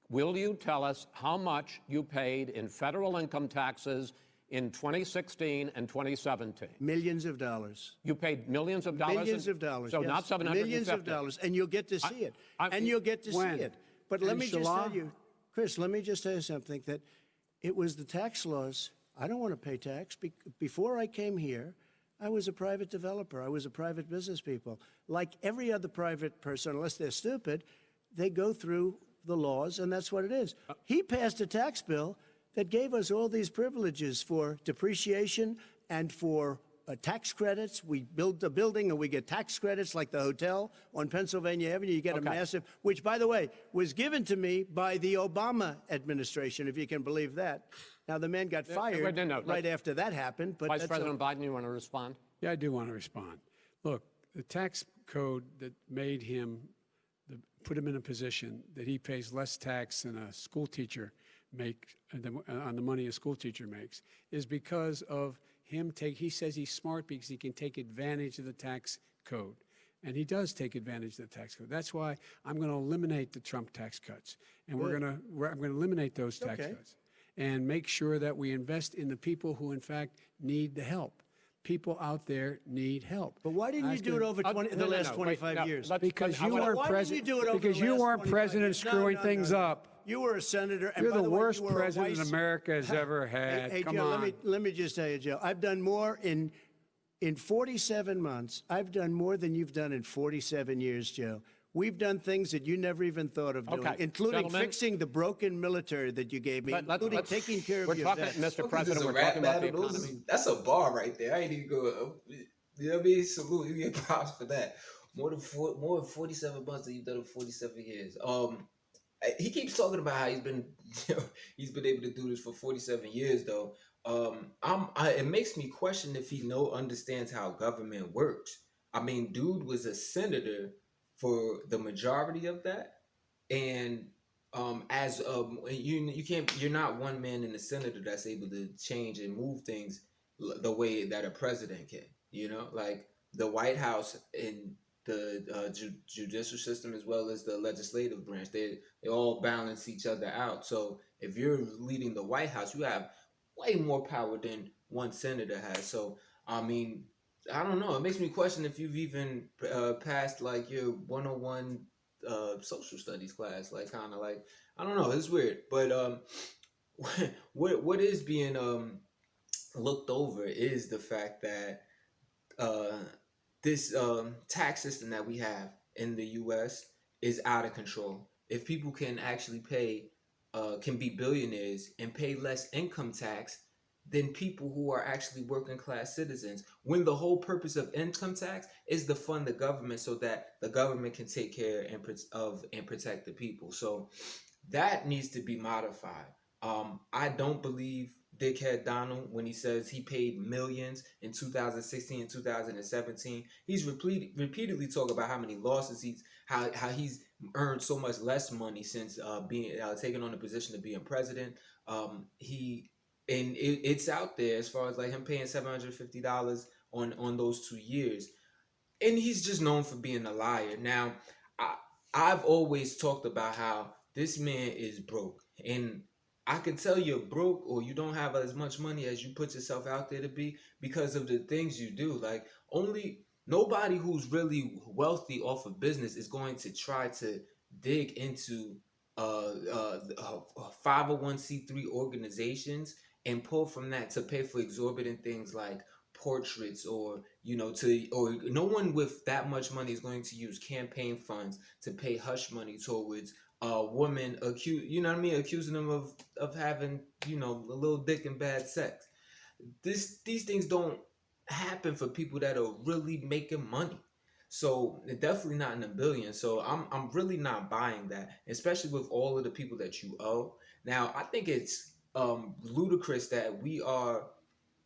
S2: Will you tell us how much you paid in federal income taxes in 2016 and 2017?
S3: Millions of dollars.
S2: You paid millions of dollars?
S3: Millions of dollars,
S2: So
S3: yes.
S2: not 750?
S3: Millions of dollars, and you'll get to see it. And you'll get to see it. But let me just tell you, Chris, let me just tell you something, that it was the tax laws. I don't want to pay tax. Before I came here, I was a private developer. I was a private business people. Like every other private person, unless they're stupid, they go through the laws, and that's what it is. He passed a tax bill that gave us all these privileges for depreciation and for tax credits. We build a building and we get tax credits, like the hotel on Pennsylvania Avenue. You get a massive, which, by the way, was given to me by the Obama administration, if you can believe that. Now, the man got fired right after that happened. But
S2: Vice President Biden, you want to respond?
S5: Yeah, I do want to respond. Look, the tax code that made him, put him in a position that he pays less tax than a school teacher on the money a school teacher makes, is because of him he says he's smart because he can take advantage of the tax code. And he does take advantage of the tax code. That's why I'm going to eliminate the Trump tax cuts. And I'm going to eliminate those tax cuts and make sure that we invest in the people who, in fact, need the help. People out there need help.
S3: But why didn't you do it over the last 25 years?
S5: Because you weren't president. Because you weren't president screwing things up.
S3: You were a senator. And
S5: You're
S3: by
S5: the
S3: way,
S5: worst
S3: you were
S5: president America has ever had.
S3: Hey,
S5: Come
S3: Joe,
S5: on.
S3: let me just tell you, Joe. I've done more in 47 months. I've done more than you've done in 47 years, Joe. We've done things that you never even thought of doing, including fixing the broken military that you gave me, including taking care of your vets.
S2: Mr. President, we're talking about the economy.
S4: That's a bar right there. I ain't even go. You know what I mean? Salute. You get props for that. More than 47 months that you've done in 47 years. He keeps talking about how he's been able to do this for 47 years though. It makes me question if he understands how government works. I mean, dude was a senator for the majority of that, and you're not one man in the senator that's able to change and move things the way that a president can. You know, like the White House and the judicial system, as well as the legislative branch, they all balance each other out. So if you're leading the White House, you have way more power than one senator has. So I mean, I don't know. It makes me question if you've even passed like your 101 social studies class. Like, kind of like, I don't know. It's weird. But what is being looked over is the fact that this tax system that we have in the U.S. is out of control. If people can actually can be billionaires and pay less income tax than people who are actually working class citizens, when the whole purpose of income tax is to fund the government so that the government can take care and protect the people. So that needs to be modified. I don't believe Dickhead Donald when he says he paid millions in 2016 and 2017. He's repeatedly talking about how many losses how he's earned so much less money since being taking on the position of being president. It's out there as far as like him paying $750 on those 2 years, and he's just known for being a liar. Now, I've always talked about how this man is broke, and I can tell you're broke or you don't have as much money as you put yourself out there to be because of the things you do. Like, nobody who's really wealthy off of business is going to try to dig into 501c3 organizations and pull from that to pay for exorbitant things like portraits, or no one with that much money is going to use campaign funds to pay hush money towards a woman accusing them of having a little dick and bad sex. These things don't happen for people that are really making money. So definitely not in a billion. So I'm really not buying that, especially with all of the people that you owe. Now, I think it's ludicrous that we are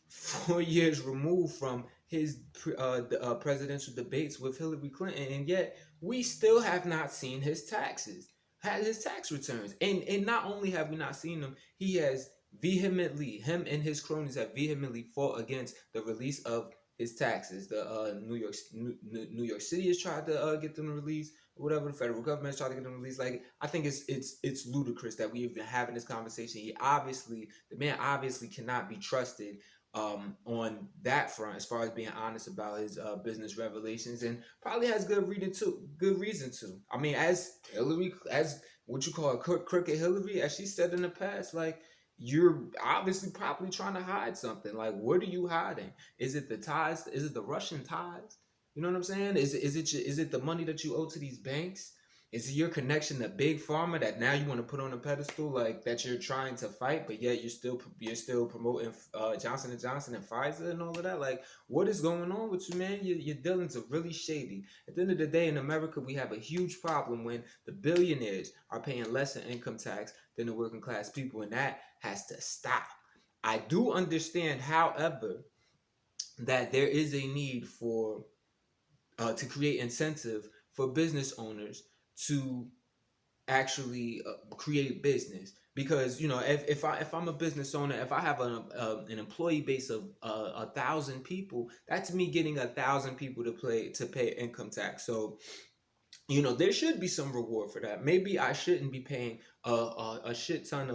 S4: 4 years removed from presidential debates with Hillary Clinton, and yet we still have not seen his tax returns. And not only have we not seen them, him and his cronies have vehemently fought against the release of his taxes. The New York City has tried to get them released, or whatever. The federal government has tried to get them released. Like, I think it's ludicrous that we've been having this conversation. The man obviously cannot be trusted on that front, as far as being honest about his business revelations, and probably has good reason to. I mean, as what you call crooked Hillary, as she said in the past, like, you're obviously probably trying to hide something. Like, what are you hiding? Is it the ties? Is it the Russian ties? You know what I'm saying? Is it the money that you owe to these banks? Is it your connection to big pharma that now you want to put on a pedestal, like, that you're trying to fight, but yet you're still promoting Johnson and Johnson and Pfizer and all of that? Like, what is going on with you, man? Your dealings are really shady. At the end of the day, in America, we have a huge problem when the billionaires are paying less in income tax than the working class people, and that has to stop. I do understand, however, that there is a need for to create incentive for business owners to actually create business, because, you know, if I'm a business owner, if I have an employee base of 1,000 people, that's me getting 1,000 people to pay income tax. So, you know, there should be some reward for that. Maybe I shouldn't be paying a shit ton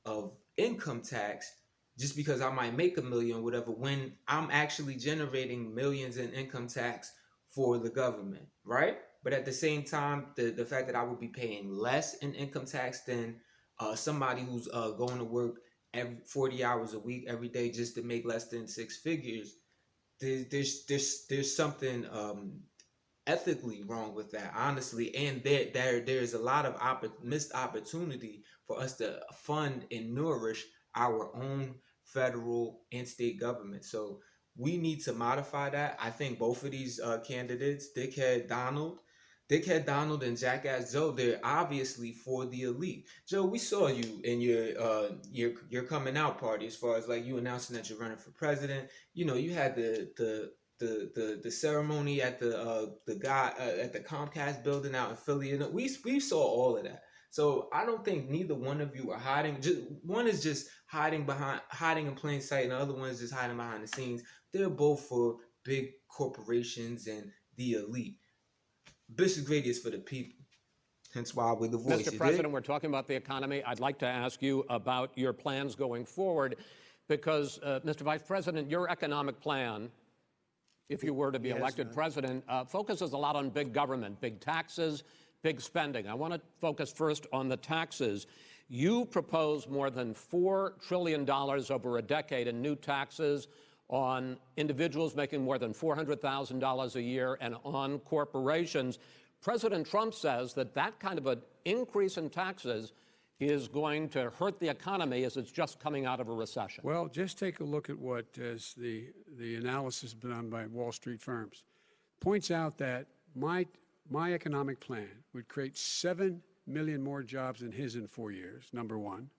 S4: of income tax just because I might make $1 million or whatever, when I'm actually generating millions in income tax for the government, right? But at the same time, the fact that I would be paying less in income tax than somebody who's going to work 40 hours a week every day just to make less than six figures, there's something ethically wrong with that, honestly. And there's a lot of missed opportunity for us to fund and nourish our own federal and state government. So we need to modify that. I think both of these candidates, Dickhead Donald and Jackass Joe, they're obviously for the elite. Joe, we saw you in your coming out party, as far as, like, you announcing that you're running for president. You know, you had the ceremony at the Comcast building out in Philly, and we saw all of that. So I don't think neither one of you are hiding. One is just hiding in plain sight, and the other one is just hiding behind the scenes. They're both for big corporations and the elite. Bishop Grady is for the people. Hence why we're the voice.
S2: Mr. President, we're talking about the economy. I'd like to ask you about your plans going forward, because, Mr. Vice President, your economic plan, if you were to be elected president, focuses a lot on big government, big taxes, big spending. I want to focus first on the taxes. You propose more than $4 trillion over a decade in new taxes on individuals making more than $400,000 a year and on corporations. President Trump says that kind of an increase in taxes is going to hurt the economy as it's just coming out of a recession.
S5: Well, just take a look at what is the analysis done by Wall Street firms. Points out that my economic plan would create 7 million more jobs than his in 4 years, number one.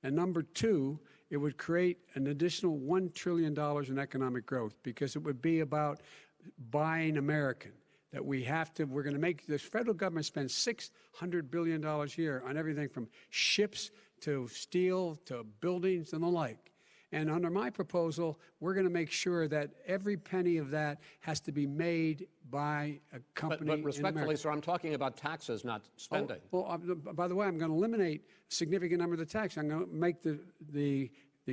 S5: And number two, it would create an additional $1 trillion in economic growth, because it would be about buying American. That we're going to make this federal government spend $600 billion a year on everything from ships to steel to buildings and the like. And under my proposal, we're going to make sure that every penny of that has to be made by a company.
S2: But respectfully, sir, I'm talking about taxes, not spending.
S5: Oh, well, by the way, I'm going to eliminate a significant number of the tax. I'm going to make the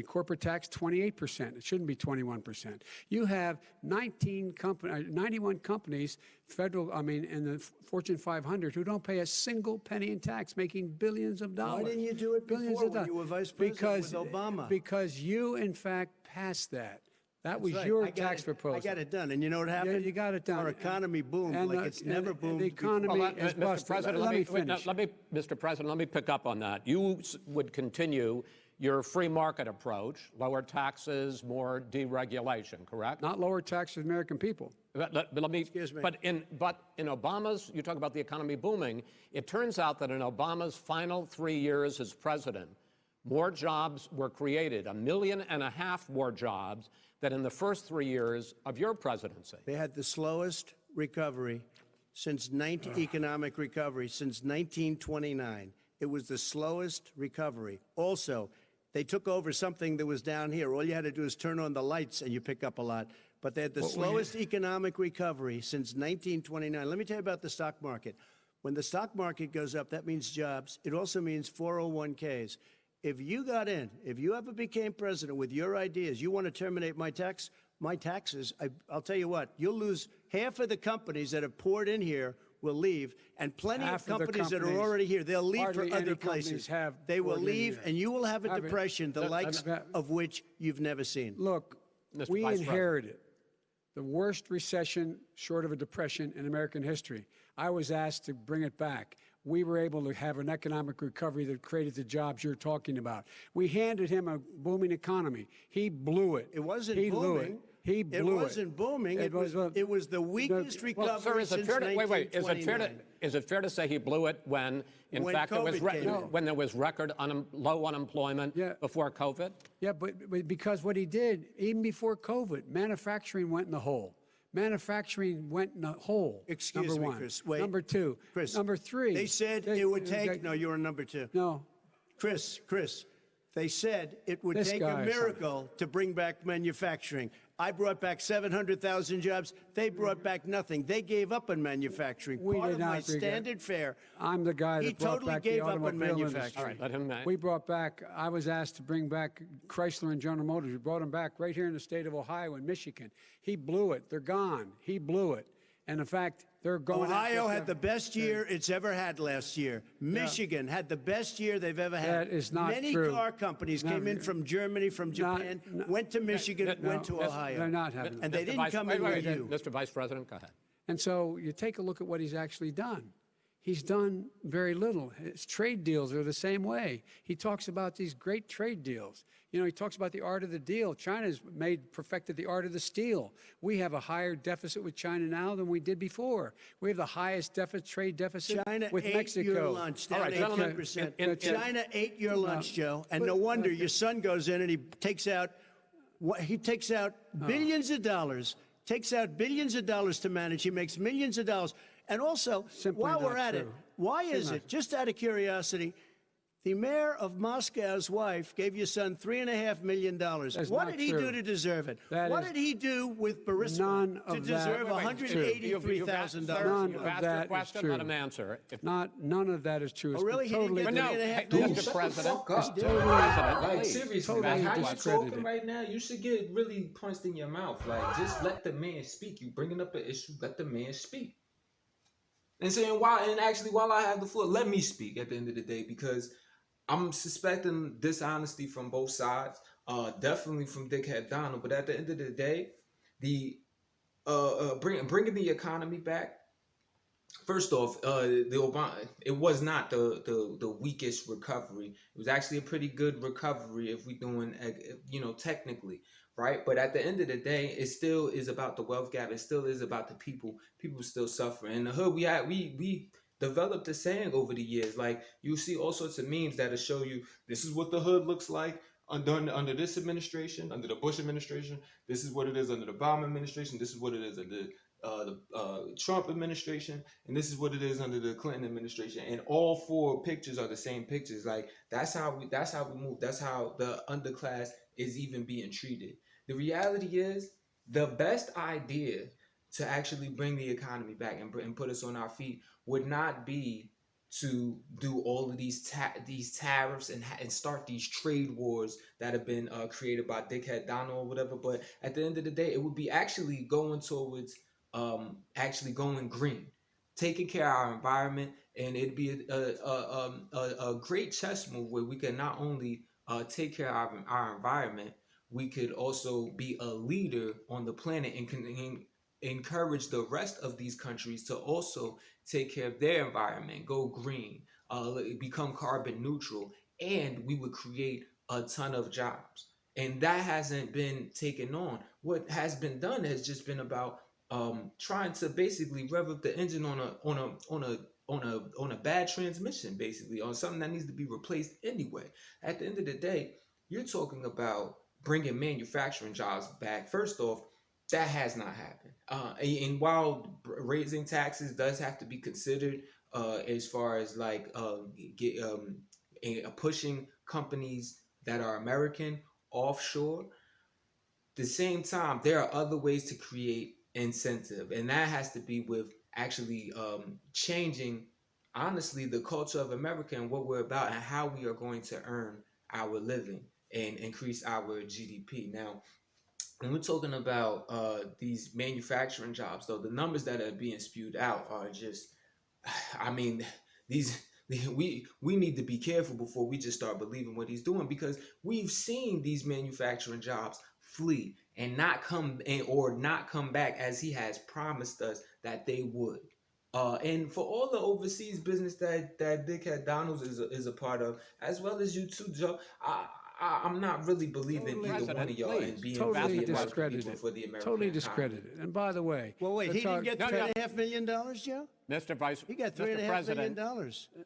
S5: corporate tax 28%. It shouldn't be 21%. You have 91 companies, in the Fortune 500, who don't pay a single penny in tax, making billions of dollars.
S3: Why didn't you do it before when you were vice president with Obama?
S5: Because you, in fact, passed that. That was your tax proposal.
S3: I got it done. And you know what happened?
S5: Yeah, you got it done.
S3: Our economy boomed like it's never boomed
S5: The economy is busted. Let me finish.
S2: Mr. President, let me pick up on that. You would continue your free market approach, lower taxes, more deregulation, correct?
S5: Not lower taxes for American people.
S3: Excuse me.
S2: But in Obama's, you talk about the economy booming, it turns out that in Obama's final 3 years as president, More jobs were created, 1.5 million more jobs than in the first 3 years of your presidency.
S3: They had the slowest recovery economic recovery since 1929. It was the slowest recovery. Also, they took over something that was down here. All you had to do is turn on the lights and you pick up a lot. But they had the slowest economic recovery since 1929. Let me tell you about the stock market. When the stock market goes up, that means jobs. It also means 401ks. If you got in, if you ever became president with your ideas, you want to terminate my taxes, I'll tell you what, you'll lose half of the companies that have poured in here will leave, and plenty of companies that are already here, they'll leave for other places. They will leave, and you will have a depression, the likes of which you've never seen.
S5: Look, we inherited the worst recession short of a depression in American history. I was asked to bring it back. We were able to have an economic recovery that created the jobs you're talking about. We handed him a booming economy. He blew it.
S3: It wasn't
S5: booming.
S3: Blew it.
S5: He blew it.
S3: It wasn't booming. It was the weakest recovery since 1929.
S2: Is it fair to say he blew it when fact, there was record low unemployment before COVID?
S5: Yeah, but because what he did, even before COVID, manufacturing went in the hole. Manufacturing went in the hole.
S3: Excuse me, Chris. Wait.
S5: Number two.
S3: Chris.
S5: Number three.
S3: They said it would take. No, you were number two.
S5: No.
S3: Chris. They said it would take a miracle to bring back manufacturing. I brought back 700,000 jobs. They brought back nothing. They gave up on manufacturing. Part of my standard fare.
S5: I'm the guy that brought back the automobile industry.
S2: All right, let him.
S5: We brought back. I was asked to bring back Chrysler and General Motors. We brought them back right here in the state of Ohio and Michigan. He blew it. They're gone. He blew it. And in fact, they're going.
S3: Ohio had the best year it's ever had last year. Michigan had the best year they've ever had.
S5: That is not
S3: true. Many car companies came in from Germany, from Japan, went to Michigan, went to Ohio.
S5: They're not having
S3: and they didn't come in with you.
S2: Mr. Vice President, go ahead.
S5: And so you take a look at what he's actually done. He's done very little. His trade deals are the same way. He talks about these great trade deals. You know, he talks about the art of the deal. China's perfected the art of the steal. We have a higher deficit with China now than we did before. We have the highest trade deficit with Mexico.
S3: China ate your lunch, down 18%. China ate your lunch, Joe, and no wonder your son goes in and he takes out billions of dollars, to manage. He makes millions of dollars. And also, while we're at it, why is it, just out of curiosity, the mayor of Moscow's wife gave your son $3.5 million. What did he do to deserve it? What did he do with Burisma to deserve $183,000?
S5: None of that is true.
S2: Let him answer.
S5: None of that is true.
S3: Oh, really? He didn't get $3.5 million?
S2: Mr. President,
S4: like seriously, man, how you talking right now? You should get really punched in your mouth. Like, just let the man speak. You bringing up an issue, let the man speak. And saying while I have the floor, let me speak at the end of the day, because I'm suspecting dishonesty from both sides, definitely from Dickhead Donald. But at the end of the day, the bringing the economy back. First off, it was not the weakest recovery. It was actually a pretty good recovery if we doing, technically, right? But at the end of the day, it still is about the wealth gap. It still is about the people. People still suffer. In the hood, we developed a saying over the years. Like, you see all sorts of memes that'll show you this is what the hood looks like under this administration, under the Bush administration. This is what it is under the Obama administration. This is what it is under the Trump administration, and this is what it is under the Clinton administration. And all four pictures are the same pictures. Like, that's how we move. That's how the underclass is even being treated. The reality is, the best idea to actually bring the economy back and put us on our feet would not be to do all of these tariffs and start these trade wars that have been created by Dickhead Donald or whatever. But at the end of the day, it would be actually going towards actually going green, taking care of our environment, and it'd be a great chess move where we can not only take care of our environment, we could also be a leader on the planet and can encourage the rest of these countries to also take care of their environment, go green, become carbon neutral, and we would create a ton of jobs. And that hasn't been taken on. What has been done has just been about trying to basically rev up the engine on on a bad transmission, basically, on something that needs to be replaced anyway. At the end of the day, you're talking about bringing manufacturing jobs back. First off, that has not happened. And while raising taxes does have to be considered, as far as like pushing companies that are American offshore, the same time, there are other ways to create incentive, and that has to be with actually changing, honestly, the culture of America and what we're about and how we are going to earn our living and increase our GDP. Now, when we're talking about these manufacturing jobs, though, the numbers that are being spewed out are just, I mean, these we need to be careful before we just start believing what he's doing, because we've seen these manufacturing jobs flee and not come back as he has promised us that they would. And for all the overseas business that Dickhead Donalds is a part of, as well as you too, Joe, I'm not really believing either one of y'all in being
S5: totally
S4: discredited for the American
S5: totally
S4: economy.
S5: discredited. And by the way,
S3: Well, wait, he didn't get $3.5 million, Joe?
S2: Mr. Vice,
S3: He got
S2: Mr.
S3: $3.5 million.
S2: President,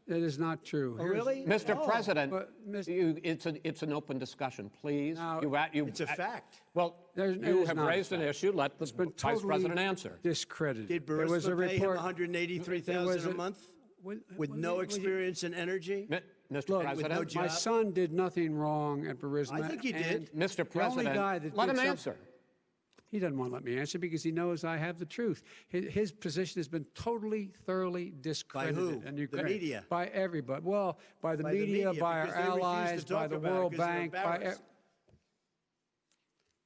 S5: that is not true.
S3: Oh, really?
S2: Mr.
S3: Oh.
S2: President,
S5: But,
S2: it's an open discussion, please.
S5: Now,
S3: It's a fact.
S2: Well,
S5: It
S2: you
S5: is
S2: have
S5: not a
S2: raised an
S5: fact.
S2: issue. Let the
S5: It's been
S2: Vice
S5: totally
S2: President answer.
S5: discredited.
S3: Did
S5: There was a
S3: Burisma pay him
S5: report.
S3: $183,000 a month with no experience in energy?
S2: Mr.
S5: Look,
S2: President,
S3: no
S5: my
S3: job?
S5: son did nothing wrong at Burisma.
S3: I think he did.
S5: and
S2: Mr.
S5: the only
S2: President,
S5: guy that
S2: let
S5: did
S2: him
S5: some-
S2: answer.
S5: He doesn't want to let me answer because he knows I have the truth. His position has been totally, thoroughly discredited.
S3: who?
S5: in
S3: The
S5: Ukraine.
S3: media?
S5: By everybody. Well, by the
S3: By the
S5: media,
S3: media,
S5: by our
S3: because they refuse to
S5: allies, by
S3: talk
S5: the
S3: about it
S5: World
S3: because they're
S5: Bank,
S3: embarrassed.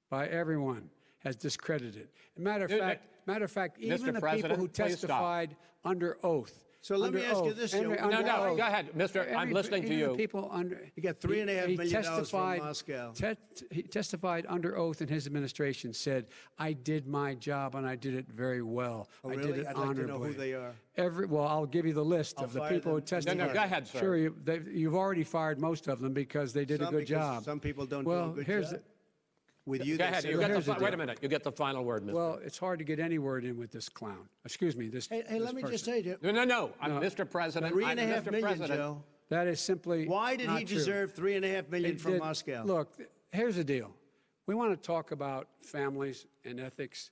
S5: by everyone has discredited. Matter of fact, even
S2: Mr.
S5: the people
S2: President,
S5: who
S2: please stop.
S5: testified under oath.
S3: So let me
S5: under
S3: ask you
S5: oath,
S3: this,
S5: under-
S3: Joe.
S5: under
S2: No, no,
S5: oath.
S2: go ahead, Mr. I'm listening to
S5: Even
S2: you.
S5: the people under.
S3: He got $3.5 million from Moscow.
S5: He testified under oath in his administration, said, I did my job and I did it very well.
S3: Oh,
S5: I
S3: really?
S5: did it
S3: I'd like to know
S5: honorably.
S3: who they are.
S5: Well, I'll give you the list
S3: I'll
S5: of the
S3: fire
S5: people who
S3: them.
S5: testified.
S2: No, go ahead, sir.
S5: Sure, you've already fired most of them because they did a
S3: Some
S5: good
S3: because
S5: job.
S3: some people don't
S5: well,
S3: do a good
S5: here's
S3: job. With you,
S2: Go
S3: they
S2: ahead.
S3: say-
S2: You get
S5: here's
S2: the,
S5: the
S2: wait a
S5: deal.
S2: minute. You get the final word, Mr.
S5: Well, it's hard to get any word in with this clown. Excuse me, this.
S3: Hey,
S5: this
S3: let me just
S5: person.
S3: say, Joe,
S2: No. I'm Mr. President. I'm
S3: $3.5
S2: Mr.
S3: million,
S2: President.
S3: Joe.
S5: That is simply.
S3: Why did he
S5: not true.
S3: deserve $3.5 million
S5: It
S3: from
S5: did-
S3: Moscow?
S5: Look, here's the deal. We want to talk about families and ethics.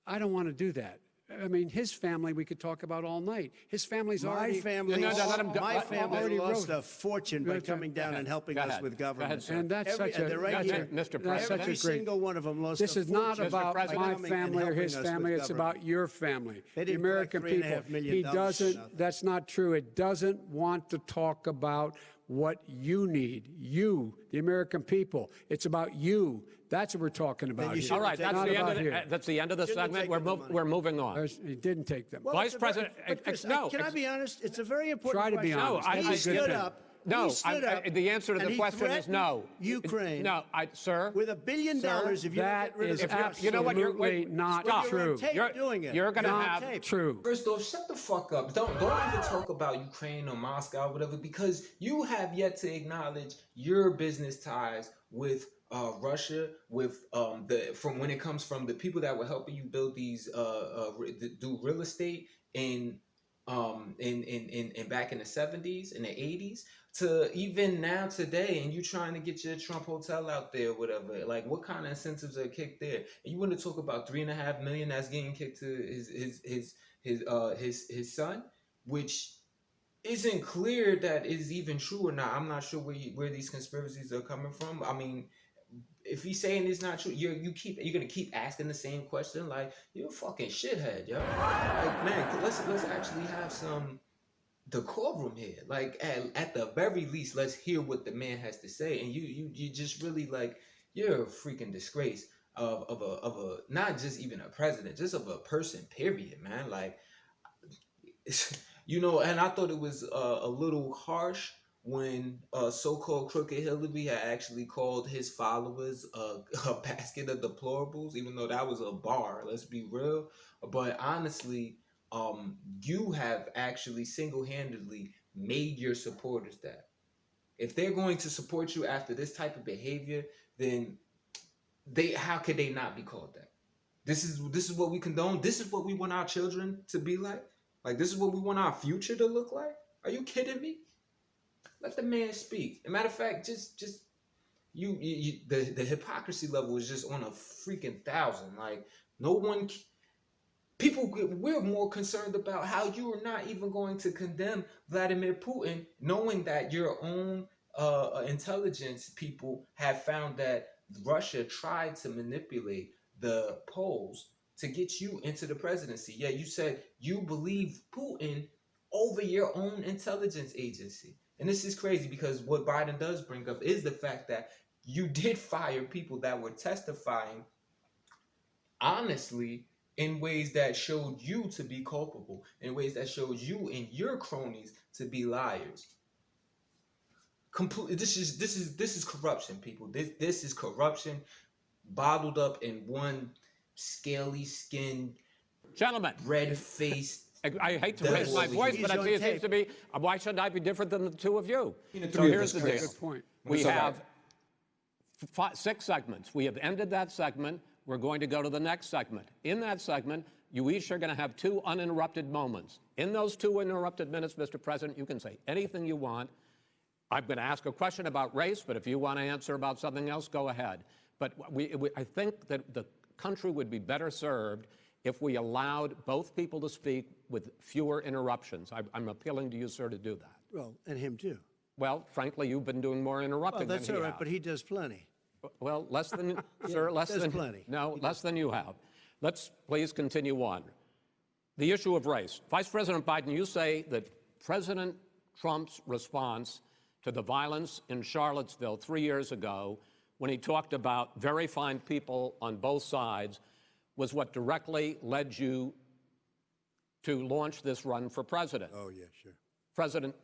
S5: I don't want to do that. I mean, his family we could talk about all night. His family's
S3: My
S5: already.
S3: family,
S2: No, let him go.
S3: my
S2: Let-
S3: family
S5: already
S3: lost
S5: wrote-
S3: a fortune by
S5: Go ahead.
S3: coming down and helping
S2: Go
S3: us
S2: ahead.
S3: with
S2: Go ahead,
S3: government.
S2: sir.
S5: And that's
S3: Every-
S5: such a.
S3: they're right
S2: That's
S3: here.
S2: it, Mr.
S5: That's such
S3: Every
S5: a great.
S3: single one of them lost
S5: This
S3: a
S5: is not
S3: fortune
S5: about
S3: by
S2: President.
S5: my
S3: coming and
S5: family or
S3: helping
S5: his
S3: us with
S5: family. It's
S3: government.
S5: about your family,
S3: They
S5: the
S3: didn't
S5: American
S3: collect $3.5
S5: people.
S3: million
S5: He
S3: for
S5: doesn't.
S3: nothing.
S5: That's not true. It doesn't want to talk about what you need. You, the American people. It's about you. That's what we're talking about.
S3: you
S5: here.
S3: should
S2: All right,
S3: Not
S2: that's the end of the
S3: Shouldn't have
S2: segment.
S3: taken the money.
S2: We're moving on.
S5: He didn't take them.
S3: Well,
S2: Vice
S3: it's a very-
S2: President,
S3: but Chris,
S2: no,
S3: can I be honest? It's a very important
S5: Try to be
S3: question.
S5: honest.
S2: No, I-
S3: He
S2: I-
S3: stood up.
S2: No,
S3: he stood up.
S2: the answer to
S3: and
S2: the
S3: he
S2: question is
S3: threatened
S2: no.
S3: Ukraine.
S2: No, sir.
S3: With $1 billion if you don't
S5: that
S3: get rid of
S5: is
S3: the trust.
S2: You know what? You're
S5: absolutely not
S2: stop.
S3: You're on
S5: true.
S3: tape doing it.
S2: You're going to
S3: You're on
S2: have
S3: tape.
S5: True.
S4: First off, shut the fuck up. Don't even talk about Ukraine or Moscow or whatever, because you have yet to acknowledge your business ties with Russia, with from when it comes from the people that were helping you build these do real estate in back in the 70s and the 80s to even now today, and you trying to get your Trump hotel out there, whatever. Like, what kind of incentives are kicked there? And you want to talk about $3.5 million that's getting kicked to his son, which isn't clear that is even true or not. I'm not sure where these conspiracies are coming from. I mean, if he's saying it's not true, you're gonna keep asking the same question. Like, you're a fucking shithead, yo. Like, man, let's actually have some decorum here. Like, at the very least, let's hear what the man has to say. And you just really, like, you're a freaking disgrace of a not just even a president, just of a person, period, man. Like, and I thought it was a little harsh when so-called Crooked Hillary had actually called his followers a basket of deplorables, even though that was a bar, let's be real. But honestly, you have actually single-handedly made your supporters that. If they're going to support you after this type of behavior, then how could they not be called that? This is what we condone. This is what we want our children to be like. Like, this is what we want our future to look like? Are you kidding me? Let the man speak. As a matter of fact, just the hypocrisy level is just on a freaking thousand. Like, no one, people, we're more concerned about how you are not even going to condemn Vladimir Putin, knowing that your own intelligence people have found that Russia tried to manipulate the polls to get you into the presidency. Yeah, you said you believe Putin over your own intelligence agency. And this is crazy because what Biden does bring up is the fact that you did fire people that were testifying honestly in ways that showed you to be culpable, in ways that showed you and your cronies to be liars. This is corruption, people. This is corruption bottled up in one scaly skinned,
S2: Gentlemen,
S4: red faced.
S2: I hate to raise my voice, but I see it seems to be, why shouldn't I be different than the two of you? So here's the deal.
S5: Good point.
S2: We have 6 segments. We have ended that segment. We're going to go to the next segment. In that segment, you each are going to have 2 uninterrupted moments. In those 2 uninterrupted minutes, Mr. President, you can say anything you want. I'm going to ask a question about race, but if you want to answer about something else, go ahead. But I think that the country would be better served if we allowed both people to speak with fewer interruptions. I'm appealing to you, sir, to do that.
S3: Well, and him too.
S2: Well, frankly, you've been doing more interrupting
S3: Well, that's
S2: than
S3: all
S2: he
S3: right,
S2: has.
S3: but he does plenty.
S2: Well, less than, sir, less
S3: there's
S2: than,
S3: plenty.
S2: no, less than you have. Let's please continue on. The issue of race. Vice President Biden, you say that President Trump's response to the violence in Charlottesville 3 years ago, when he talked about very fine people on both sides, was what directly led you to launch this run for president.
S3: Oh, yeah, sure.
S2: President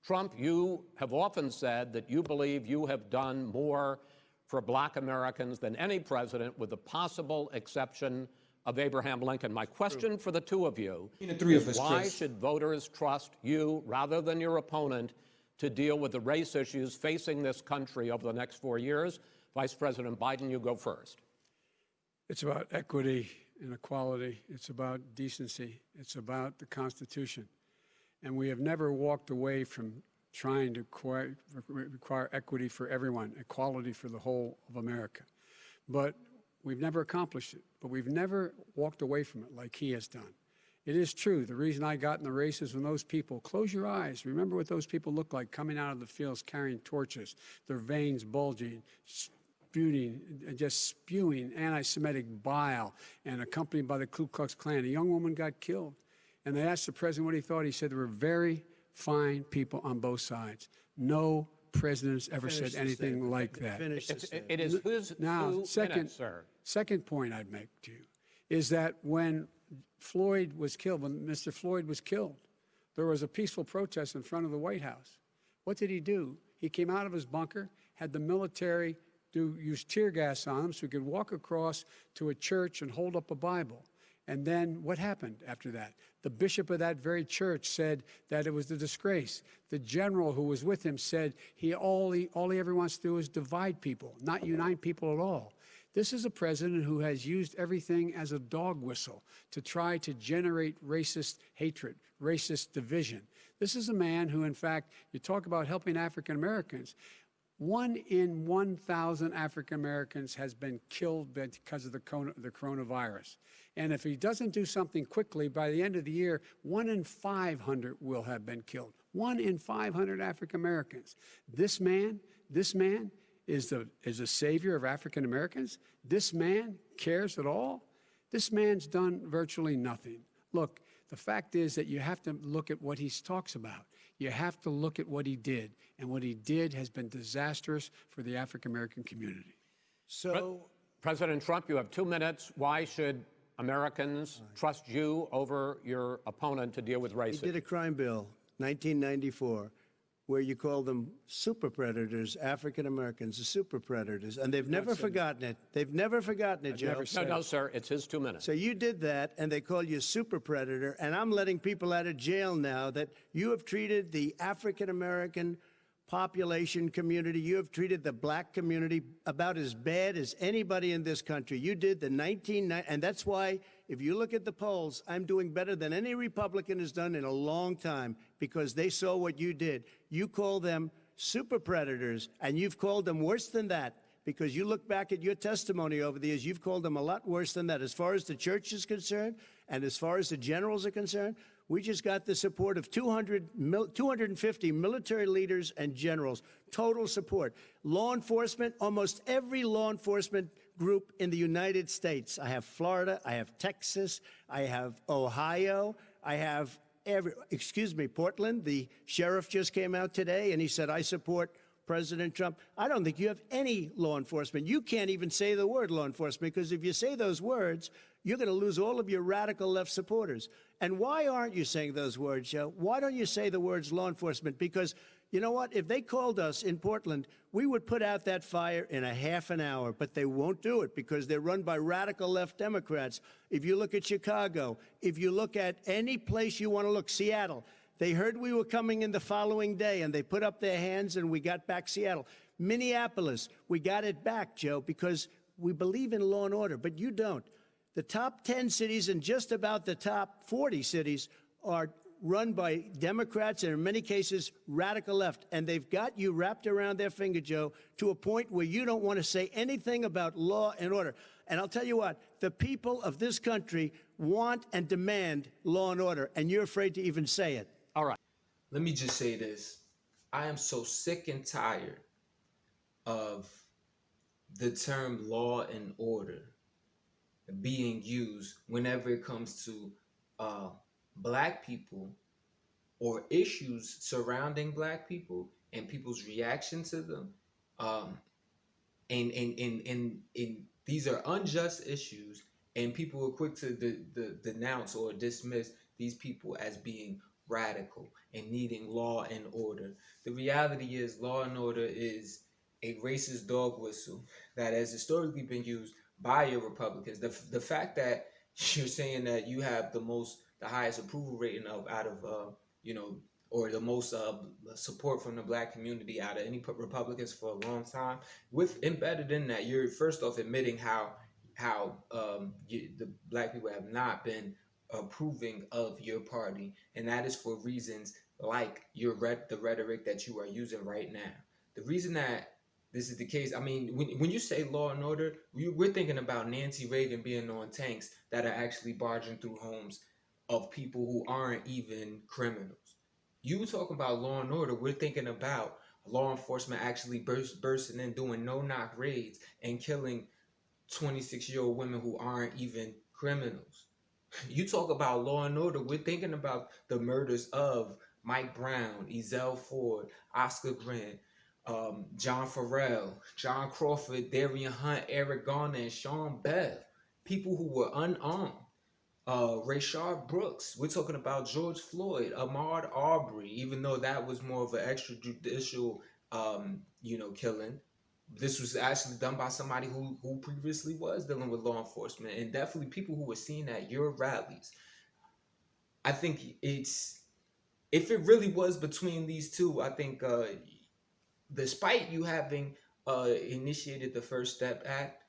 S2: Trump, you have often said that you believe you have done more for Black Americans than any president, with the possible exception of Abraham Lincoln. My question for the two of you is, why should voters trust you rather than your opponent to deal with the race issues facing this country over the next 4 years? Vice President Biden, you go first.
S5: It's about equity and equality. It's about decency. It's about the Constitution. And we have never walked away from trying to require equity for everyone, equality for the whole of America. But we've never accomplished it. But we've never walked away from it like he has done. It is true. The reason I got in the race is when those people, close your eyes, remember what those people look like coming out of the fields carrying torches, their veins bulging, just spewing anti-Semitic bile, and accompanied by the Ku Klux Klan. A young woman got killed. And they asked the president what he thought. He said there were very fine people on both sides. No president's ever said anything like that.
S2: It is whose
S5: now,
S2: sir.
S5: Second point I'd make to you is that when Floyd was killed, when Mr. Floyd was killed, there was a peaceful protest in front of the White House. What did he do? He came out of his bunker, had the military use tear gas on him so he could walk across to a church and hold up a Bible. And then what happened after that? The bishop of that very church said that it was a disgrace. The general who was with him said all he ever wants to do is divide people, not unite people at all. This is a president who has used everything as a dog whistle to try to generate racist hatred, racist division. This is a man who, in fact, you talk about helping African Americans. 1 in 1,000 African Americans has been killed because of the coronavirus. And if he doesn't do something quickly, by the end of the year, 1 in 500 will have been killed. 1 in 500 African Americans. This man is a savior of African Americans. This man cares at all. This man's done virtually nothing. Look, the fact is that you have to look at what he talks about. You have to look at what he did. And what he did has been disastrous for the African American community.
S3: So,
S2: President Trump, you have 2 minutes. Why should Americans trust you over your opponent to deal with racism?
S3: he did a crime bill, 1994, where you call them super predators, African Americans, the super predators, and they've never forgotten it. They've never forgotten it, Joe.
S2: No, sir, it's his 2 minutes.
S3: So you did that, and they call you super predator, and I'm letting people out of jail now that you have treated the African American population community. You have treated the black community about as bad as anybody in this country. You did the 1990, and that's why, if you look at the polls, I'm doing better than any Republican has done in a long time, because they saw what you did. You call them super predators, and you've called them worse than that, because you look back at your testimony over the years, you've called them a lot worse than that. As far as the church is concerned, and as far as the generals are concerned, we just got the support of 250 military leaders and generals, total support. Law enforcement, almost every law enforcement group in the United States. I have Florida, I have Texas, I have Ohio, I have Portland. The sheriff just came out today and he said, I support President Trump. I don't think you have any law enforcement. You can't even say the word law enforcement, because if you say those words, you're going to lose all of your radical left supporters. And why aren't you saying those words, Joe? Why don't you say the words law enforcement? Because you know what? If they called us in Portland, we would put out that fire in a half an hour, but they won't do it because they're run by radical left Democrats. If you look at Chicago, if you look at any place you want to look, Seattle, they heard we were coming in the following day, and they put up their hands, and we got back Seattle. Minneapolis, we got it back, Joe, because we believe in law and order, but you don't. The top 10 cities and just about the top 40 cities are run by Democrats and, in many cases, radical left. And they've got you wrapped around their finger, Joe, to a point where you don't want to say anything about law and order. And I'll tell you what, the people of this country want and demand law and order, and you're afraid to even say it.
S2: All right.
S4: Let me just say this. I am so sick and tired of the term law and order being used whenever it comes to black people or issues surrounding black people and people's reaction to them. And these are unjust issues, and people are quick to denounce or dismiss these people as being radical and needing law and order. The reality is law and order is a racist dog whistle that has historically been used by your Republicans. The fact that you're saying that you have the highest approval rating out of or the most support from the black community out of any Republicans for a long time, with embedded in that, you're first off admitting how the black people have not been approving of your party, and that is for reasons like the rhetoric that you are using right now. The reason that this is the case, I mean, when you say law and order, we're thinking about Nancy Reagan being on tanks that are actually barging through homes of people who aren't even criminals. You talk about law and order, we're thinking about law enforcement actually bursting in, doing no-knock raids and killing 26-year-old women who aren't even criminals. You talk about law and order, we're thinking about the murders of Mike Brown, Ezell Ford, Oscar Grant, John Farrell, John Crawford, Darian Hunt, Eric Garner, and Sean Bev. People who were unarmed. Rayshard Brooks. We're talking about George Floyd, Ahmaud Arbery, even though that was more of an extrajudicial, killing. This was actually done by somebody who previously was dealing with law enforcement, and definitely people who were seen at your rallies. I think if it really was between these two, I think despite you having initiated the First Step Act,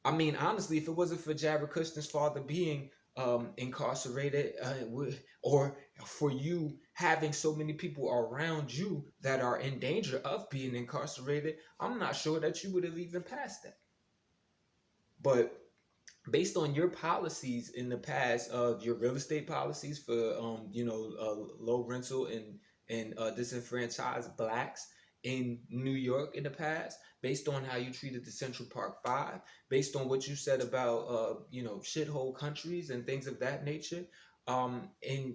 S4: I mean, honestly, if it wasn't for Jared Kushner's father being incarcerated, or for you having so many people around you that are in danger of being incarcerated, I'm not sure that you would have even passed that. But based on your policies in the past, your real estate policies for low rental and disenfranchised blacks in New York in the past, based on how you treated the Central Park Five, based on what you said about shithole countries and things of that nature, and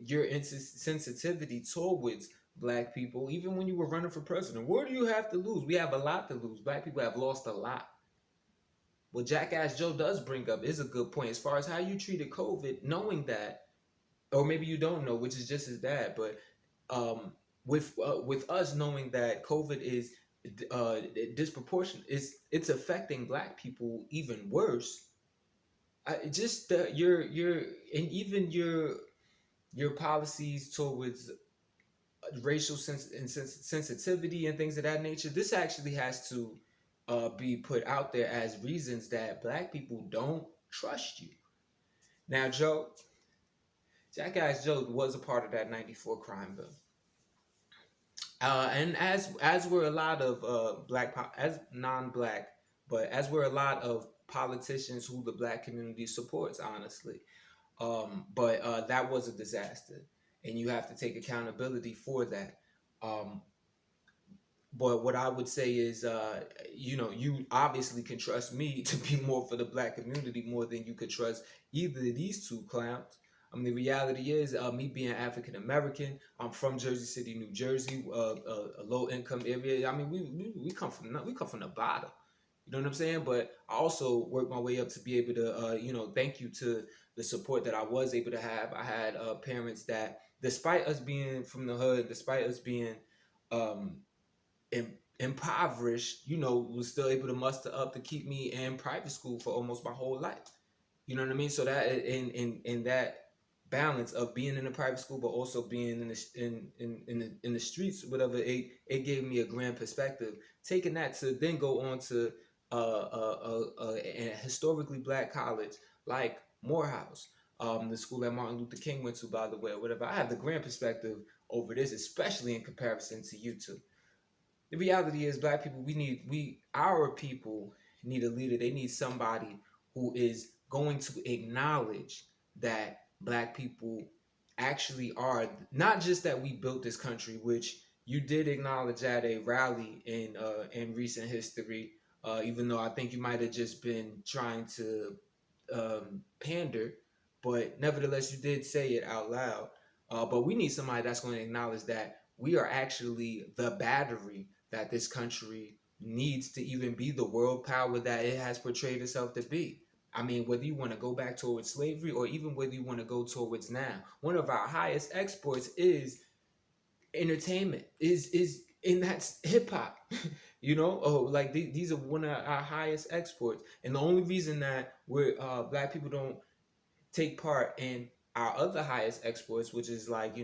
S4: your sensitivity towards black people, even when you were running for president. What do you have to lose? We have a lot to lose. Black people have lost a lot. What Jackass Joe does bring up is a good point as far as how you treated COVID, knowing that, or maybe you don't know, which is just as bad, but with us knowing that COVID is disproportionate, it's affecting black people even worse. Your policies towards racial sensitivity and things of that nature, this actually has to be put out there as reasons that Black people don't trust you. Now, Jackass Joe was a part of that '94 crime bill. And as were a lot of as non-Black, but as were a lot of politicians who the Black community supports, honestly. But that was a disaster, and you have to take accountability for that. Um, but what I would say is, you obviously can trust me to be more for the Black community more than you could trust either of these two clowns. I mean, the reality is, me being African American, I'm from Jersey City, New Jersey, a low income area. I mean, we come from the bottom. You know what I'm saying? But I also worked my way up to be able to, thank you to the support that I was able to have. I had parents that, despite us being from the hood, despite us being um, impoverished, was still able to muster up to keep me in private school for almost my whole life. You know what I mean? So that in that balance of being in a private school, but also being in the streets, whatever, it gave me a grand perspective. Taking that to then go on to a historically Black college like Morehouse, the school that Martin Luther King went to, by the way, or whatever. I have the grand perspective over this, especially in comparison to you two. The reality is, Black people, our people need a leader. They need somebody who is going to acknowledge that Black people actually are, not just that we built this country, which you did acknowledge at a rally in recent history, even though I think you might have just been trying to pander, but nevertheless, you did say it out loud. But we need somebody that's going to acknowledge that we are actually the battery that this country needs to even be the world power that it has portrayed itself to be. I mean, whether you want to go back towards slavery or even whether you want to go towards now, one of our highest exports is entertainment, and that's hip hop. Like these are one of our highest exports, and the only reason that we're Black people don't take part in our other highest exports, which is like,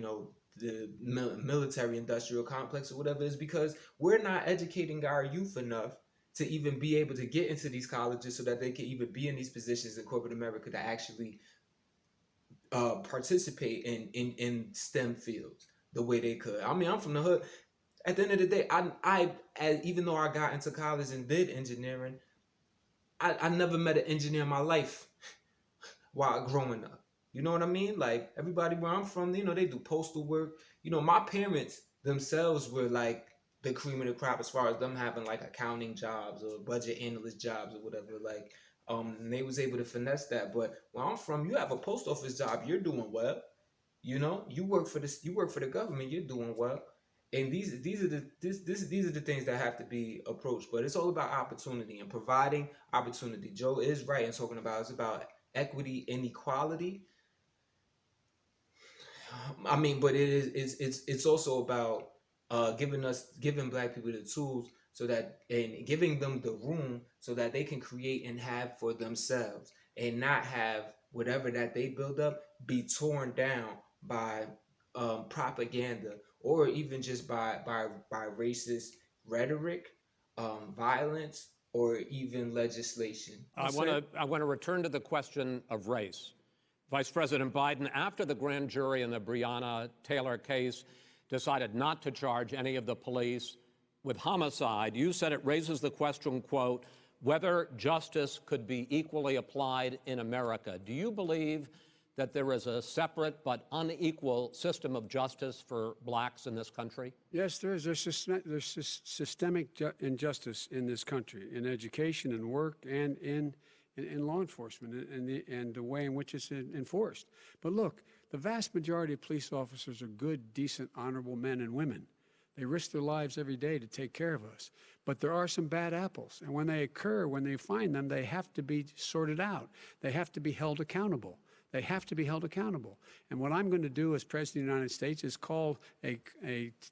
S4: the military industrial complex or whatever, is because we're not educating our youth enough to even be able to get into these colleges so that they can even be in these positions in corporate America to actually participate in STEM fields the way they could. I mean, I'm from the hood. At the end of the day, even though I got into college and did engineering, I never met an engineer in my life while growing up. You know what I mean? Like, everybody where I'm from, they do postal work. My parents themselves were like the cream of the crop as far as them having like accounting jobs or budget analyst jobs or whatever. Like, and they was able to finesse that. But where I'm from, you have a post office job, you're doing well. You work for the government, you're doing well. And these are the things that have to be approached. But it's all about opportunity and providing opportunity. Joe is right in talking about it's about equity and equality. I mean, but it's also about giving Black people the tools and giving them the room so that they can create and have for themselves, and not have whatever that they build up be torn down by propaganda, or even just by racist rhetoric, violence, or even legislation.
S2: I want to return to the question of race. Vice President Biden, after the grand jury in the Breonna Taylor case decided not to charge any of the police with homicide, you said it raises the question, quote, whether justice could be equally applied in America. Do you believe that there is a separate but unequal system of justice for blacks in this country?
S5: Yes, there is. There's systemic injustice in this country, in education and work and in law enforcement and the way in which it's enforced. But look, the vast majority of police officers are good, decent, honorable men and women. They risk their lives every day to take care of us. But there are some bad apples. And when they occur, when they find them, they have to be sorted out. They have to be held accountable. They have to be held accountable. And what I'm going to do as President of the United States is call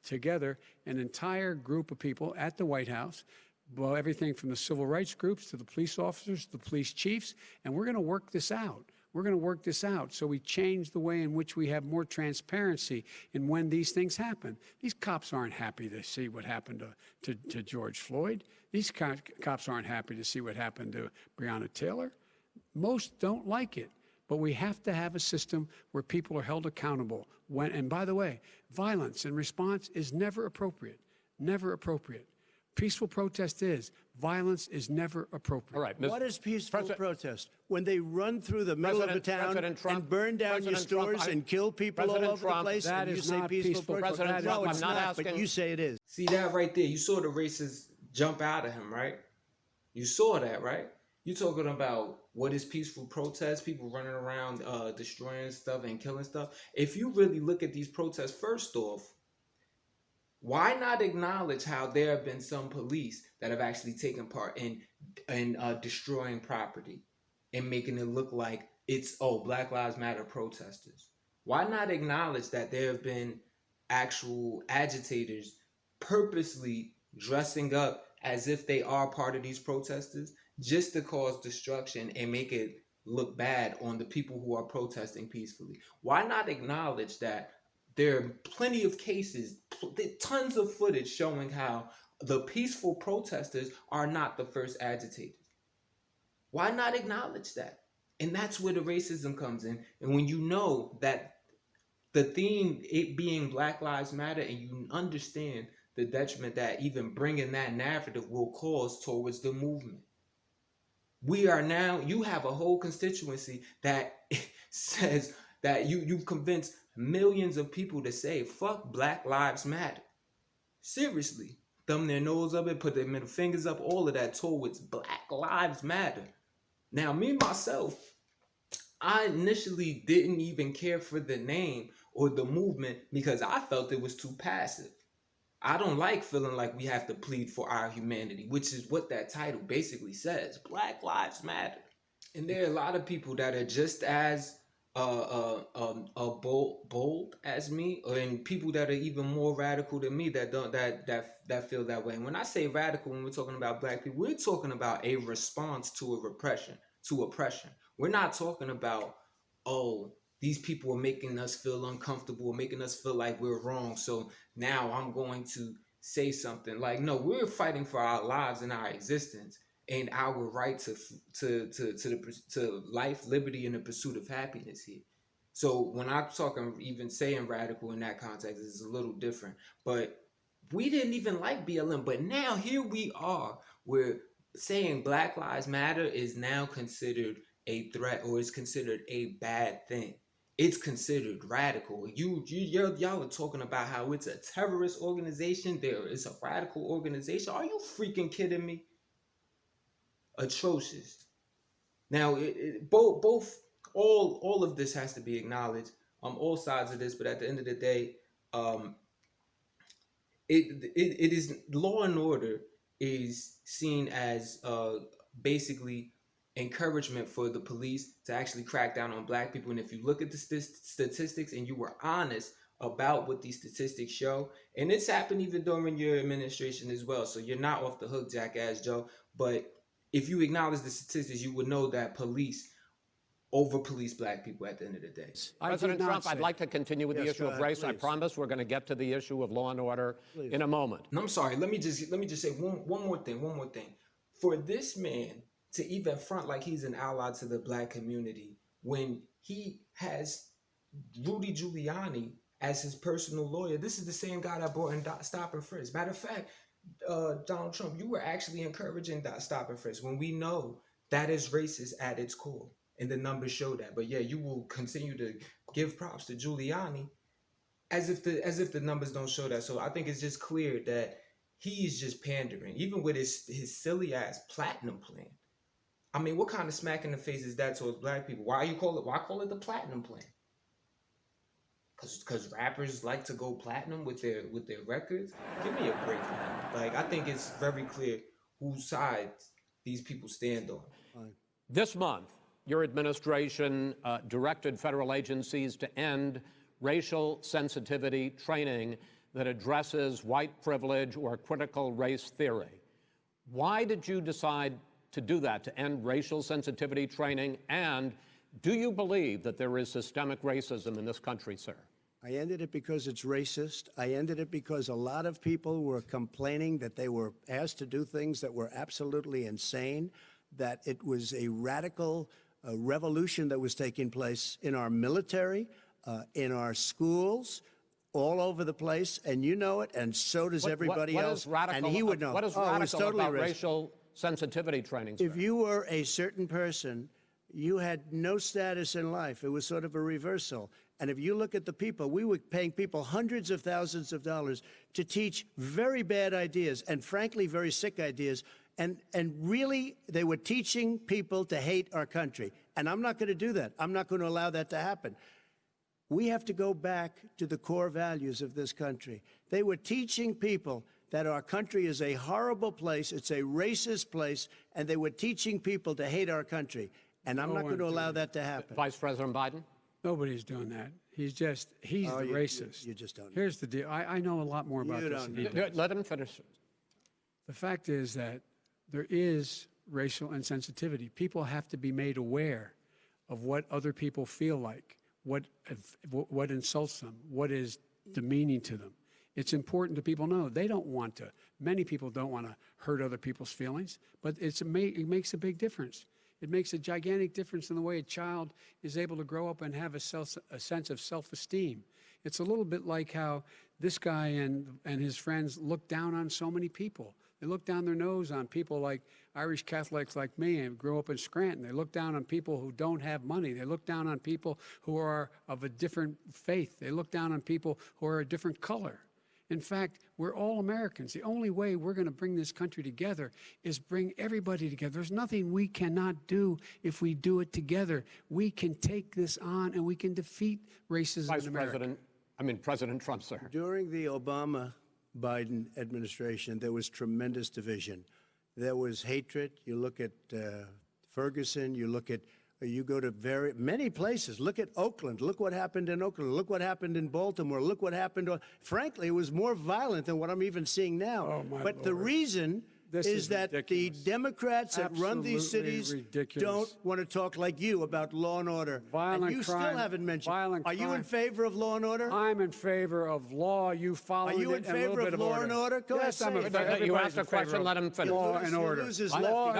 S5: together an entire group of people at the White House, well, everything from the civil rights groups to the police officers, the police chiefs, and we're going to work this out. We're going to work this out. So we change the way in which we have more transparency in when these things happen. These cops aren't happy to see what happened to George Floyd. These cops aren't happy to see what happened to Breonna Taylor. Most don't like it. But we have to have a system where people are held accountable. And by the way, violence in response is never appropriate. Never appropriate. Peaceful protest is. Violence is never appropriate.
S2: All right.
S3: What is peaceful protest? When they run through the middle of the town and burn down your stores and kill people all over the place,
S5: that
S3: and you
S5: is
S3: say
S5: not
S3: peaceful protest?
S2: President
S3: No,
S2: Trump,
S3: it's
S2: I'm not
S3: not, but
S2: asking-
S3: you say it is.
S4: See that right there? You saw the racist jump out of him, right? You saw that, right? You're talking about what is peaceful protest, people running around destroying stuff and killing stuff. If you really look at these protests, first off, why not acknowledge how there have been some police that have actually taken part in destroying property and making it look like it's, oh, Black Lives Matter protesters? Why not acknowledge that there have been actual agitators purposely dressing up as if they are part of these protesters just to cause destruction and make it look bad on the people who are protesting peacefully? Why not acknowledge that there are plenty of cases, tons of footage showing how the peaceful protesters are not the first agitators? Why not acknowledge that? And that's where the racism comes in. And when you know that the theme, it being Black Lives Matter, and you understand the detriment that even bringing that narrative will cause towards the movement. We are now, you have a whole constituency that says that you've convinced millions of people to say, fuck Black Lives Matter. Seriously. Thumb their nose up and put their middle fingers up, all of that towards Black Lives Matter. Now, me, myself, I initially didn't even care for the name or the movement because I felt it was too passive. I don't like feeling like we have to plead for our humanity, which is what that title basically says. Black Lives Matter. And there are a lot of people that are just as bold as me, and people that are even more radical than me that don't that feel that way. And when I say radical, when we're talking about Black people, we're talking about a response to oppression. We're not talking about, oh, these people are making us feel uncomfortable, making us feel like we're wrong, so now I'm going to say something. Like, no, we're fighting for our lives and our existence and our right to life, liberty, and the pursuit of happiness here. So when I'm talking, even saying radical in that context is a little different. But we didn't even like BLM, but now here we are, where saying Black Lives Matter is now considered a threat, or is considered a bad thing. It's considered radical. Y'all are talking about how it's a terrorist organization. There is a radical organization. Are you freaking kidding me? Atrocious. Now, all of this has to be acknowledged. All sides of this, but at the end of the day, it is, law and order is seen as basically encouragement for the police to actually crack down on Black people. And if you look at the statistics and you were honest about what these statistics show, and it's happened even during your administration as well, so you're not off the hook, Jackass Joe. But if you acknowledge the statistics, you would know that police over-police Black people at the end of the day.
S2: President Trump, I'd like to continue with the issue of race. Please. I promise we're going to get to the issue of law and order in a moment.
S4: And I'm sorry, let me just say one more thing. For this man to even front like he's an ally to the Black community when he has Rudy Giuliani as his personal lawyer, this is the same guy that brought in Stop and Frisk. Matter of fact, Donald Trump, you were actually encouraging Stop and Frisk when we know that is racist at its core, and the numbers show that. But yeah, you will continue to give props to Giuliani as if the numbers don't show that. So I think it's just clear that he's just pandering, even with his silly ass platinum plan. I mean, what kind of smack in the face is that towards Black people? Why call it the platinum plan? Because rappers like to go platinum with their records? Give me a break, man. Like, I think it's very clear whose side these people stand on.
S2: This month, your administration directed federal agencies to end racial sensitivity training that addresses white privilege or critical race theory. Why did you decide to do that, to end racial sensitivity training? And Do you believe that there is systemic racism in this country, sir?
S3: I ended it because it's racist. I ended it because a lot of people were complaining that they were asked to do things that were absolutely insane, that it was a radical revolution that was taking place in our military, in our schools, all over the place, and you know it, and so does everybody
S2: what
S3: else.
S2: Is radical,
S3: and he would know.
S2: What is
S3: it was
S2: radical
S3: totally
S2: about
S3: racist.
S2: racial sensitivity training, sir?
S3: If you were a certain person, you had no status in life. It was sort of a reversal. And if you look at the people, we were paying people hundreds of thousands of dollars to teach very bad ideas and, frankly, very sick ideas. And really, they were teaching people to hate our country. And I'm not going to do that. I'm not going to allow that to happen. We have to go back to the core values of this country. They were teaching people that our country is a horrible place, it's a racist place, and they were teaching people to hate our country. And I'm not going to allow that to happen.
S2: Vice President Biden?
S5: Nobody's doing that. He's the racist.
S3: You just don't know.
S5: Here's the deal. I know a lot more about this than he does.
S2: Let him finish.
S5: The fact is that there is racial insensitivity. People have to be made aware of what other people feel like, what insults them, what is demeaning to them. It's important to people know. They don't want to. Many people don't want to hurt other people's feelings, but it makes a big difference. It makes a gigantic difference in the way a child is able to grow up and have a sense of self-esteem. It's a little bit like how this guy and his friends look down on so many people. They look down their nose on people like Irish Catholics like me and grew up in Scranton. They look down on people who don't have money. They look down on people who are of a different faith. They look down on people who are a different color. In fact, we're all Americans. The only way we're going to bring this country together is bring everybody together. There's nothing we cannot do if we do it together. We can take this on and we can defeat racism in America.
S2: President Trump, sir.
S3: During the Obama-Biden administration, there was tremendous division. There was hatred. You look at Ferguson, you go to many places. Look at Oakland. Look what happened in Oakland. Look what happened in Baltimore. Look what happened. Frankly, it was more violent than what I'm even seeing now.
S5: Oh, my
S3: but
S5: Lord.
S3: the reason is that
S5: ridiculous.
S3: the Democrats that run these cities don't want to talk like you about law and order.
S5: Violent
S3: and you
S5: crime,
S3: still haven't mentioned.
S5: violent
S3: Are you in
S5: crime.
S3: favor of law and order?
S5: I'm in favor of law. You follow it.
S3: Are you in favor of law and order? Go
S5: yes,
S3: ahead,
S5: I'm
S3: say
S5: in
S3: it.
S5: favor.
S2: You asked a question, let him finish.
S5: Law and order.
S3: Law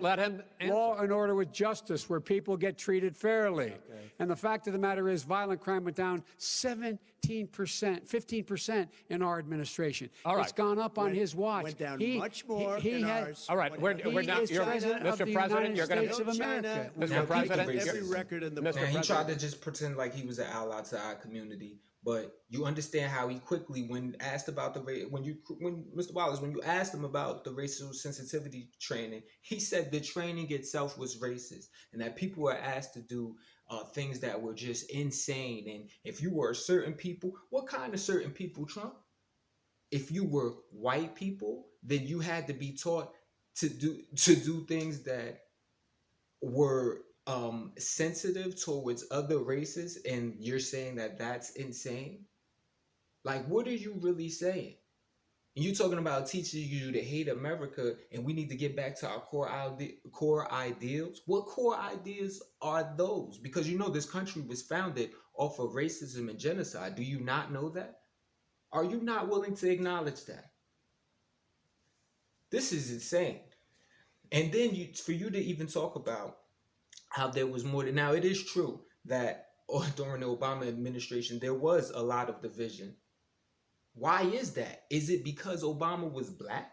S2: Let him answer.
S5: Law and order with justice, where people get treated fairly. Okay. And the fact of the matter is, violent crime went down 17%, 15% in our administration.
S2: All right.
S5: It's gone up on his watch.
S3: Went down much more
S5: he
S3: in
S5: had,
S3: ours.
S2: All right, we're now.
S5: is president of
S2: Mr.
S5: the
S2: President,
S5: United
S2: you're going
S5: States
S2: to.
S5: of America.
S2: Mr.
S4: Now,
S2: President,
S3: every record in the book.
S2: Mr.
S4: And he
S2: President.
S4: tried to just pretend like he was an ally to our community, but you understand how he quickly, when asked about when Mr. Wallace, when you asked him about the racial sensitivity training, he said the training itself was racist, and that people were asked to do things that were just insane. And if you were certain people, what kind of certain people, Trump? If you were white people, then you had to be taught to do things that were sensitive towards other races, and you're saying that that's insane? Like, what are you really saying? You talking about teaching you to hate America, and we need to get back to our core ideals? What core ideas are those? Because you know this country was founded off of racism and genocide. Do you not know that? Are you not willing to acknowledge that? This is insane. And then for you to even talk about how there was more. Now, it is true that during the Obama administration, there was a lot of division. Why is that? Is it because Obama was black?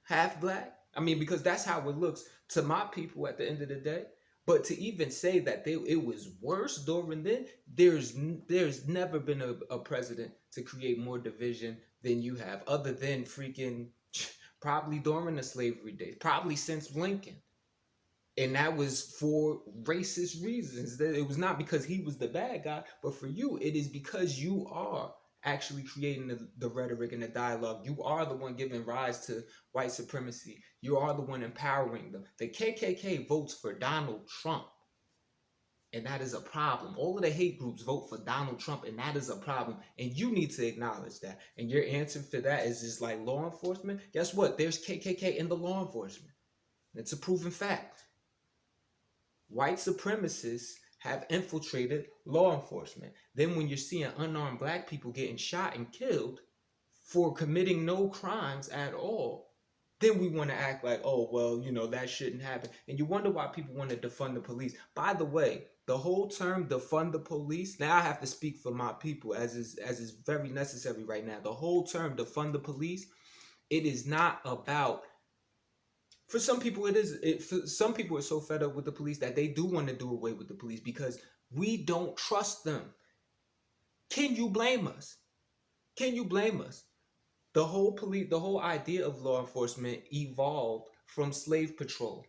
S4: Half black? I mean, because that's how it looks to my people at the end of the day. But to even say that it was worse during then, there's never been a president to create more division than you have, other than freaking probably during the slavery days, probably since Lincoln. And that was for racist reasons. It was not because he was the bad guy, but for you, it is because you are actually creating the rhetoric and the dialogue. You are the one giving rise to white supremacy. You are the one empowering them. The KKK votes for Donald Trump, and that is a problem. All of the hate groups vote for Donald Trump, and that is a problem. And you need to acknowledge that. And your answer for that is just like law enforcement. Guess what? There's KKK in the law enforcement. It's a proven fact. white supremacists have infiltrated law enforcement. Then when you're seeing unarmed black people getting shot and killed for committing no crimes at all, then we want to act like, oh, well, you know, that shouldn't happen. And you wonder why people want to defund the police. By the way, the whole term defund the police, now I have to speak for my people as is very necessary right now. The whole term defund the police, it is not about, for some people it is, for some people are so fed up with the police that they do want to do away with the police because we don't trust them. Can you blame us? Can you blame us? The whole idea of law enforcement evolved from slave patrol.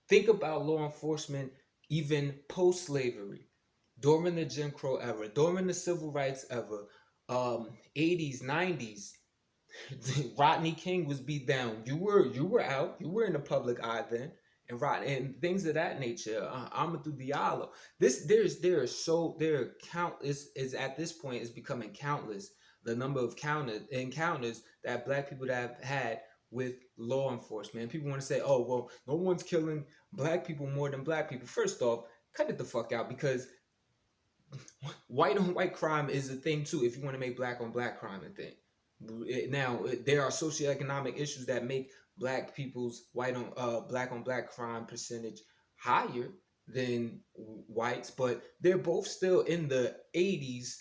S4: Think about law enforcement even post-slavery, during the Jim Crow era, during the Civil Rights era, 80s, 90s. Rodney King was beat down. You were out. You were in the public eye then, and things of that nature. Amadou Diallo. There are countless. Is at this point is becoming countless the number of encounters that black people have had with law enforcement. And people want to say, oh well, no one's killing black people more than black people. First off, cut it the fuck out, because white on white crime is a thing too. If you want to make black on black crime a thing. Now there are socioeconomic issues that make black people's black on black crime percentage higher than whites, but they're both still in the 80s,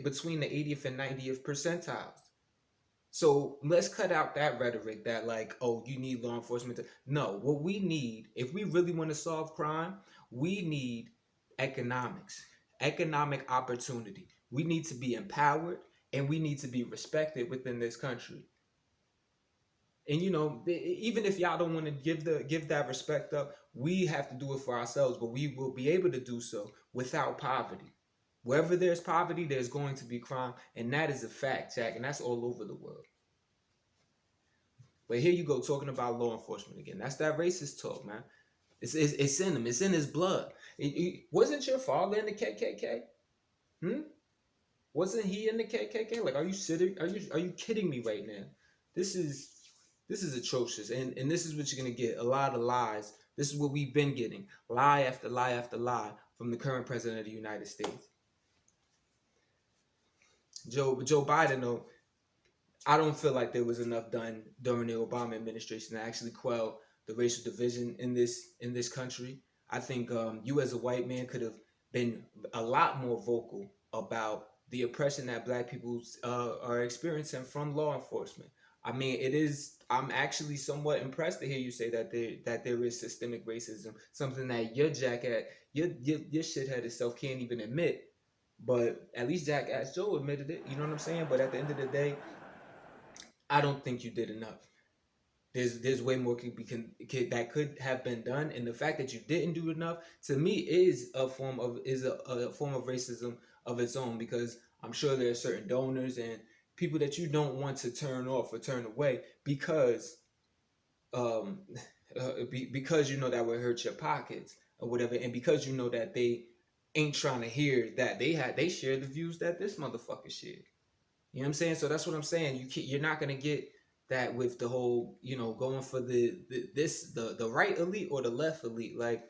S4: between the 80th and 90th percentiles. So let's cut out that rhetoric that like, oh, you need law enforcement to. No, what we need, if we really want to solve crime, we need economic opportunity. We need to be empowered and we need to be respected within this country. And you know, even if y'all don't want to give that respect up, we have to do it for ourselves, but we will be able to do so without poverty. Wherever there's poverty, there's going to be crime, and that is a fact, Jack, and that's all over the world. But here you go talking about law enforcement again. That's that racist talk, man. It's in him. It's in his blood. Wasn't your father in the KKK? Wasn't he in the KKK? Like, are you kidding me right now? This is atrocious, and this is what you're gonna get. A lot of lies. This is what we've been getting. Lie after lie after lie from the current president of the United States. Joe Biden, though, I don't feel like there was enough done during the Obama administration to actually quell the racial division in this country. I think you as a white man could have been a lot more vocal about the oppression that black people are experiencing from law enforcement. I mean, I'm actually somewhat impressed to hear you say that there is systemic racism, something that your shitheaded self can't even admit. But at least Jackass Joe admitted it. You know what I'm saying? But at the end of the day, I don't think you did enough. There's way more that could have been done, and the fact that you didn't do enough, to me, is a form of racism of its own, because I'm sure there are certain donors and people that you don't want to turn off or turn away because you know that would hurt your pockets or whatever, and because you know that they ain't trying to hear that they share the views that this motherfucker shared. You know what I'm saying? So that's what I'm saying. You're not gonna get that with the whole, you know, going for the right elite or the left elite. Like,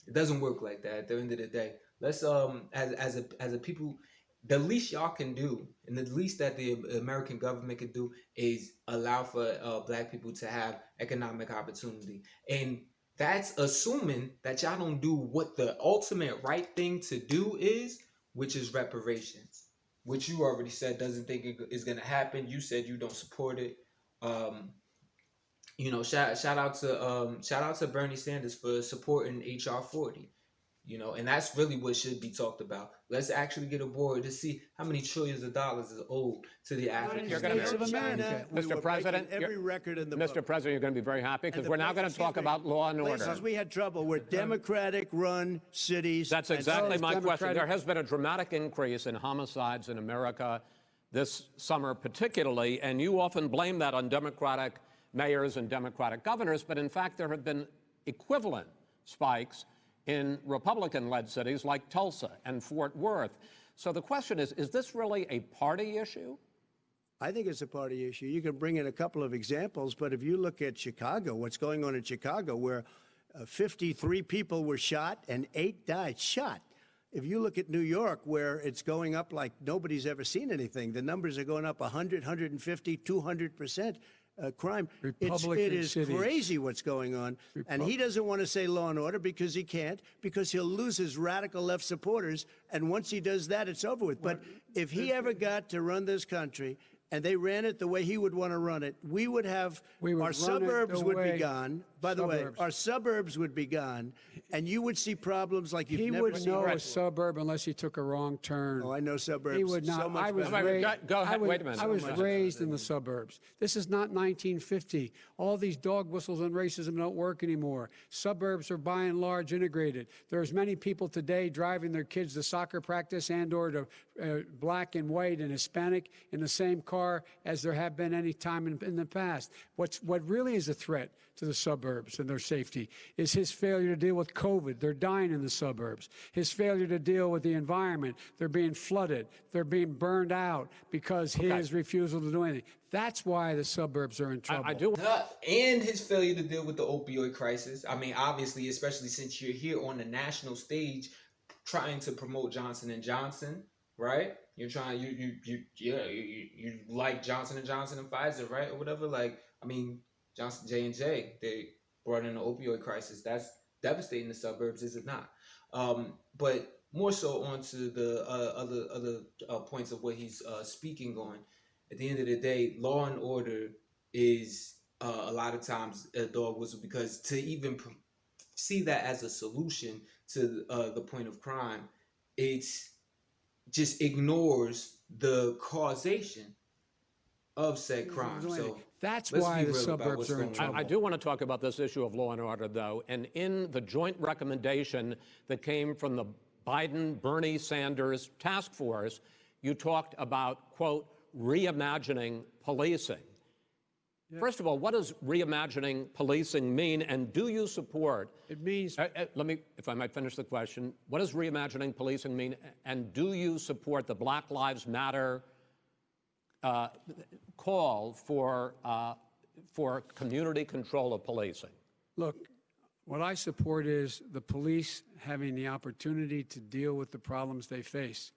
S4: it doesn't work like that. At the end of the day, let's as a people, the least y'all can do, and the least that the American government can do, is allow for black people to have economic opportunity. And that's assuming that y'all don't do what the ultimate right thing to do is, which is reparations, which you already said doesn't think it is going to happen. You said you don't support it. You know, shout out to Bernie Sanders for supporting HR 40. You know, and that's really what should be talked about. Let's actually get aboard to see how many trillions of dollars is owed to the African
S2: States
S3: of America.
S2: Mr. President,
S3: every record in the
S2: Mr.
S3: book.
S2: President, you're going to be very happy because we're now going to talk about law and order.
S3: Places we had trouble were Democratic-run cities.
S2: That's exactly my question. There has been a dramatic increase in homicides in America this summer particularly, and you often blame that on Democratic mayors and Democratic governors, but in fact there have been equivalent spikes in Republican-led cities like Tulsa and Fort Worth. So the question is this really a party issue?
S3: I think it's a party issue. You can bring in a couple of examples, but if you look at Chicago, what's going on in Chicago, where 53 people were shot and 8 died shot. If you look at New York, where it's going up like nobody's ever seen anything, the numbers are going up 100, 150, 200%. Crime. It is crazy what's going on. And he doesn't want to say law and order because he can't, because he'll lose his radical left supporters. And once he does that, it's over with. But if he ever got to run this country and they ran it the way he would want to run it, we would have our suburbs would be gone. By the way, our suburbs would be gone, and you would see problems like you've never seen.
S5: He would know a suburb unless he took a wrong turn.
S3: Oh, I know suburbs.
S5: He would not.
S3: So much
S5: I was
S2: Go ahead. Wait a minute.
S5: I was raised in the suburbs. This is not 1950. All these dog whistles and racism don't work anymore. Suburbs are by and large integrated. There's many people today driving their kids to soccer practice and/or to black and white and Hispanic in the same car as there have been any time in the past. What really is a threat to the suburbs and their safety is his failure to deal with COVID. They're dying in the suburbs. His failure to deal with the environment. They're being flooded. They're being burned out because his refusal to do anything. That's why the suburbs are in trouble.
S2: I do.
S4: And his failure to deal with the opioid crisis. I mean, obviously, especially since you're here on the national stage trying to promote Johnson & Johnson, right? You're trying, you like Johnson & Johnson and Pfizer, right? Or whatever. Like, I mean, Johnson, J&J, they brought in the opioid crisis. That's devastating the suburbs, is it not? But more so onto the other points of what he's speaking on. At the end of the day, law and order is a lot of times a dog whistle, because to even see that as a solution to the point of crime, it's just ignores the causation of said crime. So
S5: that's why the suburbs are in trouble.
S2: I do want to talk about this issue of law and order, though. And in the joint recommendation that came from the Biden-Bernie Sanders task force, you talked about, quote, reimagining policing. Yeah. First of all, what does reimagining policing mean, and do you support?
S5: It means.
S2: Let me, if I might finish the question. What does reimagining policing mean, and do you support the Black Lives Matter call for community control of policing?
S5: Look, what I support is the police having the opportunity to deal with the problems they face.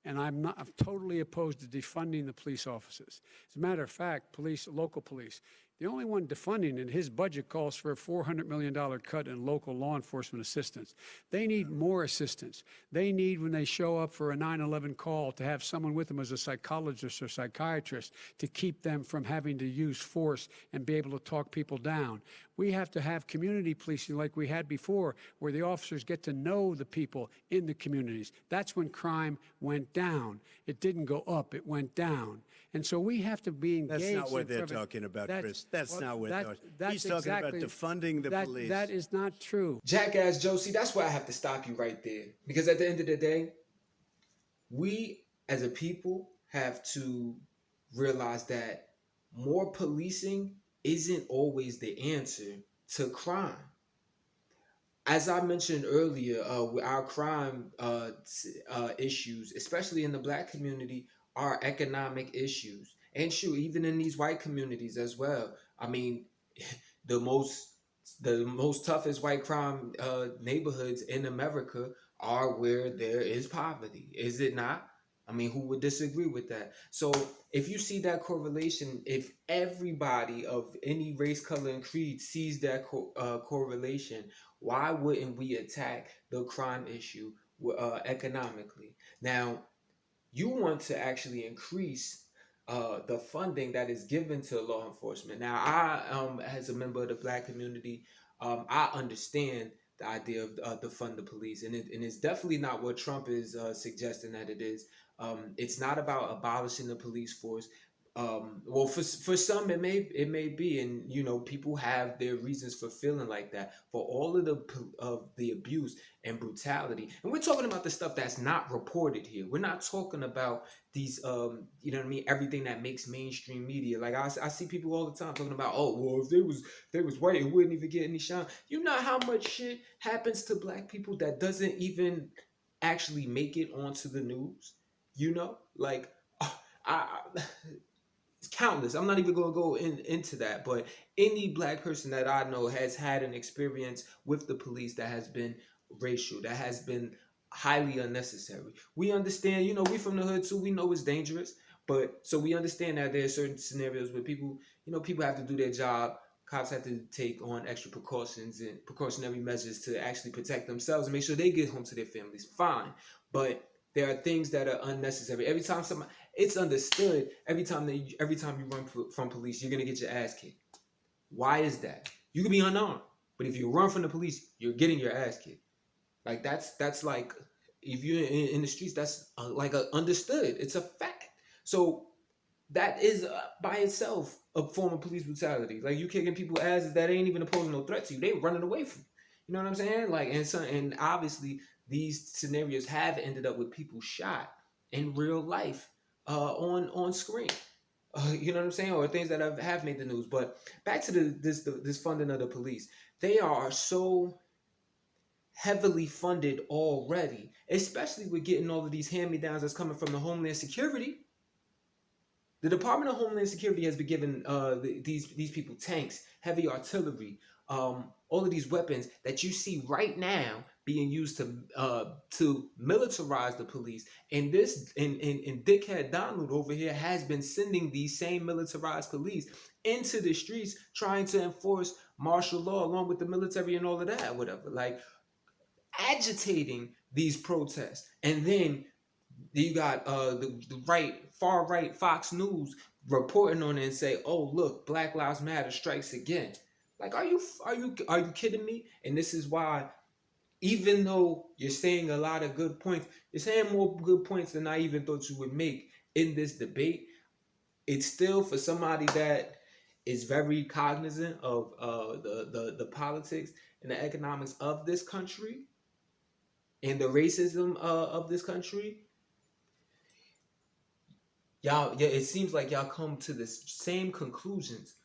S5: And I'm totally opposed to defunding the police officers. As a matter of fact, local police, the only one defunding it, his budget calls for a $400 million cut in local law enforcement assistance. They need more assistance. They need, when they show up for a 9/11 call, to have someone with them as a psychologist or psychiatrist to keep them from having to use force and be able to talk people down. We have to have community policing like we had before, where the officers get to know the people in the communities. That's when crime went down. It didn't go up, it went down. And so we have to be engaged.
S3: That's not what they're talking about, Chris. That's not what he's talking about, defunding the police.
S5: That is not true.
S4: Jackass Josie, that's why I have to stop you right there. Because at the end of the day, we as a people have to realize that more policing isn't always the answer to crime. As I mentioned earlier, our crime issues, especially in the Black community, are economic issues. And sure, even in these white communities as well. I mean, the most toughest white crime neighborhoods in America are where there is poverty, is it not? I mean, who would disagree with that? So if you see that correlation, if everybody of any race, color, and creed sees that correlation, why wouldn't we attack the crime issue economically? Now, you want to actually increase the funding that is given to law enforcement. Now, I, as a member of the Black community, I understand the idea of defund the police, and it's definitely not what Trump is suggesting that it is. It's not about abolishing the police force. Well, for some it may be, and you know, people have their reasons for feeling like that. For all of the abuse and brutality, and we're talking about the stuff that's not reported here. We're not talking about these, you know what I mean, everything that makes mainstream media. Like I see people all the time talking about, oh, well, if they was white, it wouldn't even get any shine. You know how much shit happens to Black people that doesn't even actually make it onto the news. You know, like countless. I'm not even going to go into that, but any black person that I know has had an experience with the police that has been racial, that has been highly unnecessary. We understand, we from the hood too. We know it's dangerous, but so we understand that there are certain scenarios where people have to do their job. Cops have to take on extra precautions and precautionary measures to actually protect themselves and make sure they get home to their families. Fine, but there are things that are unnecessary. It's understood. Every time you run from police, you're gonna get your ass kicked. Why is that? You can be unarmed, but if you run from the police, you're getting your ass kicked. Like that's like, if you're in the streets, that's understood. It's a fact. So that is by itself a form of police brutality. Like, you kicking people's asses that ain't even posing no threat to you. They running away from you. You know what I'm saying? Like, and obviously these scenarios have ended up with people shot in real life on screen. You know what I'm saying? Or things that have made the news. But back to this funding of the police. They are so heavily funded already, especially with getting all of these hand-me-downs that's coming from the Homeland Security. The Department of Homeland Security has been giving these people tanks, heavy artillery, all of these weapons that you see right now being used to militarize the police. And dickhead Donald over here has been sending these same militarized police into the streets trying to enforce martial law along with the military and all of that, whatever. Like, agitating these protests. And then you got the far right Fox News reporting on it and say, "Oh, look, Black Lives Matter strikes again." Like, are you kidding me? And this is why, even though you're saying a lot of good points, you're saying more good points than I even thought you would make in this debate. It's still, for somebody that is very cognizant of the politics and the economics of this country and the racism of this country, it seems like y'all come to the same conclusions,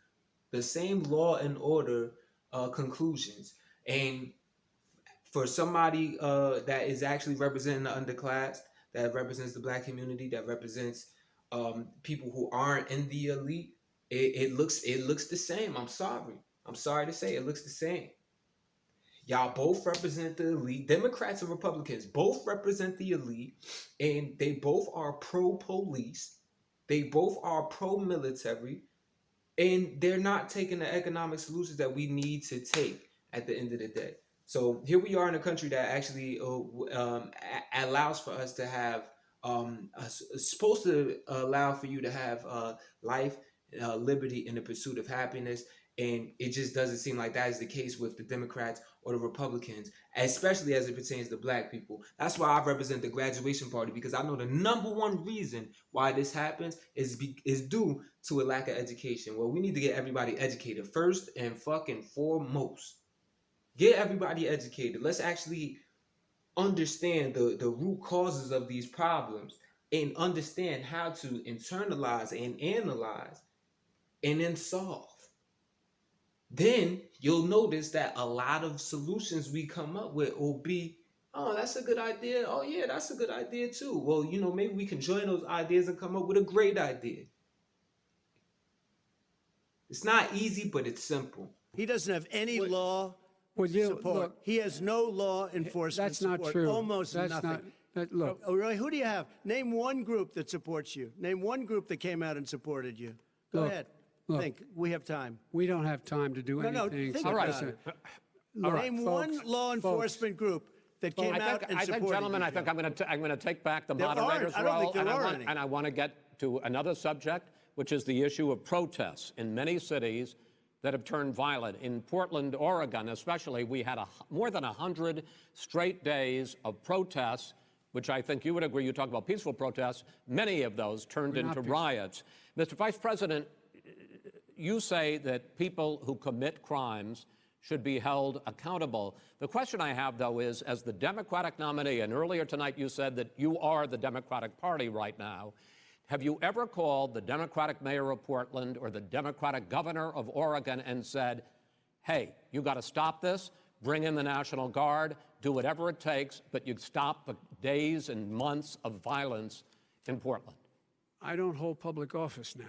S4: the same law and order conclusions. And for somebody that is actually representing the underclass, that represents the black community, that represents people who aren't in the elite, it looks the same. I'm sorry to say, it looks the same. Y'all both represent the elite. Democrats and Republicans both represent the elite, and they both are pro-police. They both are pro-military, and they're not taking the economic solutions that we need to take at the end of the day. So here we are in a country that actually allows for us to have, supposed to allow for you to have life, liberty, and the pursuit of happiness. And it just doesn't seem like that is the case with the Democrats or the Republicans, especially as it pertains to black people. That's why I represent the graduation party, because I know the number one reason why this happens is due to a lack of education. Well, we need to get everybody educated first and fucking foremost. Get everybody educated. Let's actually understand the root causes of these problems and understand how to internalize and analyze and then solve. Then you'll notice that a lot of solutions we come up with will be, "Oh, that's a good idea. Oh, yeah, that's a good idea too. Well, maybe we can join those ideas and come up with a great idea." It's not easy, but it's simple.
S3: He doesn't have any law support.
S5: Look,
S3: he has no law enforcement
S5: that's not
S3: support.
S5: true.
S3: Almost
S5: that's
S3: nothing.
S5: Look.
S3: Oh, really? Who do you have? Name one group that supports you. Name one group that came out and supported you. Go ahead.
S5: Look,
S3: think. We have time.
S5: We don't have time to do anything.
S3: No, think
S2: All right.
S3: Name one law enforcement group that came out and supported
S2: I think, gentlemen,
S3: you,
S2: I think I'm going to take back the
S3: There
S2: moderator's
S3: aren't. I don't
S2: role,
S3: think there are any.
S2: and I want to get to another subject, which is the issue of protests in many cities that have turned violent. In Portland, Oregon, especially, we had more than 100 straight days of protests, which I think you would agree. You talk about peaceful protests. Many of those turned into riots. Mr. Vice President, you say that people who commit crimes should be held accountable. The question I have, though, is, as the Democratic nominee, and earlier tonight you said that you are the Democratic Party right now, have you ever called the Democratic mayor of Portland or the Democratic governor of Oregon and said, "Hey, you got to stop this, bring in the National Guard, do whatever it takes, but you stop the days and months of violence in Portland"?
S5: I don't hold public office now.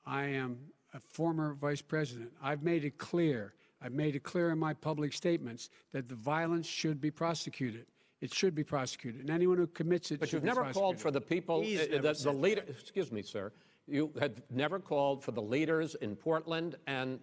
S5: I am a former vice president. I've made it clear. I've made it clear in my public statements that the violence should be prosecuted. It should be prosecuted, and anyone who commits it
S2: But
S5: should
S2: you've
S5: be
S2: never
S5: prosecuted.
S2: called for the people,
S3: He's never
S2: the
S3: said
S2: leader. Excuse me, sir. You had never called for the leaders in Portland and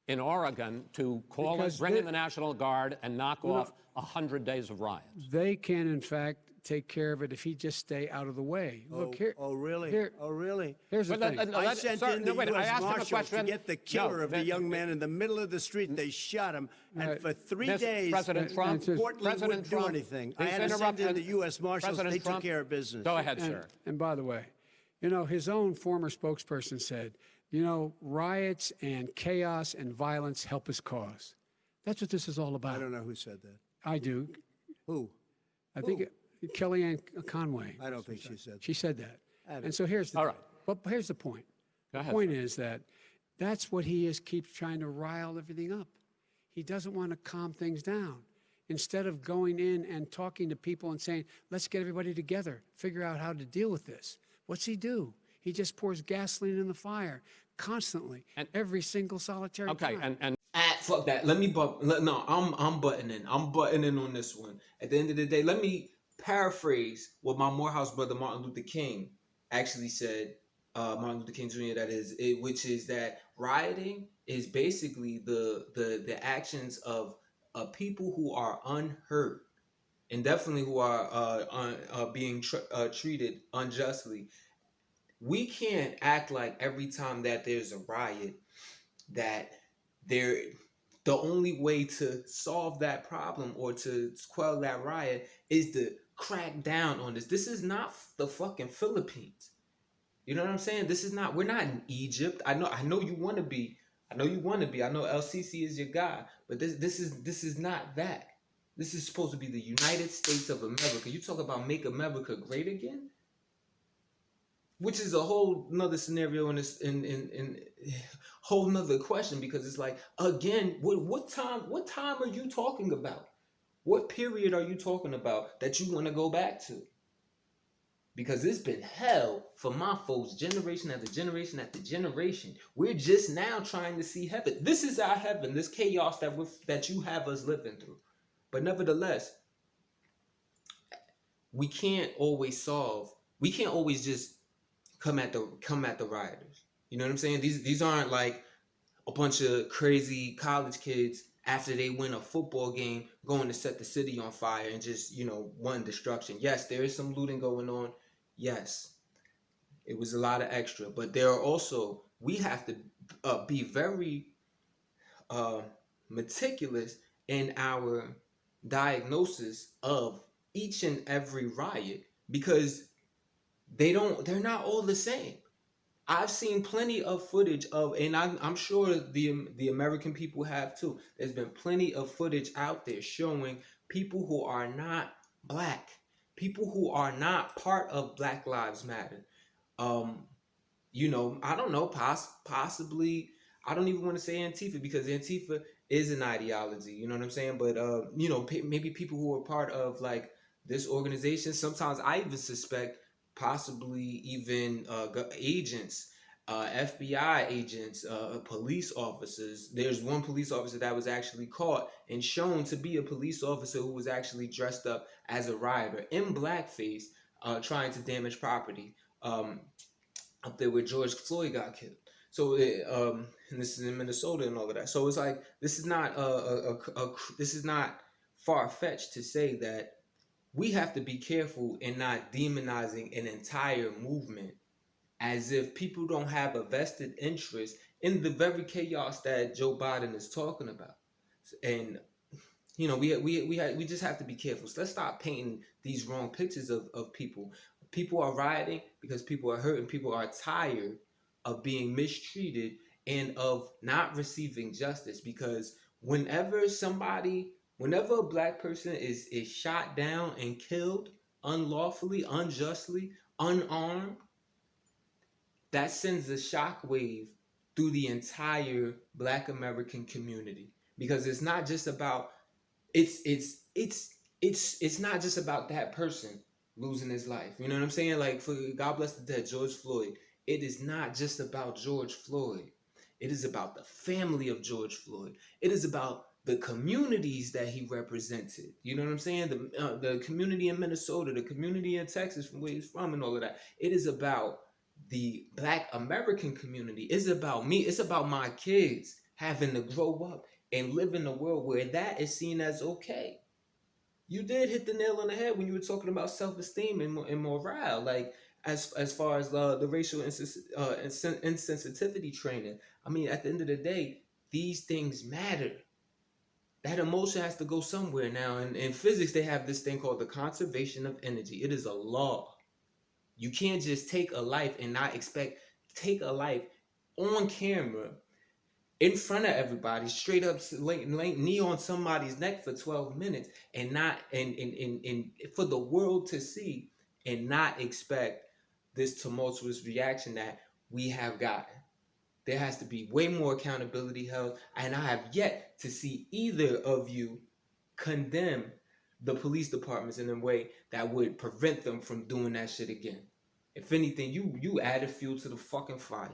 S2: in Oregon to call
S5: Because
S2: and bring in the National Guard and knock off 100 days of riots.
S5: They can, in fact, take care of it if he just stay out of the way. Look here.
S3: Oh, really?
S5: Here,
S3: Oh, really?
S5: here's the thing.
S3: I sent in the
S2: wait, I
S3: U.S.
S2: asked him a
S3: Marshals to
S2: question.
S3: get the killer
S2: No,
S3: of the young man in the middle of the street. They shot him, and for 3 days,
S2: President Trump,
S3: Portland wouldn't do anything. I had to send in the U.S. Marshals. They took care of business.
S2: Go ahead, sir.
S5: And by the way, you know, his own former spokesperson said, you know, riots and chaos and violence help his cause. That's what this is all about.
S3: I don't know who said that.
S5: I do.
S3: Who?
S5: I think Kellyanne Conway.
S3: I don't think she said that.
S5: She said that.
S3: I don't-
S5: And so here's the
S2: All right.
S5: But here's the point.
S2: Go
S5: The
S2: ahead,
S5: point
S2: sir.
S5: is that that's what he is, keeps trying to rile everything up. He doesn't want to calm things down. Instead of going in and talking to people and saying, let's get everybody together, figure out how to deal with this. What's he do? He just pours gasoline in the fire constantly,
S2: And-
S5: every single solitary
S2: Okay,
S5: time.
S2: and
S4: Fuck that. Let me no, I'm butting in. I'm butting in on this one. At the end of the day, let me paraphrase what my Morehouse brother Martin Luther King actually said. Martin Luther King Jr. That is, which is that rioting is basically the actions of people who are unheard, and definitely who are being treated unjustly. We can't act like every time that there's a riot that the only way to solve that problem or to quell that riot is to crack down on this. This is not the fucking Philippines. You know what I'm saying? This is not, we're not in Egypt. I know you want to be. I know LCC is your guy, but this is not that. This is supposed to be the United States of America. You talk about make America great again? Which is a whole nother scenario in whole nother question, because it's like, again, what time are you talking about? What period are you talking about that you want to go back to? Because it's been hell for my folks, generation after generation after generation. We're just now trying to see heaven. This is our heaven, this chaos that you have us living through. But nevertheless, we can't always just come at the rioters. You know what I'm saying? These aren't like a bunch of crazy college kids after they win a football game going to set the city on fire and just, one destruction. Yes, there is some looting going on. Yes, it was a lot of extra, but there are also, we have to be very meticulous in our diagnosis of each and every riot, because they're not all the same. I've seen plenty of footage of, and I'm sure the American people have too. There's been plenty of footage out there showing people who are not black, people who are not part of Black Lives Matter. I don't know, possibly, I don't even want to say Antifa, because Antifa is an ideology, you know what I'm saying? But, maybe people who are part of like this organization. Sometimes I even suspect possibly even agents, FBI agents, police officers. There's one police officer that was actually caught and shown to be a police officer who was actually dressed up as a rioter in blackface, trying to damage property up there where George Floyd got killed. So, and this is in Minnesota and all of that. So it's like, this is not this is not far-fetched to say that we have to be careful in not demonizing an entire movement as if people don't have a vested interest in the very chaos that Joe Biden is talking about. And we just have to be careful. So let's stop painting these wrong pictures of people. People are rioting because people are hurt and people are tired of being mistreated and of not receiving justice. Because whenever a black person is shot down and killed unlawfully, unjustly, unarmed, that sends a shockwave through the entire Black American community. Because it's not just about it's not just about that person losing his life. You know what I'm saying? Like, for God bless the dead, George Floyd. it is not just about George Floyd. It is about the family of George Floyd. It is about the communities that he represented. You know what I'm saying? The community in Minnesota, the community in Texas, from where he's from, and all of that. It is about the Black American community. It's about me. It's about my kids having to grow up and live in a world where that is seen as okay. You did hit the nail on the head when you were talking about self-esteem and morale. Like, as far as the racial insensitivity training. I mean, at the end of the day, these things matter. That emotion has to go somewhere now. And in physics, they have this thing called the conservation of energy. It is a law. You can't just take a life and not take a life on camera in front of everybody, straight up knee on somebody's neck for 12 minutes and not and for the world to see and not expect this tumultuous reaction that we have gotten. There has to be way more accountability held, and I have yet to see either of you condemn the police departments in a way that would prevent them from doing that shit again. If anything, you added fuel to the fucking fire.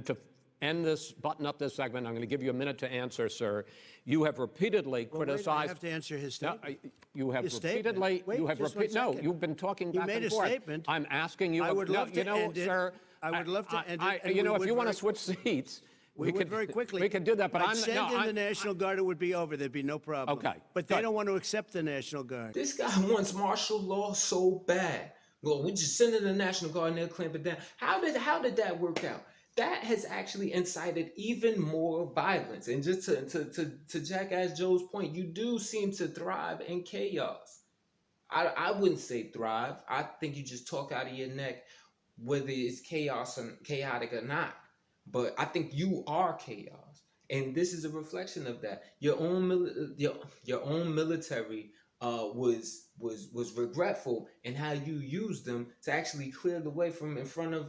S2: To end this, button up this segment, I'm going to give you a minute to answer, sir. You have repeatedly criticized.
S3: Wait, I have to answer his statement.
S2: No, you have
S3: His
S2: repeatedly.
S3: statement. Wait,
S2: you have
S3: just one
S2: no.
S3: second.
S2: You've been talking
S3: You
S2: back
S3: made
S2: and
S3: a
S2: forth.
S3: statement.
S2: I'm asking you.
S3: I would love to end it.
S2: Sir.
S3: I would love to end it. and
S2: You know,
S3: we
S2: if
S3: would
S2: you want to
S3: very
S2: switch seats,
S3: we could very quickly.
S2: We could do that, but
S3: I'd send in the National Guard. It would be over. There'd be no problem.
S2: Okay,
S3: But they
S2: good.
S3: don't want to accept the National Guard.
S4: This guy wants martial law so bad. Well, we just send in the National Guard and they'll clamp it down. How did that work out? That has actually incited even more violence. And just to Jackass Joe's point, you do seem to thrive in chaos. I wouldn't say thrive. I think you just talk out of your neck, whether it's chaotic or not. But I think you are chaos, and this is a reflection of that. Your own military was regretful in how you used them to actually clear the way from in front of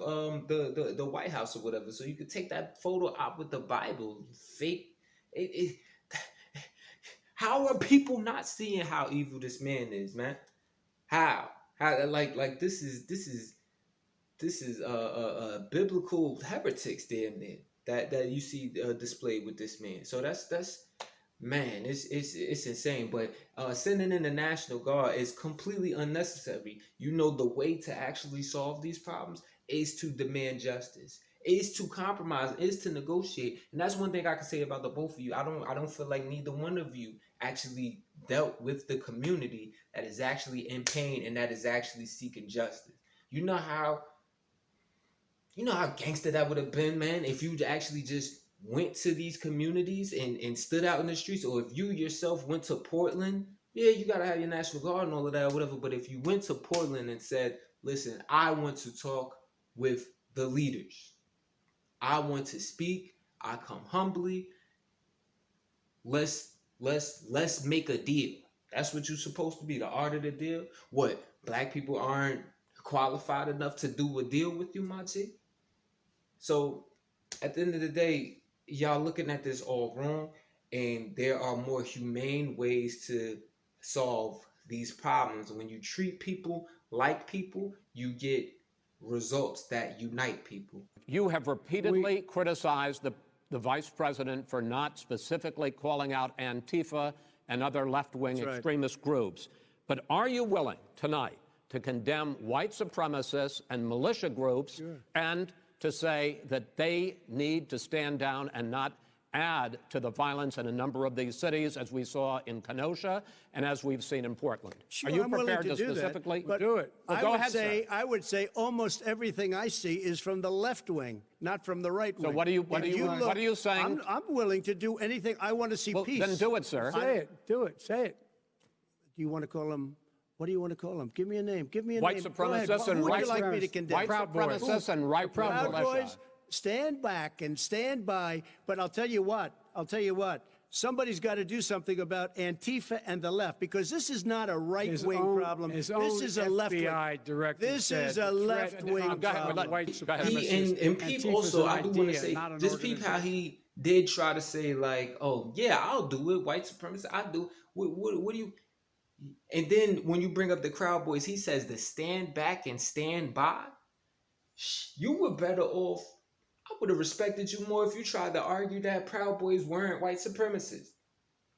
S4: the White House or whatever. So you could take that photo out with the Bible. Fake. How are people not seeing how evil this man is, man? How like this is biblical heretics damn near that you see displayed with this man. So that's man, it's insane. But sending in the National Guard is completely unnecessary. You know, the way to actually solve these problems is to demand justice, is to compromise, is to negotiate. And that's one thing I can say about the both of you. I don't feel like neither one of you actually dealt with the community that is actually in pain and that is actually seeking justice. You know how gangster that would have been, man, if you actually just went to these communities and stood out in the streets, or if you yourself went to Portland. Yeah, you got to have your National Guard and all of that or whatever, but if you went to Portland and said, listen, I want to talk with the leaders. I want to speak. I come humbly. Let's make a deal. That's what you're supposed to be, the art of the deal. What, black people aren't qualified enough to do a deal with you, my G? So at the end of the day, y'all looking at this all wrong, and there are more humane ways to solve these problems. When you treat people like people, you get results that unite people.
S2: You have repeatedly criticized the vice president for not specifically calling out Antifa and other left-wing extremist groups. But are you willing tonight to condemn white supremacists and militia groups and to say that they need to stand down and not add to the violence in a number of these cities, as we saw in Kenosha and as we've seen in Portland?
S3: Sure,
S2: are you
S3: I'm
S2: prepared
S3: willing
S2: to
S3: do
S2: specifically
S3: that,
S5: do it?
S2: Well, go ahead, sir.
S3: I would say almost everything I see is from the left wing, not from the right wing.
S2: So what are you saying?
S3: I'm willing to do anything. I want to see
S2: Well,
S3: peace.
S2: then do it, sir.
S5: Say it. Do it. Say it.
S3: Do you want to call him? What do you want to call him? Give me a name. Give me a
S2: White
S3: name.
S2: supremacists and
S3: Who would
S2: right
S3: you like me to condemn?
S2: White supremacists and right
S3: Proud
S2: militia.
S3: Boys, stand back and stand by. But I'll tell you what. Somebody's got to do something about Antifa and the left, because this is not a right-wing problem. This is a left-wing. This is a left-wing problem.
S4: And Peep also, I do want to say, just Peep how he did try to say, like, oh, yeah, I'll do it, white supremacy, I'll do it. What do you... And then when you bring up the Proud Boys, he says to stand back and stand by. You were better off. I would have respected you more if you tried to argue that Proud Boys weren't white supremacists.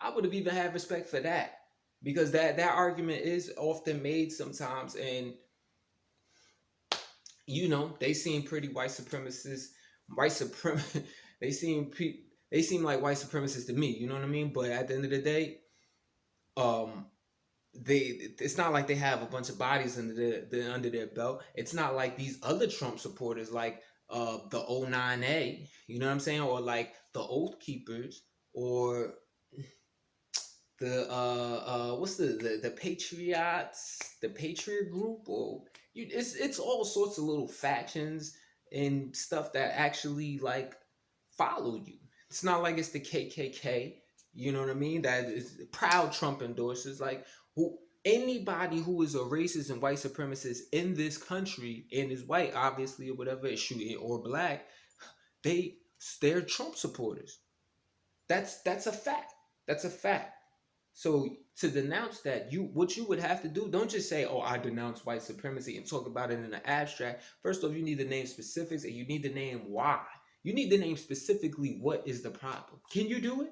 S4: I would have even had respect for that, because that argument is often made sometimes, and they seem pretty white supremacists. White suprem they they seem like white supremacists to me. You know what I mean? But at the end of the day, um, it's not like they have a bunch of bodies under their belt. It's not like these other Trump supporters, like the O9A, you know what I'm saying, or like the Oath Keepers, or the what's the Patriots, the Patriot Group, or it's all sorts of little factions and stuff that actually like follow you. It's not like it's the KKK, you know what I mean? That is proud Trump endorsers. Like, who anybody who is a racist and white supremacist in this country and is white, obviously, or whatever, is shooting, or black, they're Trump supporters. That's a fact. That's a fact. So to denounce that, what you would have to do, don't just say, "Oh, I denounce white supremacy," and talk about it in the abstract. First off, you need to name specifics, and you need to name why. You need to name specifically what is the problem. Can you do it?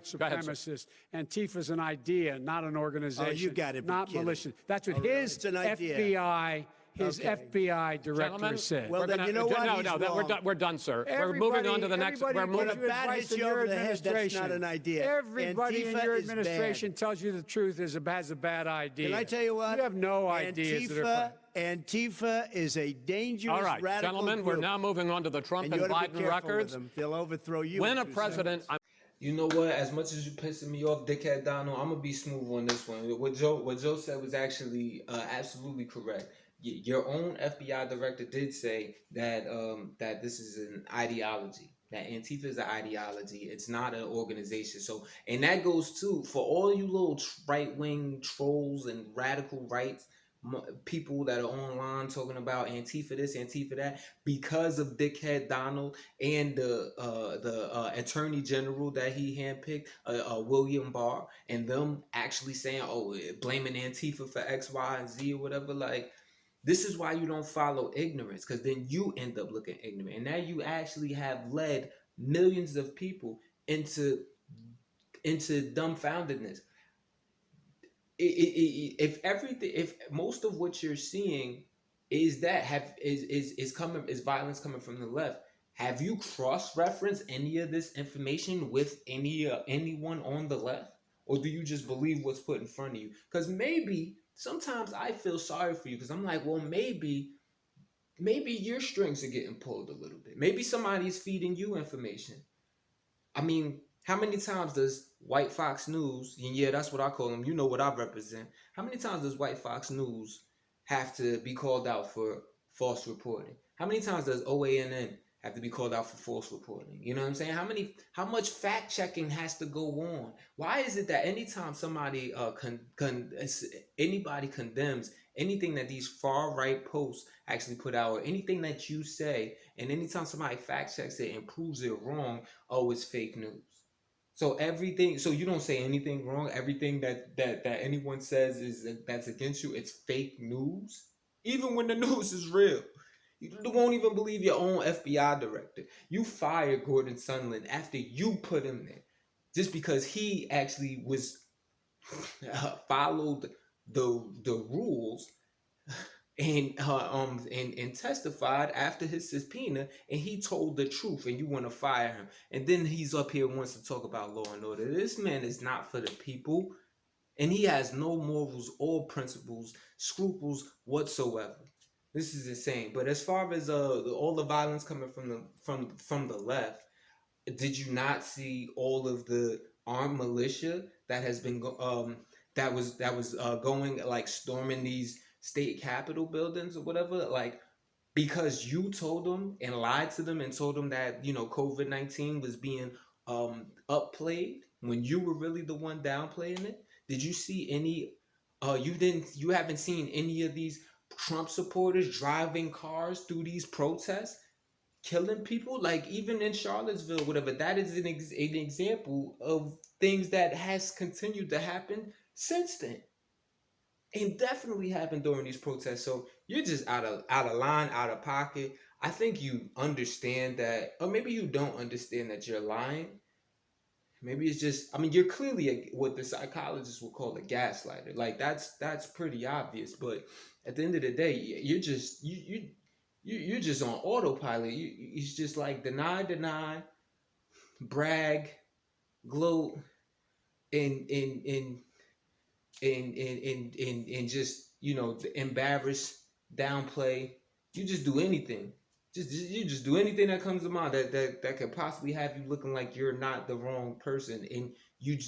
S5: Supremacist. Antifa's an idea, not an organization.
S3: Oh, you got it.
S5: Not militia. That's what
S3: It's an idea.
S5: FBI director
S2: Gentlemen,
S5: said.
S3: Well, then you know what?
S2: We're done, sir. We're
S5: Everybody-
S2: moving on to the next.
S5: everybody
S2: We're
S3: When
S2: moving.
S3: a bat hits you over the head, that's not an idea.
S5: Everybody in
S3: Antifa
S5: your
S3: is bad.
S5: administration tells you the truth has a bad idea.
S3: Can I tell you what?
S5: You have no ideas.
S3: Antifa is a dangerous,
S2: All right,
S3: radical
S2: gentlemen,
S3: group.
S2: we're now moving on to the Trump
S3: And
S2: and
S3: you ought to be
S2: Biden
S3: careful with
S2: records.
S3: them. They'll overthrow you.
S2: When
S3: in
S2: a
S3: 2
S2: president,
S3: seconds.
S4: You know what? As much as you pissing me off, dickhead Donald, I'm gonna be smooth on this one. What Joe said was actually absolutely correct. Your own FBI director did say that that this is an ideology. That Antifa is an ideology. It's not an organization. So, and that goes too for all you little right wing trolls and radical rights people that are online talking about Antifa this, Antifa that, because of dickhead Donald and the attorney general that he handpicked, William Barr, and them actually saying, "Oh, blaming Antifa for X, Y, and Z or whatever." Like, this is why you don't follow ignorance, because then you end up looking ignorant, and now you actually have led millions of people into dumbfoundedness. If most of what you're seeing is violence coming from the left, have you cross-referenced any of this information with anyone on the left, or do you just believe what's put in front of you? Because maybe sometimes I feel sorry for you, because I'm like, well, maybe your strings are getting pulled a little bit. Maybe somebody's feeding you information. I mean, how many times does White Fox News, and yeah, that's what I call them, you know what I represent, how many times does White Fox News have to be called out for false reporting? How many times does OANN have to be called out for false reporting? You know what I'm saying? How much fact checking has to go on? Why is it that anytime somebody anybody condemns anything that these far right posts actually put out, or anything that you say, and anytime somebody fact checks it and proves it wrong, oh, it's fake news? So you don't say anything wrong. Everything that anyone says that's against you, it's fake news. Even when the news is real, you won't even believe your own FBI director. You fired Gordon Sondland after you put him there, just because he actually was followed the rules and testified after his subpoena, and he told the truth, and you want to fire him, and then he's up here wants to talk about law and order. This man is not for the people, and he has no morals or principles, scruples whatsoever. This is insane. But as far as all the violence coming from the left, did you not see all of the armed militia that has been that was going, like, storming these state capitol buildings or whatever, like, because you told them and lied to them and told them that COVID-19 was being upplayed when you were really the one downplaying it? Did you see any? You haven't seen any of these Trump supporters driving cars through these protests, killing people, like even in Charlottesville, whatever. That is an example of things that has continued to happen since then, and definitely happened during these protests. So you're just out of line, out of pocket. I think you understand that, or maybe you don't understand that you're lying. Maybe it's just, I mean, you're clearly what the psychologists will call a gaslighter. Like that's pretty obvious. But at the end of the day, you're just on autopilot. It's just like deny, brag, gloat, and and just embarrass, downplay. You just do anything. You just do anything that comes to mind that could possibly have you looking like you're not the wrong person, and you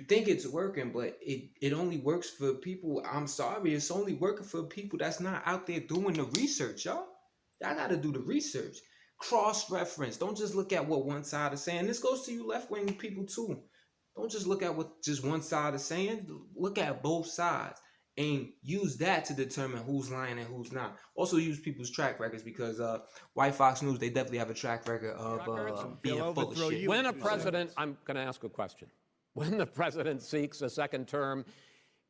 S4: think it's working, but it only works for people. I'm sorry, it's only working for people that's not out there doing the research, y'all. Y'all got to do the research, cross-reference. Don't just look at what one side is saying. This goes to you left-wing people too. Don't just look at what just one side is saying. Look at both sides and use that to determine who's lying and who's not. Also use people's track records, because White Fox News, they definitely have a track record of being full of shit.
S2: When a president, I'm going to ask a question. When the president seeks a second term,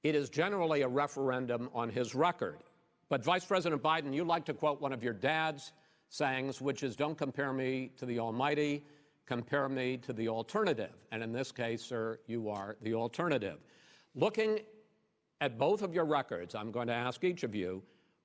S2: it is generally a referendum on his record. But Vice President Biden, you like to quote one of your dad's sayings, which is, don't compare me to the almighty, compare me to the alternative. And in this case, sir, you are the alternative. Looking at both of your records, I'm going to ask each of you,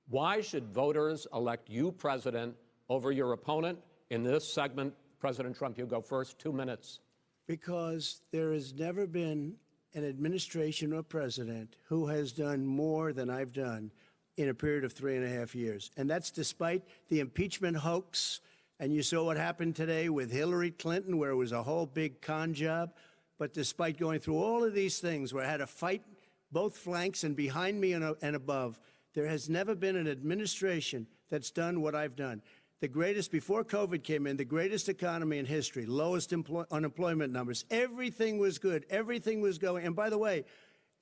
S2: why should voters elect you president over your opponent? In this segment, President Trump, you go first, 2 minutes.
S3: Because there has never been an administration or president who has done more than I've done in a period of 3.5 years. And that's despite the impeachment hoax. And you saw what happened today with Hillary Clinton, where it was a whole big con job. But despite going through all of these things, where I had to fight both flanks and behind me and above, there has never been an administration that's done what I've done. The greatest, before COVID came in, the greatest economy in history, lowest unemployment numbers. Everything was good. Everything was going. And by the way,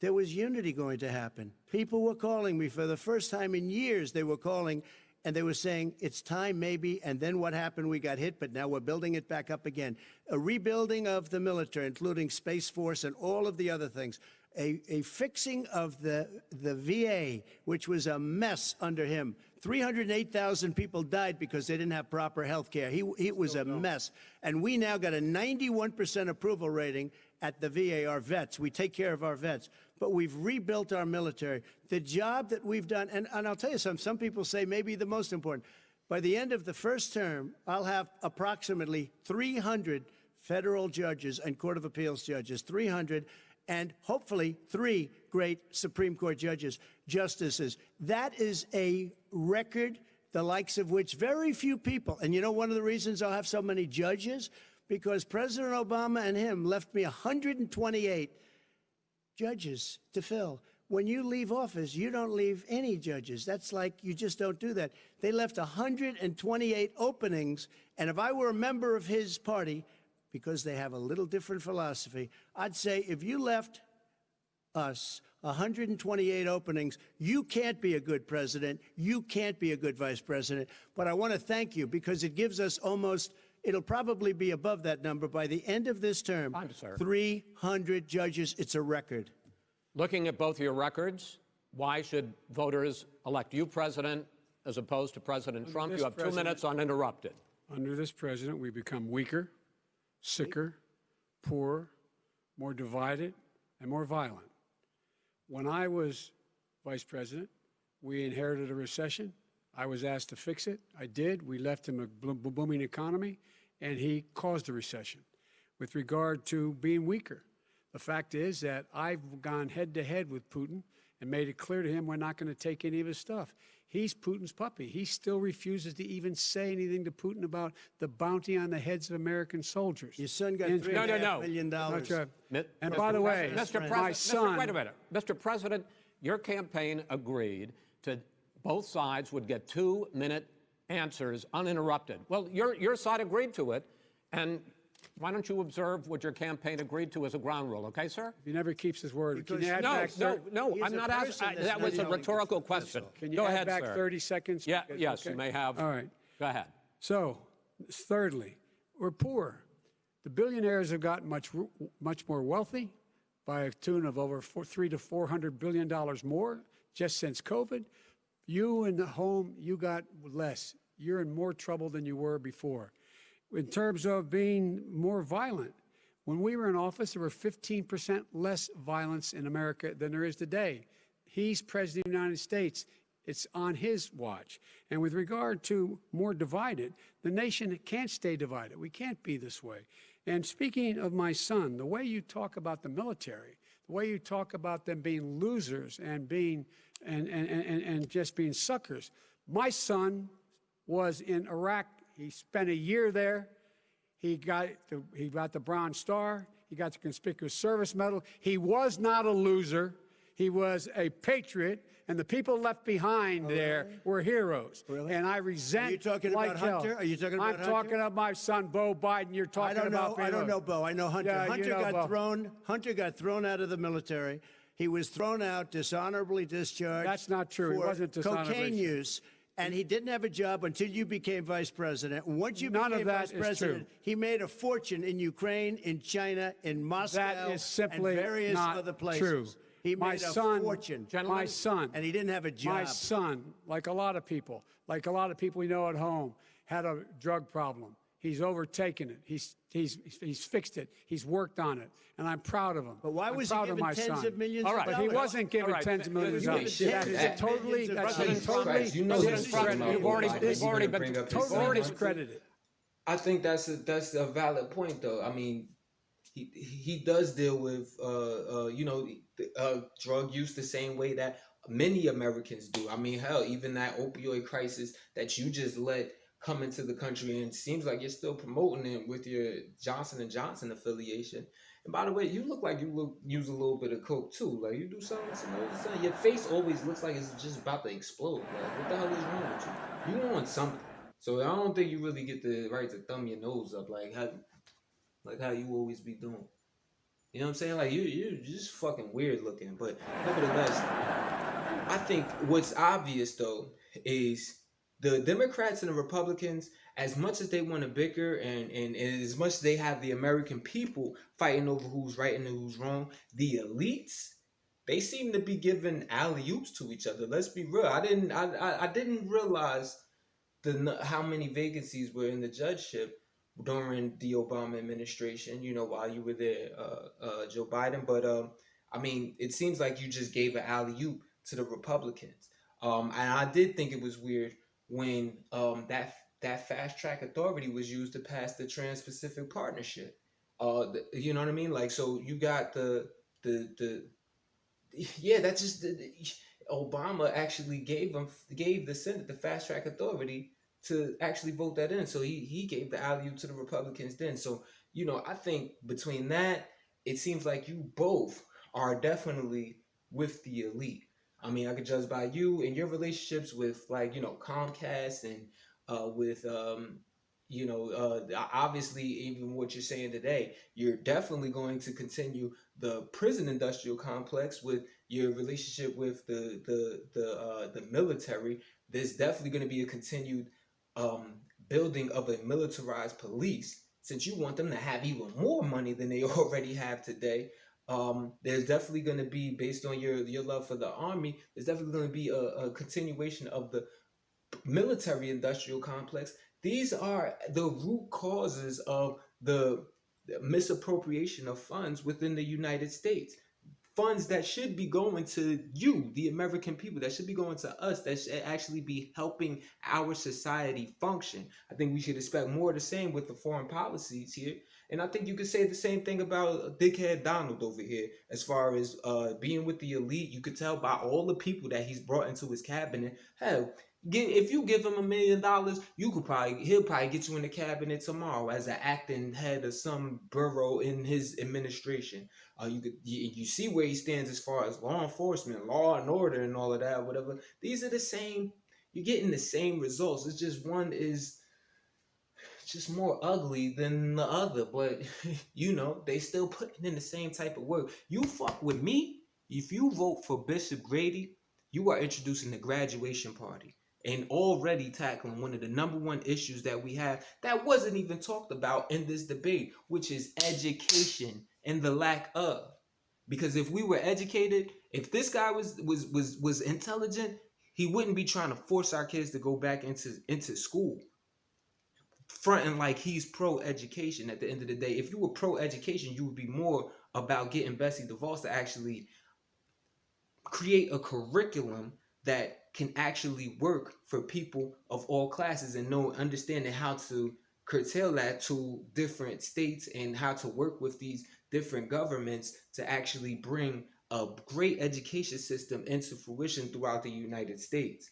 S3: there was unity going to happen. People were calling me for the first time in years. They were calling and they were saying, it's time maybe. And then what happened? We got hit, but now we're building it back up again. A rebuilding of the military, including Space Force and all of the other things. A fixing of the VA, which was a mess under him. 308,000 people died because they didn't have proper health care. It was a mess. And we now got a 91% approval rating at the VA, our vets. We take care of our vets. But we've rebuilt our military. The job that we've done, and I'll tell you something, some people say maybe the most important. By the end of the first term, I'll have approximately 300 federal judges and Court of Appeals judges, 300, and hopefully 3 great Supreme Court justices. That is a record, the likes of which very few people, and you know one of the reasons I'll have so many judges? Because President Obama and him left me 128 judges to fill. When you leave office, you don't leave any judges. That's like, you just don't do that. They left 128 openings, and if I were a member of his party, because they have a little different philosophy, I'd say if you left us 128 openings, you can't be a good president, you can't be a good vice president. But I want to thank you, because it gives us almost, it'll probably be above that number by the end of this term. 300 judges. It's a record.
S2: Looking at both your records, why should voters elect you president as opposed to President Trump? You have 2 minutes uninterrupted.
S5: Under this president, we become weaker, sicker, poorer, more divided, and more violent. When I was vice president, we inherited a recession. I was asked to fix it. I did. We left him a booming economy, and he caused the recession. With regard to being weaker, the fact is that I've gone head-to-head with Putin and made it clear to him we're not going to take any of his stuff. He's Putin's puppy. He still refuses to even say anything to Putin about the bounty on the heads of American soldiers.
S3: Your son got $3.5 million.
S5: And by the way, my son...
S2: Wait a minute. Mr. President, your campaign agreed to both sides would get 2-minute answers uninterrupted. Well, your side agreed to it, and why don't you observe what your campaign agreed to as a ground rule, okay, sir?
S5: He never keeps his word.
S2: Can you add no, I'm not asking. That was a rhetorical question.
S5: Can you add back 30 seconds?
S2: Yeah, yes, you may have.
S5: All right.
S2: Go ahead.
S5: So, thirdly, we're poor. The billionaires have gotten much more wealthy by a tune of over $300 to $400 billion more just since COVID. You in the home, you got less. You're in more trouble than you were before. In terms of being more violent, when we were in office, there were 15% less violence in America than there is today. He's president of the United States. It's on his watch. And with regard to more divided, the nation can't stay divided. We can't be this way. And speaking of my son, the way you talk about the military, the way you talk about them being losers and being and just being suckers. My son was in Iraq. He spent a year there. He got the Bronze Star. He got the Conspicuous Service Medal. He was not a loser. He was a patriot, and the people left behind there were heroes.
S3: Really?
S5: And I resent.
S3: Are you talking
S5: like
S3: about Hunter?
S5: hell.
S3: Are you talking about
S5: I'm
S3: Hunter?
S5: talking about my son, Bo Biden. You're talking about.
S3: I don't know Bo. I know Hunter.
S5: Yeah,
S3: Hunter
S5: you know
S3: got
S5: Bo.
S3: Hunter got thrown out of the military. He was thrown out, dishonorably discharged.
S5: That's not true. He
S3: For
S5: wasn't dishonorably
S3: cocaine use. And he didn't have a job until you became vice president. Once you
S5: None
S3: became
S5: of that
S3: vice
S5: is
S3: president,
S5: true.
S3: he made a fortune in Ukraine, in China, in Moscow,
S5: That is simply
S3: and various
S5: not
S3: other places.
S5: true.
S3: He
S5: My
S3: made a
S5: son,
S3: fortune.
S5: my son,
S3: and he didn't have a job.
S5: My son, like a lot of people we know at home, had a drug problem. He's overtaken it. He's fixed it. He's worked on it, and I'm proud of him.
S3: But why was he
S5: proud of
S3: given
S5: my
S3: tens
S5: son.
S3: of millions
S2: All
S3: of
S2: right.
S3: dollars?
S5: But he wasn't given
S2: All right.
S5: tens of millions
S2: You
S5: of
S2: ain't
S5: dollars.
S2: shit
S5: That
S2: for
S5: is
S2: that.
S5: totally. That's
S4: Jesus
S5: totally.
S4: Christ, you know
S5: that's
S4: he's talking
S5: discredited.
S4: about
S5: You've already
S4: Biden.
S5: been
S4: Bring up his
S5: totally
S4: son.
S5: discredited.
S4: I think that's a valid point, though. I mean, he does deal with drug use the same way that many Americans do. I mean, hell, even that opioid crisis that you just let come into the country, and it seems like you're still promoting it with your Johnson & Johnson affiliation. And by the way, you look like you use a little bit of coke too. Like you do something. Your face always looks like it's just about to explode. Like what the hell is wrong with you? You want something. So I don't think you really get the right to thumb your nose up like how you always be doing. You know what I'm saying? Like you're just fucking weird looking. But nevertheless, I think what's obvious though is the Democrats and the Republicans, as much as they want to bicker and as much as they have the American people fighting over who's right and who's wrong, the elites, they seem to be giving alley-oops to each other. Let's be real. I didn't realize how many vacancies were in the judgeship during the Obama administration, while you were there, Joe Biden. But I mean, it seems like you just gave an alley-oop to the Republicans. And I did think it was weird when that fast track authority was used to pass the Trans-Pacific Partnership. You know what I mean? Like, so you got that's just Obama actually gave the Senate the fast track authority to actually vote that in. So he gave the alley-oop to the Republicans then. So, I think between that, it seems like you both are definitely with the elite. I mean, I could judge by you and your relationships with Comcast and with obviously even what you're saying today, you're definitely going to continue the prison industrial complex with your relationship with the military. There's definitely going to be a continued building of a militarized police, since you want them to have even more money than they already have today. There's definitely going to be, based on your love for the Army, there's definitely going to be a continuation of the military industrial complex. These are the root causes of the misappropriation of funds within the United States. Funds that should be going to you, the American people, that should be going to us, that should actually be helping our society function. I think we should expect more of the same with the foreign policies here. And I think you could say the same thing about dickhead Donald over here, as far as being with the elite. You could tell by all the people that he's brought into his cabinet. Hell, if you give him $1 million, he'll probably get you in the cabinet tomorrow as an acting head of some borough in his administration. You see where he stands as far as law enforcement, law and order, and all of that, whatever. These are the same. You're getting the same results. It's just one is just more ugly than the other, but they still putting in the same type of work. You fuck with me, if you vote for Bishop Grady, you are introducing the graduation party and already tackling one of the number one issues that we have that wasn't even talked about in this debate, which is education and the lack of. Because if we were educated, if this guy was intelligent, He wouldn't be trying to force our kids to go back into school, fronting like he's pro-education. At the end of the day, if you were pro-education, you would be more about getting Betsy DeVos to actually create a curriculum that can actually work for people of all classes, and understanding how to curtail that to different states and how to work with these different governments to actually bring a great education system into fruition throughout the United States.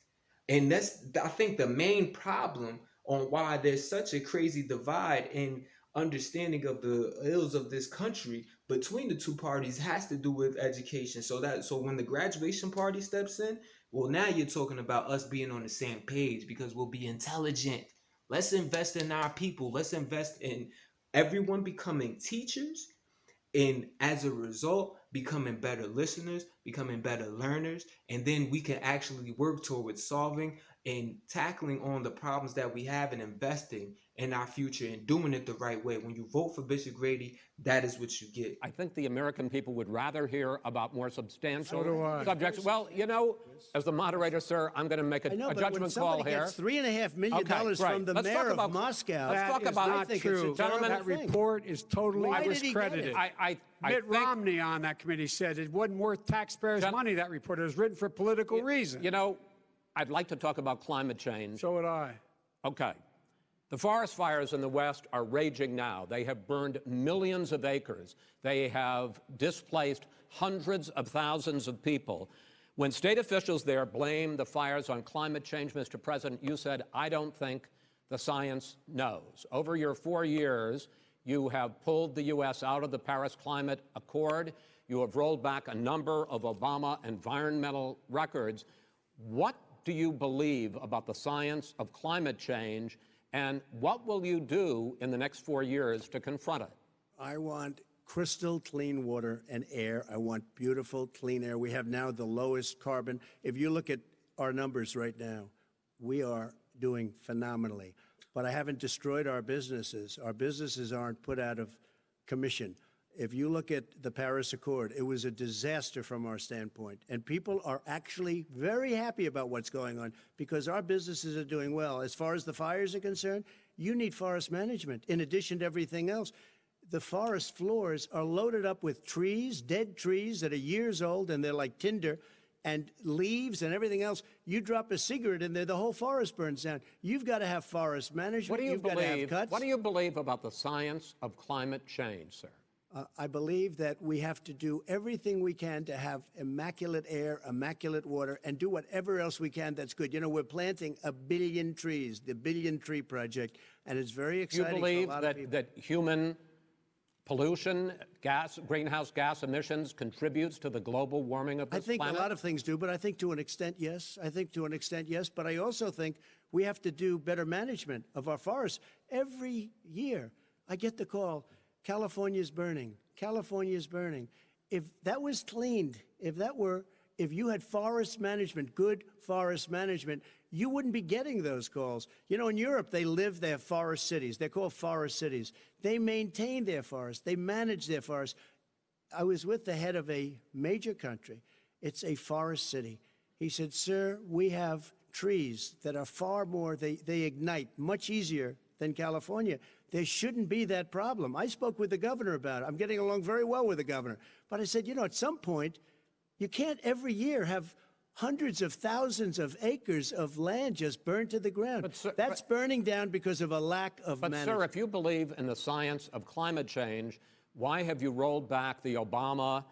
S4: And that's, I think, the main problem on why there's such a crazy divide in understanding of the ills of this country between the two parties has to do with education. So when the graduation party steps in, well, now you're talking about us being on the same page because we'll be intelligent. Let's invest in our people. Let's invest in everyone becoming teachers, and as a result, becoming better listeners, becoming better learners, and then we can actually work towards solving and tackling on the problems that we have and investing in our future and doing it the right way. When you vote for Bishop Grady, that is what you get.
S2: I think the American people would rather hear about more substantial
S5: So do I.
S2: subjects. Well, you know, as the moderator, sir, I'm going to make a judgment call here.
S3: Gets $3.5 million from the mayor of Moscow.
S2: Let's talk about
S5: not true.
S2: Gentlemen,
S5: That report is totally
S3: Why did he get
S5: discredited.
S3: it?
S5: Mitt Romney on that committee said it wasn't worth taxpayers' money, that report. It was written for political reasons.
S2: You know, I'd like to talk about climate change.
S5: So would I.
S2: Okay. The forest fires in the West are raging now. They have burned millions of acres. They have displaced hundreds of thousands of people. When state officials there blame the fires on climate change, Mr. President, you said, I don't think the science knows. Over your 4 years, you have pulled the U.S. out of the Paris Climate Accord. You have rolled back a number of Obama environmental records. What do you believe about the science of climate change, and what will you do in the next 4 years to confront it?
S3: I want crystal clean water and air. I want beautiful, clean air. We have now the lowest carbon. If you look at our numbers right now, we are doing phenomenally. But I haven't destroyed our businesses. Our businesses aren't put out of commission. If you look at the Paris Accord, it was a disaster from our standpoint. And people are actually very happy about what's going on because our businesses are doing well. As far as the fires are concerned, you need forest management in addition to everything else. The forest floors are loaded up with trees, dead trees that are years old, and they're like tinder, and leaves and everything else. You drop a cigarette in there, the whole forest burns down. You've got to have forest management.
S2: What do you
S3: You've got to have cuts.
S2: What do you believe about the science of climate change, sir?
S3: I believe that we have to do everything we can to have immaculate air, immaculate water, and do whatever else we can that's good. You know, we're planting 1 billion trees, the Billion Tree Project, and it's very exciting for a lot of people.
S2: that human pollution, greenhouse gas emissions contributes to the global warming of this planet?
S3: I think a lot of things do, but I think to an extent, yes. But I also think we have to do better management of our forests. Every year, I get the call, California's burning. California's burning. If that was cleaned, if you had forest management, good forest management, you wouldn't be getting those calls. You know, in Europe, they have forest cities. They're called forest cities. They maintain their forests. They manage their forests. I was with the head of a major country. It's a forest city. He said, sir, we have trees that are far more, they ignite much easier than California. There shouldn't be that problem. I spoke with the governor about it. I'm getting along very well with the governor. But I said, you know, at some point, you can't every year have hundreds of thousands of acres of land just burned to the ground. That's burning down because of a lack of management.
S2: But, sir, if you believe in the science of climate change, why have you rolled back the Obama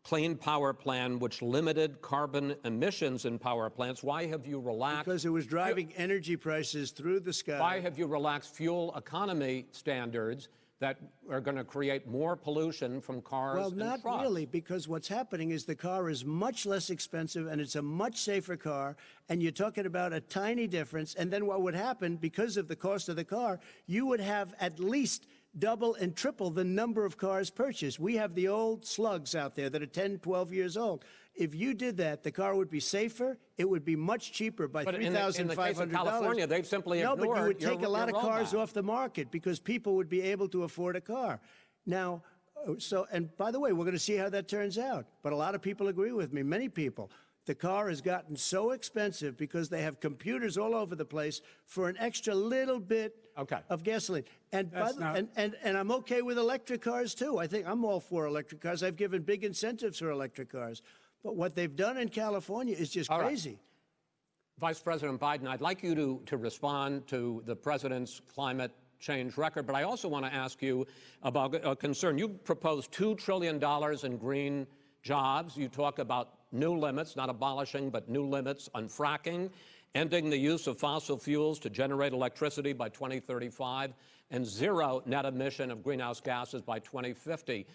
S2: Clean Power Plan, which limited carbon emissions in power plants? Why have you relaxed?
S3: Because it was driving energy prices through the sky.
S2: Why have you relaxed fuel economy standards that are going to create more pollution from cars and trucks?
S3: Well, not really, because what's happening is the car is much less expensive and it's a much safer car, and you're talking about a tiny difference. And then what would happen, because of the cost of the car, you would have at least double and triple the number of cars purchased. We have the old slugs out there that are 10, 12 years old. If you did that, the car would be safer. It would be much cheaper by $3,500.
S2: In the case of California, they've simply ignored.
S3: No, but you would take a lot of cars off the market because people would be able to afford a car. Now, and by the way, we're going to see how that turns out. But a lot of people agree with me, many people. The car has gotten so expensive because they have computers all over the place for an extra little bit of gasoline. And, and I'm okay with electric cars, too. I think I'm all for electric cars. I've given big incentives for electric cars. But what they've done in California is just crazy.
S2: Right. Vice President Biden, I'd like you to respond to the president's climate change record, but I also want to ask you about a concern. You proposed $2 trillion in green jobs. You talk about new limits, not abolishing, but new limits on fracking, ending the use of fossil fuels to generate electricity by 2035, and zero net emission of greenhouse gases by 2050.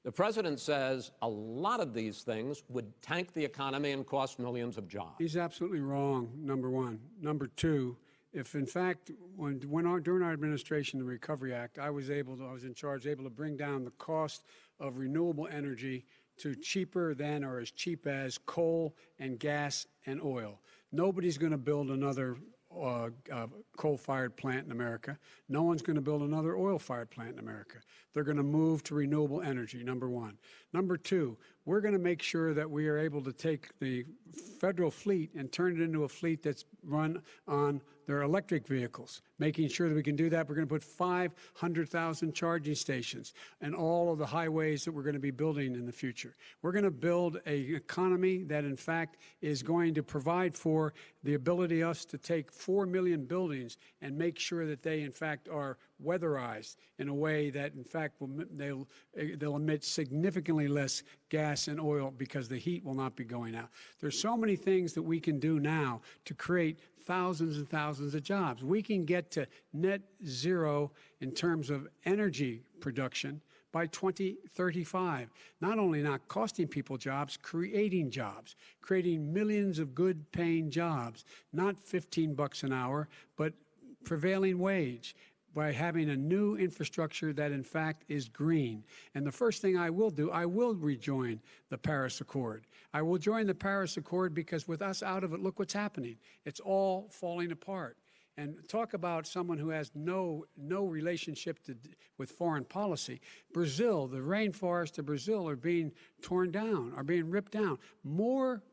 S2: The president says a lot of these things would tank the economy and cost millions of jobs.
S5: He's absolutely wrong, number one. Number two, if in fact, during our administration, the Recovery Act, I was in charge, able to bring down the cost of renewable energy to cheaper than or as cheap as coal and gas and oil. Nobody's going to build another coal-fired plant in America. No one's going to build another oil-fired plant in America. They're going to move to renewable energy, number one. Number two, we're going to make sure that we are able to take the federal fleet and turn it into a fleet that's run on their electric vehicles. Making sure that we can do that, we're going to put 500,000 charging stations and all of the highways that we're going to be building in the future. We're going to build an economy that, in fact, is going to provide for the ability of us to take 4 million buildings and make sure that they, in fact, are weatherized in a way that, in fact, they'll emit significantly less gas and oil because the heat will not be going out. There's so many things that we can do now to create thousands and thousands of jobs. We can get to net zero in terms of energy production by 2035. Not only not costing people jobs, creating millions of good paying jobs, not 15 bucks an hour, but prevailing wage, by having a new infrastructure that, in fact, is green. And the first thing I will do, I will rejoin the Paris Accord. I will join the Paris Accord because with us out of it, look what's happening. It's all falling apart. And talk about someone who has no relationship with foreign policy. Brazil, the rainforests of Brazil are being torn down, are being ripped down. More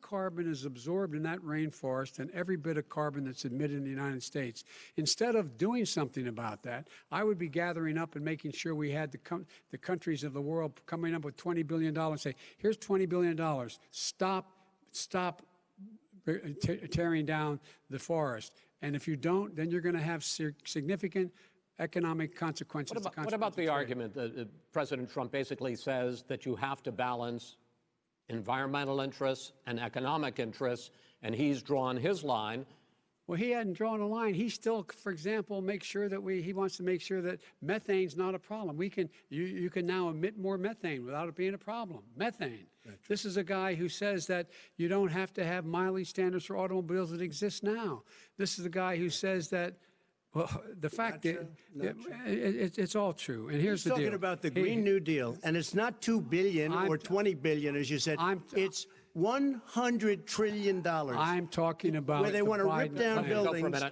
S5: carbon is absorbed in that rainforest than every bit of carbon that's emitted in the United States. Instead of doing something about that, I would be gathering up and making sure we had the countries of the world coming up with $20 billion, say, here's $20 billion, stop tearing down the forest. And if you don't, then you're going to have significant economic consequences.
S2: What about the argument that President Trump basically says that you have to balance environmental interests and economic interests, and he's drawn his line?
S5: Well, he hadn't drawn a line. He still, for example, makes sure that he wants to make sure that methane's not a problem. You can now emit more methane without it being a problem. Methane. This is a guy who says that you don't have to have mileage standards for automobiles that exist now. This is the guy who says that, well, the fact that it's all true. And here's the deal.
S3: He's talking about the Green New Deal, and it's not $2 billion or $20 billion, as you said. It's $100 trillion.
S5: I'm talking about
S3: where they want to rip down buildings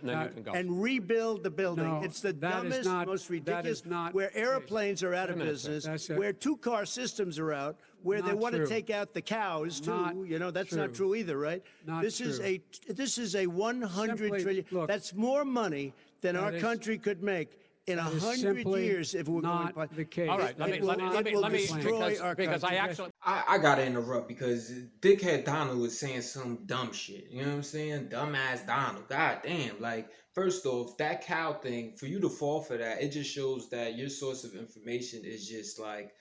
S3: and rebuild the building.
S5: No,
S3: it's the dumbest, most ridiculous. Where airplanes are out of business, where two-car systems are out, where they want to take out the cows too. You know, that's not true either, right? This is a $100 trillion. Look, that's more money than our country could make in 100 years if we're going to
S5: the case.
S2: All right, let me
S3: destroy our
S2: because
S3: country.
S4: I gotta interrupt because Dickhead Donald was saying some dumb shit. You know what I'm saying? Dumbass Donald. God damn. Like, first off, that cow thing, for you to fall for that, it just shows that your source of information is just like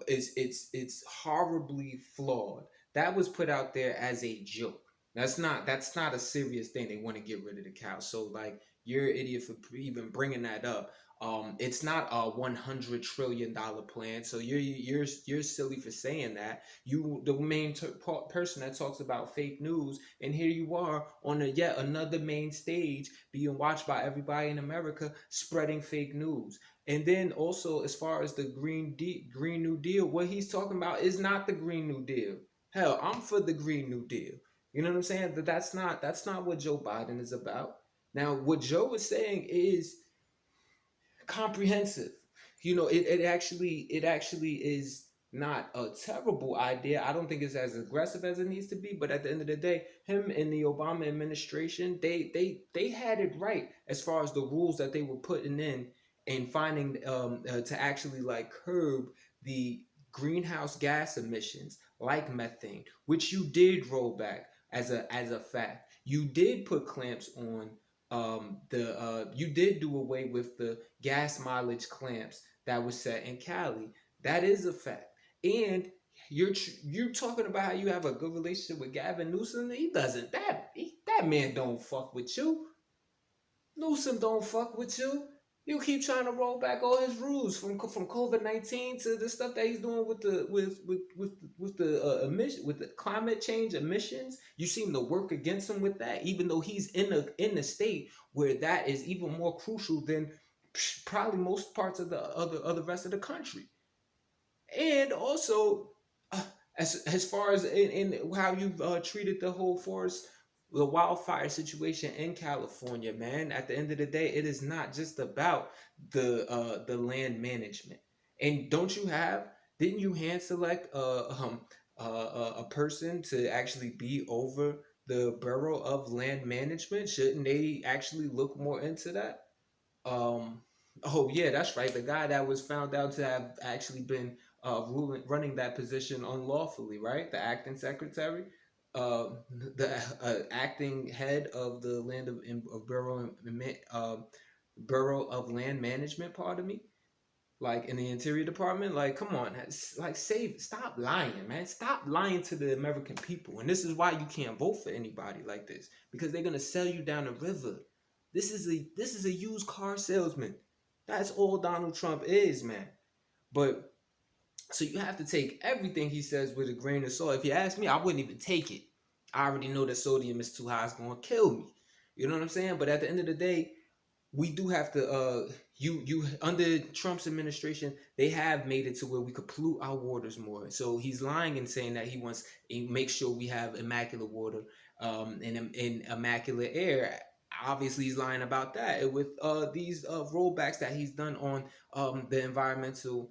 S4: it's horribly flawed. That was put out there as a joke. That's not a serious thing. They want to get rid of the cow. So like, you're an idiot for even bringing that up. It's not a $100 trillion plan. So you're silly for saying that. You the main person that talks about fake news, and here you are on yet another main stage being watched by everybody in America spreading fake news. And then also, as far as the Green New Deal, what he's talking about is not the Green New Deal. Hell, I'm for the Green New Deal. You know what I'm saying? That's not what Joe Biden is about. Now, what Joe is saying is comprehensive. You know, it actually is not a terrible idea. I don't think it's as aggressive as it needs to be, but at the end of the day, him and the Obama administration, they had it right as far as the rules that they were putting in and finding to actually like curb the greenhouse gas emissions like methane, which you did roll back as a fact. You did put clamps on you did do away with the gas mileage clamps that was set in Cali. That is a fact. And you're talking about how you have a good relationship with Gavin Newsom. He doesn't. That man don't fuck with you. Newsom don't fuck with you. You keep trying to roll back all his rules from COVID-19 to the stuff that he's doing with the emission with the climate change emissions. You seem to work against him with that, even though he's in a state where that is even more crucial than probably most parts of the other rest of the country. And also, as far as in how you've treated the wildfire situation in California, man. At the end of the day, it is not just about the land management. And didn't you hand select a person to actually be over the Bureau of Land Management? Shouldn't they actually look more into that? Um, oh yeah, that's right. The guy that was found out to have actually been running that position unlawfully, right? The acting secretary, the acting head of the Bureau of Land Management. Pardon me. Like in the Interior Department, like come on, stop lying, man. Stop lying to the American people. And this is why you can't vote for anybody like this, because they're gonna sell you down the river. This is a used car salesman. That's all Donald Trump is, man. But so you have to take everything he says with a grain of salt. If you ask me, I wouldn't even take it. I already know that sodium is too high, it's gonna kill me. You know what I'm saying? But at the end of the day, we do have to you under Trump's administration, they have made it to where we could pollute our waters more. So he's lying and saying that he wants to make sure we have immaculate water and immaculate air. Obviously he's lying about that with these rollbacks that he's done on the environmental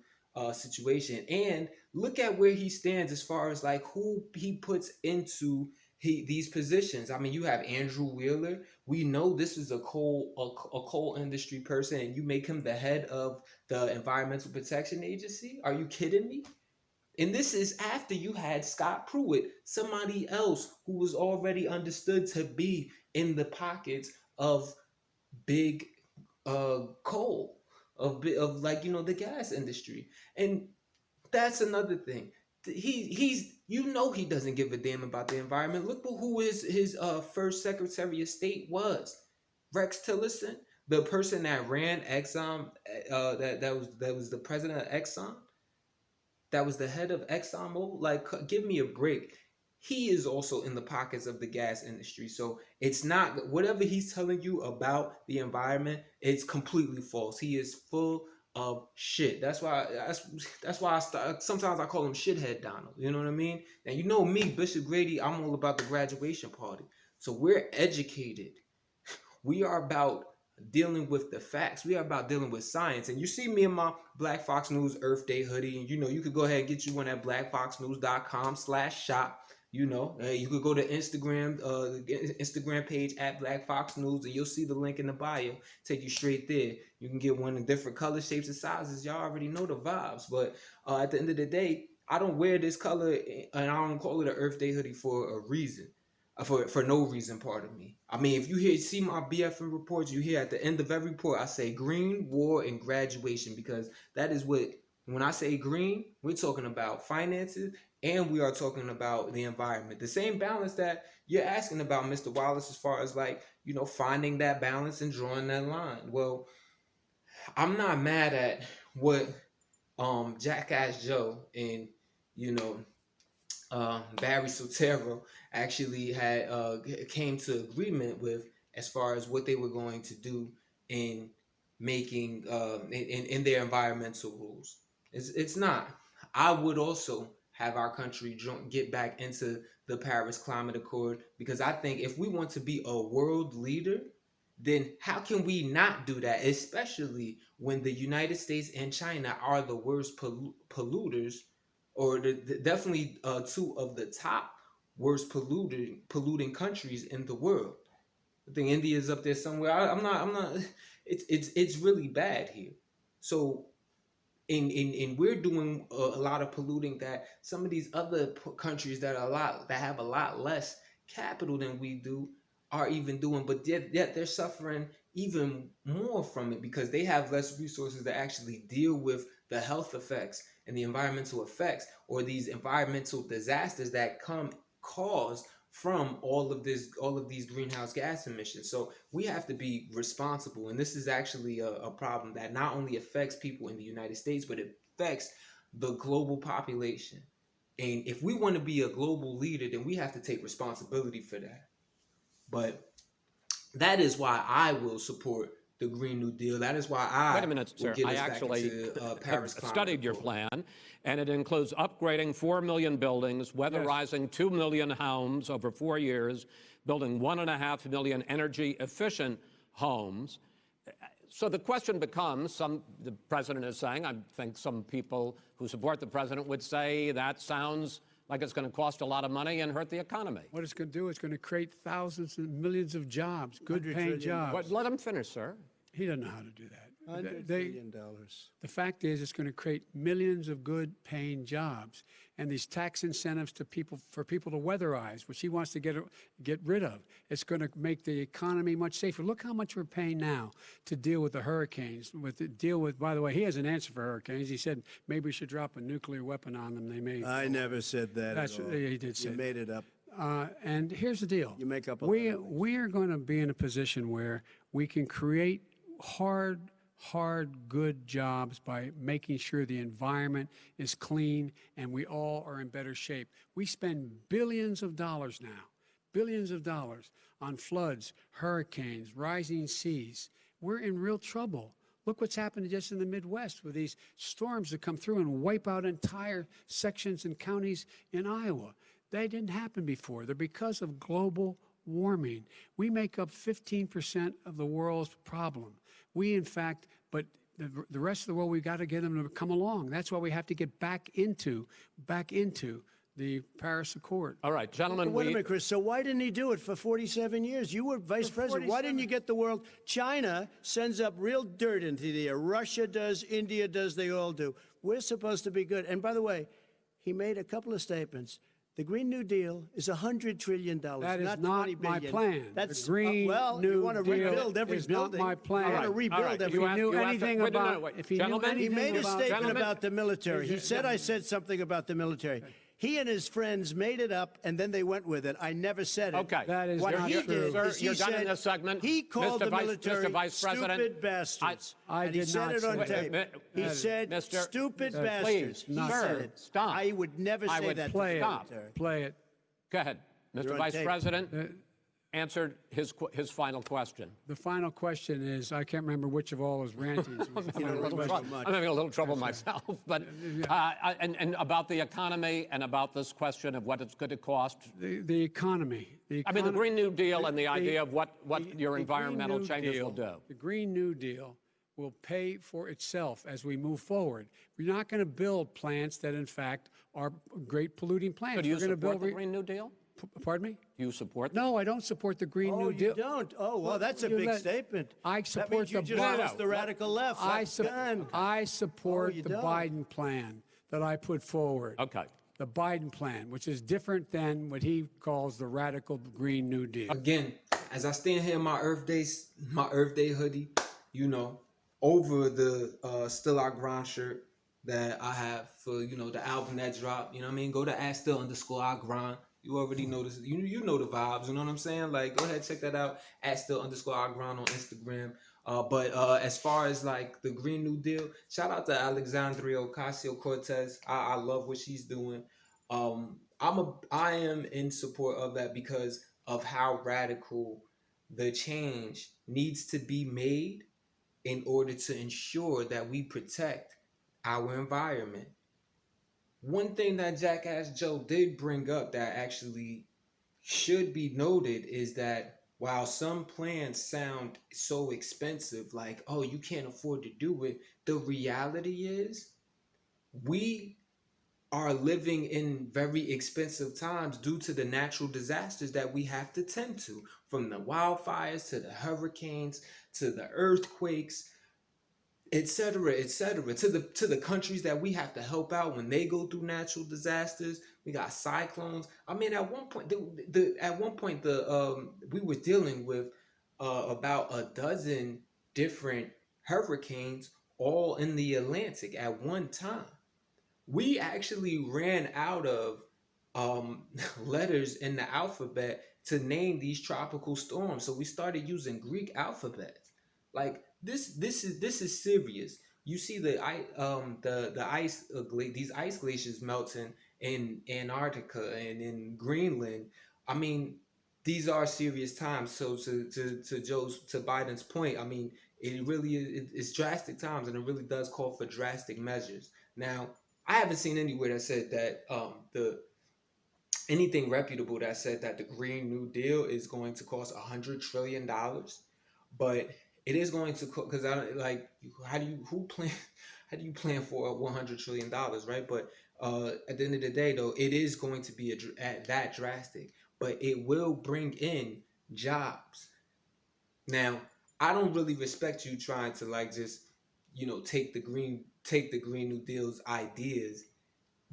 S4: situation. And look at where he stands as far as like who he puts into these positions. I mean, you have Andrew Wheeler. We know this is a coal industry person, and you make him the head of the Environmental Protection Agency. Are you kidding me? And this is after you had Scott Pruitt, somebody else who was already understood to be in the pockets of big coal, of like the gas industry. And that's another thing. He doesn't give a damn about the environment. Look who his first Secretary of State was. Rex Tillerson, the person that ran Exxon, that was the president of Exxon, that was the head of ExxonMobil. Like, give me a break. He is also in the pockets of the gas industry. So it's not whatever he's telling you about the environment, it's completely false. He is full of shit. That's why sometimes I call him shithead Donald. You know what I mean? And you know me, Bishop Grady, I'm all about the graduation party. So we're educated. We are about dealing with the facts. We are about dealing with science. And you see me in my Black Fox News Earth Day hoodie, and you could go ahead and get you one at blackfoxnews.com/shop. You could go to Instagram page at Black Fox News, and you'll see the link in the bio. Take you straight there. You can get one in different color, shapes, and sizes. Y'all already know the vibes. But at the end of the day, I don't wear this color, and I don't call it an Earth Day hoodie for a reason. For no reason, pardon me. I mean, if you see my BFM reports, you hear at the end of every report, I say green, war, and graduation, because that is when I say green, we're talking about finances, and we are talking about the environment. The same balance that you're asking about, Mr. Wallace, as far as like, finding that balance and drawing that line. Well, I'm not mad at what Jackass Joe and, Barry Soetoro actually had came to agreement with as far as what they were going to do in making in their environmental rules. It's not. I would also have our country get back into the Paris Climate Accord, because I think if we want to be a world leader, then how can we not do that, especially when the United States and China are the worst polluters or definitely two of the top worst polluting countries in the world. I think India is up there somewhere. I'm not. It's really bad here. So in we're doing a lot of polluting that some of these other countries that have a lot less capital than we do are even doing, but yet they're suffering even more from it because they have less resources to actually deal with the health effects and the environmental effects or these environmental disasters that come caused from all of these greenhouse gas emissions. So we have to be responsible, and this is actually a problem that not only affects people in the United States, but it affects the global population. And if we want to be a global leader, then we have to take responsibility for that. But that is why I will support the Green New Deal. That is why I
S2: Wait a minute,
S4: will
S2: sir.
S4: get
S2: I
S4: us back
S2: actually
S4: into
S2: have
S4: Paris Climate
S2: studied your
S4: Accord.
S2: plan, and it includes upgrading 4 million buildings, weatherizing 2 million homes over 4 years, building 1.5 million energy-efficient homes. So the question becomes, the president is saying, I think some people who support the president would say that sounds like it's going to cost a lot of money and hurt the economy.
S5: What it's going to do is going to create thousands and millions of jobs, good-paying jobs.
S2: But let him finish, sir.
S5: He doesn't know how to do that.
S3: $100 billion.
S5: The fact is, it's going to create millions of good-paying jobs, and these tax incentives to people for people to weatherize, which he wants to get rid of. It's going to make the economy much safer. Look how much we're paying now to deal with the hurricanes. By the way, he has an answer for hurricanes. He said maybe we should drop a nuclear weapon on them. They may.
S3: I never said that
S5: That's
S3: at all.
S5: what he did say.
S3: You made it up.
S5: And here's the deal.
S3: You make up a lot of things.
S5: We are going to be in a position where we can create hard, good jobs by making sure the environment is clean and we all are in better shape. We spend billions of dollars on floods, hurricanes, rising seas. We're in real trouble. Look what's happened just in the Midwest with these storms that come through and wipe out entire sections and counties in Iowa. They didn't happen before. They're because of global warming. We make up 15% of the world's problem. We, in fact, but the rest of the world, we've got to get them to come along. That's why we have to get back into the Paris Accord.
S2: All right, gentlemen.
S3: Wait a minute, Chris. So why didn't he do it for 47 years? You were vice president. Why didn't you get the world? China sends up real dirt into the air. Russia does. India does. They all do. We're supposed to be good. And by the way, he made a couple of statements. The Green New Deal is $100 trillion,
S5: That is
S3: not
S5: not
S3: $20
S5: my
S3: billion.
S5: plan.
S3: That's
S5: the Green
S3: well,
S5: New
S3: you want to
S5: Deal
S3: rebuild every
S5: is
S3: building.
S5: not my plan.
S3: You want to rebuild every.
S5: If he knew anything about, if he knew
S2: Gentlemen,
S3: He
S5: anything
S3: made a
S5: about,
S3: statement about the military. He said I said something about the military. He and his friends made it up, and then they went with it. I never said it.
S2: Okay.
S5: That is
S3: What
S5: not
S3: he
S5: true.
S3: did is he
S2: You're done in
S3: said
S2: this segment.
S3: he called
S2: Mr.
S3: the military
S2: Vice President,
S3: stupid bastards.
S5: I
S3: and he
S5: did
S3: said
S5: not
S3: it on
S5: say
S3: tape.
S5: that.
S3: He said
S2: Mr.
S3: stupid
S2: Please,
S3: bastards. He
S2: sir,
S3: said it.
S2: stop.
S3: I would never
S2: I
S3: say
S2: would
S3: that
S5: Play
S3: to
S5: it.
S3: the
S2: Stop.
S3: military.
S5: Play it.
S2: Go ahead.
S3: You're
S2: Mr.
S3: on
S2: Vice
S3: tape.
S2: President answered his final question.
S5: The final question is, I can't remember which of all his rantings.
S2: I'm having a little trouble myself, but and about the economy and about this question of what it's going to cost.
S5: The economy.
S2: I mean, the Green New Deal and the idea of what your
S5: the
S2: environmental
S5: Green New
S2: changes
S5: Deal-
S2: will do.
S5: The Green New Deal will pay for itself as we move forward. We're not going to build plants that, in fact, are great polluting plants.
S2: So do you
S5: We're going to
S2: support
S5: build
S2: the Green New Deal?
S5: Pardon me?
S2: Do you support
S5: No, I don't support the Green
S3: Oh,
S5: New Deal.
S3: you don't? Oh, well, that's a big statement.
S5: I
S3: That
S5: support
S3: means you
S5: the
S3: just
S5: Biden.
S3: lost the radical left.
S5: I support
S3: Oh, you
S5: the
S3: don't.
S5: Biden plan that I put forward.
S2: Okay.
S5: The Biden plan, which is different than what he calls the radical Green New Deal.
S4: Again, as I stand here in my Earth Day hoodie, you know, over the Still I Grind shirt that I have for, you know, the album that dropped, you know what I mean? Go to @still_I grind. You already know this. You know the vibes, you know what I'm saying? Like, go ahead, check that out, @still_I grind on Instagram. But as far as like the Green New Deal, shout out to Alexandria Ocasio-Cortez. I love what she's doing. I am in support of that because of how radical the change needs to be made in order to ensure that we protect our environment. One thing that Jackass Joe did bring up that actually should be noted is that while some plans sound so expensive, like, oh, you can't afford to do it, the reality is we are living in very expensive times due to the natural disasters that we have to tend to, from the wildfires to the hurricanes to the earthquakes, et cetera, to the countries that we have to help out when they go through natural disasters. We got cyclones. I mean, at one point, we were dealing with about a dozen different hurricanes all in the Atlantic at one time. We actually ran out of letters in the alphabet to name these tropical storms, so we started using Greek alphabets. Like this is serious. You see the ice these ice glaciers melting in Antarctica and in Greenland. I mean, these are serious times. So to Biden's point, I mean, it really is, it's drastic times, and it really does call for drastic measures. Now, I haven't seen anywhere that said that the anything reputable that said that the Green New Deal is going to cost $100 trillion, but it is going to, because I like, how do you plan for $100 trillion, right? But at the end of the day, though, it is going to be that drastic, but it will bring in jobs. Now, I don't really respect you trying to like just take the Green New Deal's ideas,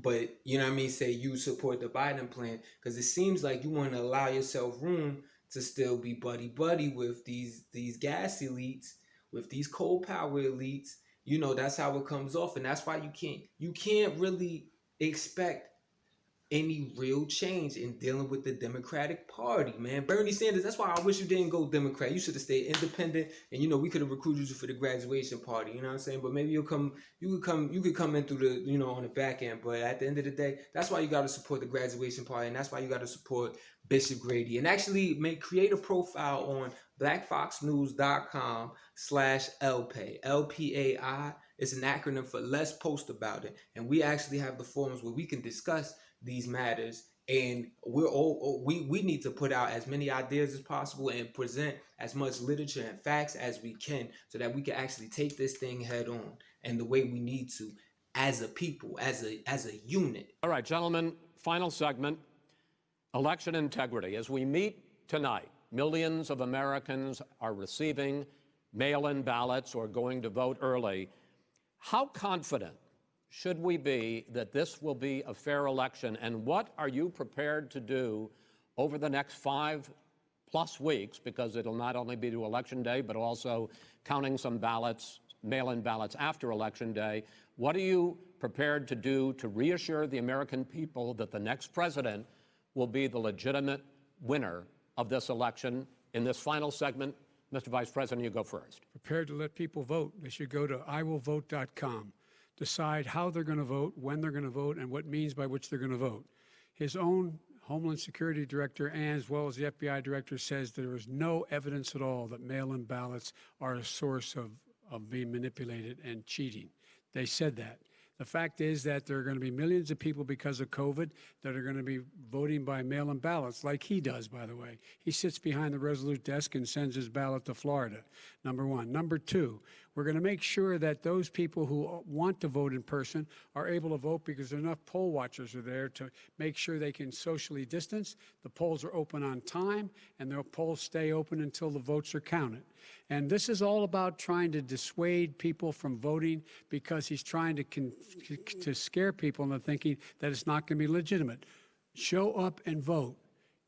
S4: but you know what I mean, say you support the Biden plan, because it seems like you want to allow yourself room to still be buddy with these gas elites, with these coal power elites. That's how it comes off, and that's why you can't really expect any real change in dealing with the Democratic Party, man. Bernie Sanders, that's why I wish you didn't go Democrat. You should have stayed independent, and we could have recruited you for the graduation party, you know what I'm saying? But maybe you could come in through the, on the back end. But at the end of the day, that's why you got to support the graduation party, and that's why you got to support Bishop Grady, and actually create a profile on blackfoxnews.com/LPAI. LPAI is an acronym for Let's Post About It, and we actually have the forums where we can discuss these matters, and we need to put out as many ideas as possible and present as much literature and facts as we can, so that we can actually take this thing head on, and the way we need to, as a people, as a unit.
S2: All right, gentlemen, final segment, election integrity. As we meet tonight, millions of Americans are receiving mail-in ballots or going to vote early. How confident should we be that this will be a fair election, and what are you prepared to do over the next 5+ weeks, because it'll not only be to Election Day, but also counting some ballots, mail-in ballots after Election Day? What are you prepared to do to reassure the American people that the next president will be the legitimate winner of this election? In this final segment, Mr. Vice President, you go first.
S5: Prepared to let people vote. They should go to iwillvote.com. Decide how they're going to vote, when they're going to vote, and what means by which they're going to vote. His own Homeland Security Director, and as well as the FBI Director, says there is no evidence at all that mail-in ballots are a source of being manipulated and cheating. They said that. The fact is that there are going to be millions of people because of COVID that are going to be voting by mail-in ballots, like he does, by the way. He sits behind the Resolute desk and sends his ballot to Florida, number one. Number two, we're going to make sure that those people who want to vote in person are able to vote, because enough poll watchers are there to make sure they can socially distance. The polls are open on time, and the polls stay open until the votes are counted. And this is all about trying to dissuade people from voting, because he's trying to scare people into thinking that it's not going to be legitimate. Show up and vote.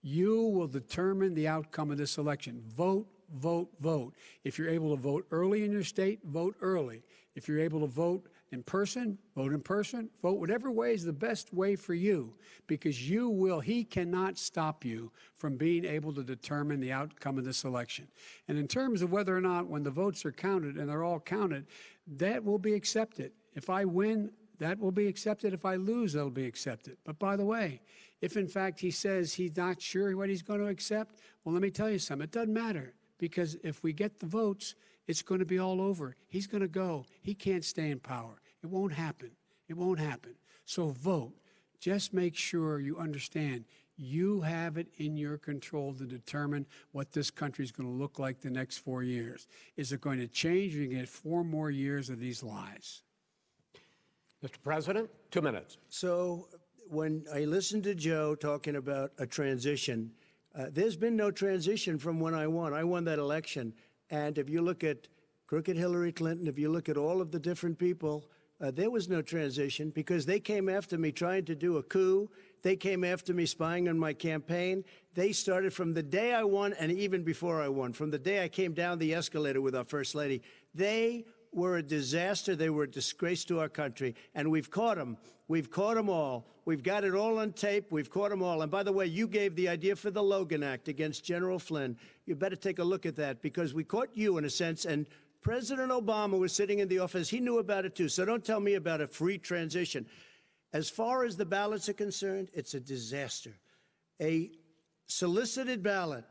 S5: You will determine the outcome of this election. Vote, vote, vote. If you're able to vote early in your state, vote early. If you're able to vote in person, vote in person. Vote whatever way is the best way for you, because he cannot stop you from being able to determine the outcome of this election. And in terms of whether or not, when the votes are counted, and they're all counted, that will be accepted. If I win, that will be accepted. If I lose, that'll be accepted. But by the way, if in fact he says he's not sure what he's going to accept, well, let me tell you something. It doesn't matter, because if we get the votes, it's going to be all over. He's going to go. He can't stay in power. It won't happen. It won't happen. So vote. Just make sure you understand you have it in your control to determine what this country is going to look like the next 4 years. Is it going to change? You're going to get 4 more years of these lies.
S2: Mr. President, 2 minutes.
S3: So when I listened to Joe talking about a transition, there's been no transition from when I won. I won that election. And if you look at crooked Hillary Clinton, if you look at all of the different people, there was no transition because they came after me trying to do a coup. They came after me spying on my campaign. They started from the day I won and even before I won, from the day I came down the escalator with our First Lady. They were a disaster. They were a disgrace to our country. And we've caught them. We've caught them all. We've got it all on tape. We've caught them all. And by the way, you gave the idea for the Logan Act against General Flynn. You better take a look at that because we caught you in a sense. And President Obama was sitting in the office. He knew about it too. So don't tell me about a free transition. As far as the ballots are concerned, it's a disaster. A solicited ballot,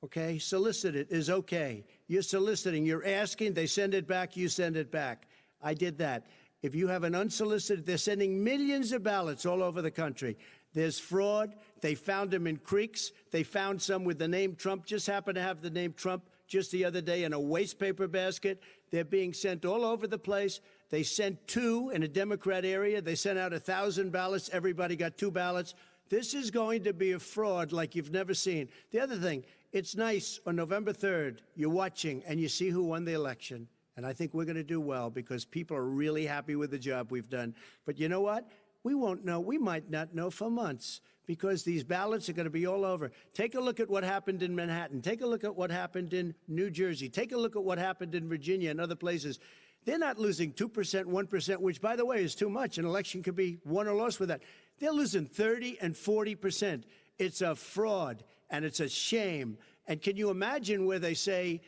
S3: okay, solicited is okay. You're soliciting, you're asking, they send it back, you send it back. I did that. If you have an unsolicited, they're sending millions of ballots all over the country. There's fraud. They found them in creeks. They found some with the name Trump, just happened to have the name Trump just the other day in a waste paper basket. They're being sent all over the place. They sent 2 in a Democrat area. They sent out 1,000 ballots. Everybody got 2 ballots. This is going to be a fraud like you've never seen. The other thing, it's nice on November 3rd, you're watching and you see who won the election. And I think we're going to do well because people are really happy with the job we've done. But you know what? We won't know. We might not know for months because these ballots are going to be all over. Take a look at what happened in Manhattan. Take a look at what happened in New Jersey. Take a look at what happened in Virginia and other places. They're not losing 2%, 1%, which, by the way, is too much. An election could be won or lost with that. They're losing 30 and 40%. It's a fraud, and it's a shame. And can you imagine where they say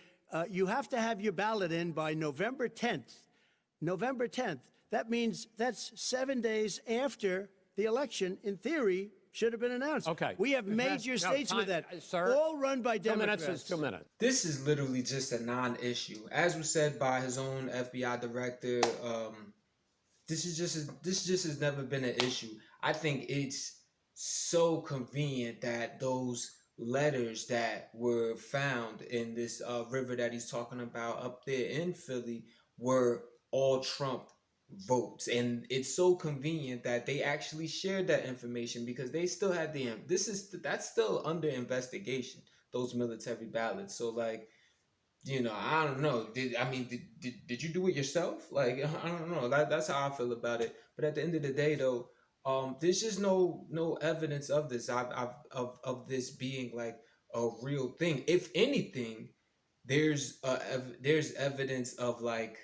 S3: you have to have your ballot in by November 10th? November 10th. That means that's 7 days after the election, in theory, should have been announced.
S2: Okay.
S3: We have major states with that,
S2: sir,
S3: all run by Democrats.
S2: 2 minutes is 2 minutes.
S4: This is literally just a non-issue, as was said by his own FBI director. This just has never been an issue. I think it's so convenient that those letters that were found in this river that he's talking about up there in Philly were all Trump votes, and it's so convenient that they actually shared that information because they still had that's still under investigation, those military ballots. So like, I don't know, did you do it yourself? Like, I don't know, that's how I feel about it. But at the end of the day though, there's just no evidence of this of this being like a real thing. If anything, there's evidence of like,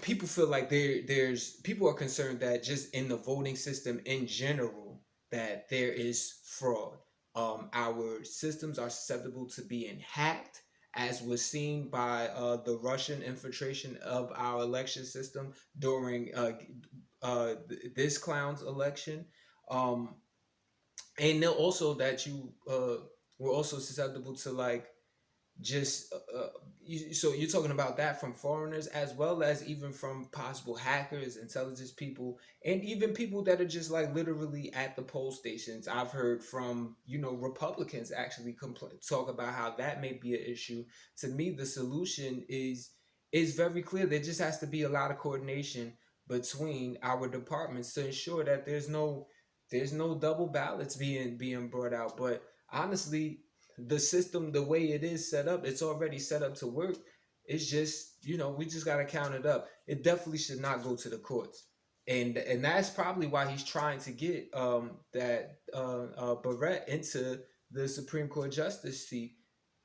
S4: people feel like people are concerned that just in the voting system in general that there is fraud. Our systems are susceptible to being hacked, as was seen by the Russian infiltration of our election system during this clown's election. And also that you were also susceptible to like just so you're talking about that from foreigners as well as even from possible hackers, intelligence people, and even people that are just like literally at the poll stations. I've heard from Republicans actually talk about how that may be an issue. To me, the solution is very clear. There just has to be a lot of coordination between our departments to ensure that there's no double ballots being brought out. But honestly, the system, the way it is set up, it's already set up to work. It's just, we just got to count it up. It definitely should not go to the courts. And that's probably why he's trying to get that Barrett into the Supreme Court justice seat,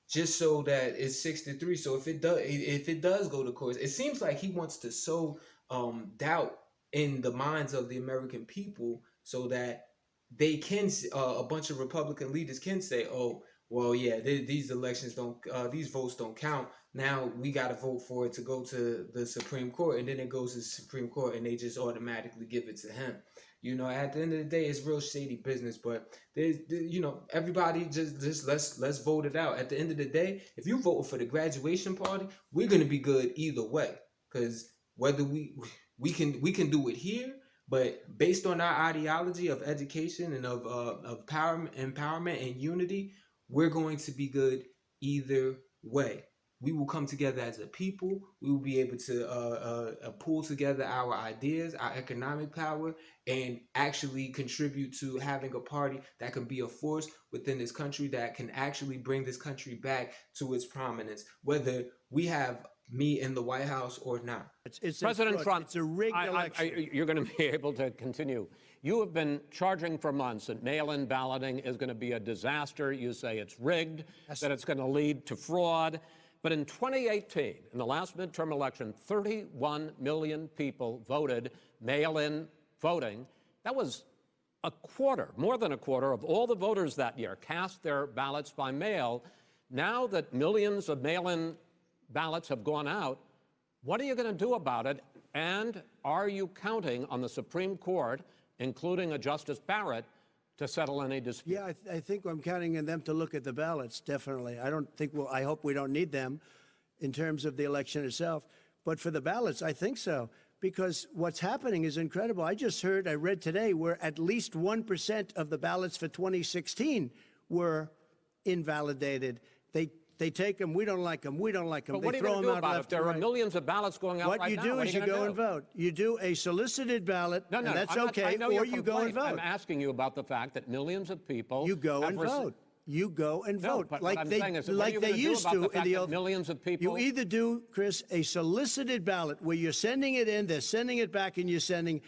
S4: just so that it's 6-3. So if it does go to courts, it seems like he wants to sow doubt in the minds of the American people so that they can, a bunch of Republican leaders can say, oh, well, yeah, these elections these votes don't count. Now we got to vote for it to go to the Supreme Court, and then it goes to the Supreme Court, and they just automatically give it to him. At the end of the day, it's real shady business. But everybody just let's vote it out. At the end of the day, if you vote for the graduation party, we're gonna be good either way, because whether we can do it here. But based on our ideology of education and of power, empowerment, and unity, we're going to be good either way. we will come together as a people. We will be able to pull together our ideas, our economic power, and actually contribute to having a party that can be a force within this country that can actually bring this country back to its prominence, whether we have me in the White House or not.
S3: It's
S2: President Trump,
S3: it's a rigged election.
S2: you're going to be able to continue. You have been charging for months that mail-in balloting is going to be a disaster. You say it's rigged, that it's going to lead to fraud. But in 2018, in the last midterm election, 31 million people voted mail-in voting. That was a quarter, more than a quarter, of all the voters that year cast their ballots by mail. Now that millions of mail-in ballots have gone out, what are you going to do about it? And are you counting on the Supreme Court, including a Justice Barrett, to settle any dispute?
S3: Yeah, I think I'm counting on them to look at the ballots, definitely. I hope we don't need them in terms of the election itself. But for the ballots, I think so, because what's happening is incredible. I read today, where at least 1% of the ballots for 2016 were invalidated. They take them, we don't like them, we don't like them.
S2: But what are you going to do about it? There are millions of ballots going out right now.
S3: What you do is you go and vote. You do a solicited ballot, and that's okay, or you go and vote.
S2: I'm asking you about the fact that millions of people...
S3: You go and vote. You go and vote.
S2: But
S3: like
S2: what I'm
S3: they,
S2: saying is,
S3: like they used to in the old...
S2: Millions of people...
S3: You either do, Chris, a solicited ballot where you're sending it in, they're sending it back, and you're sending...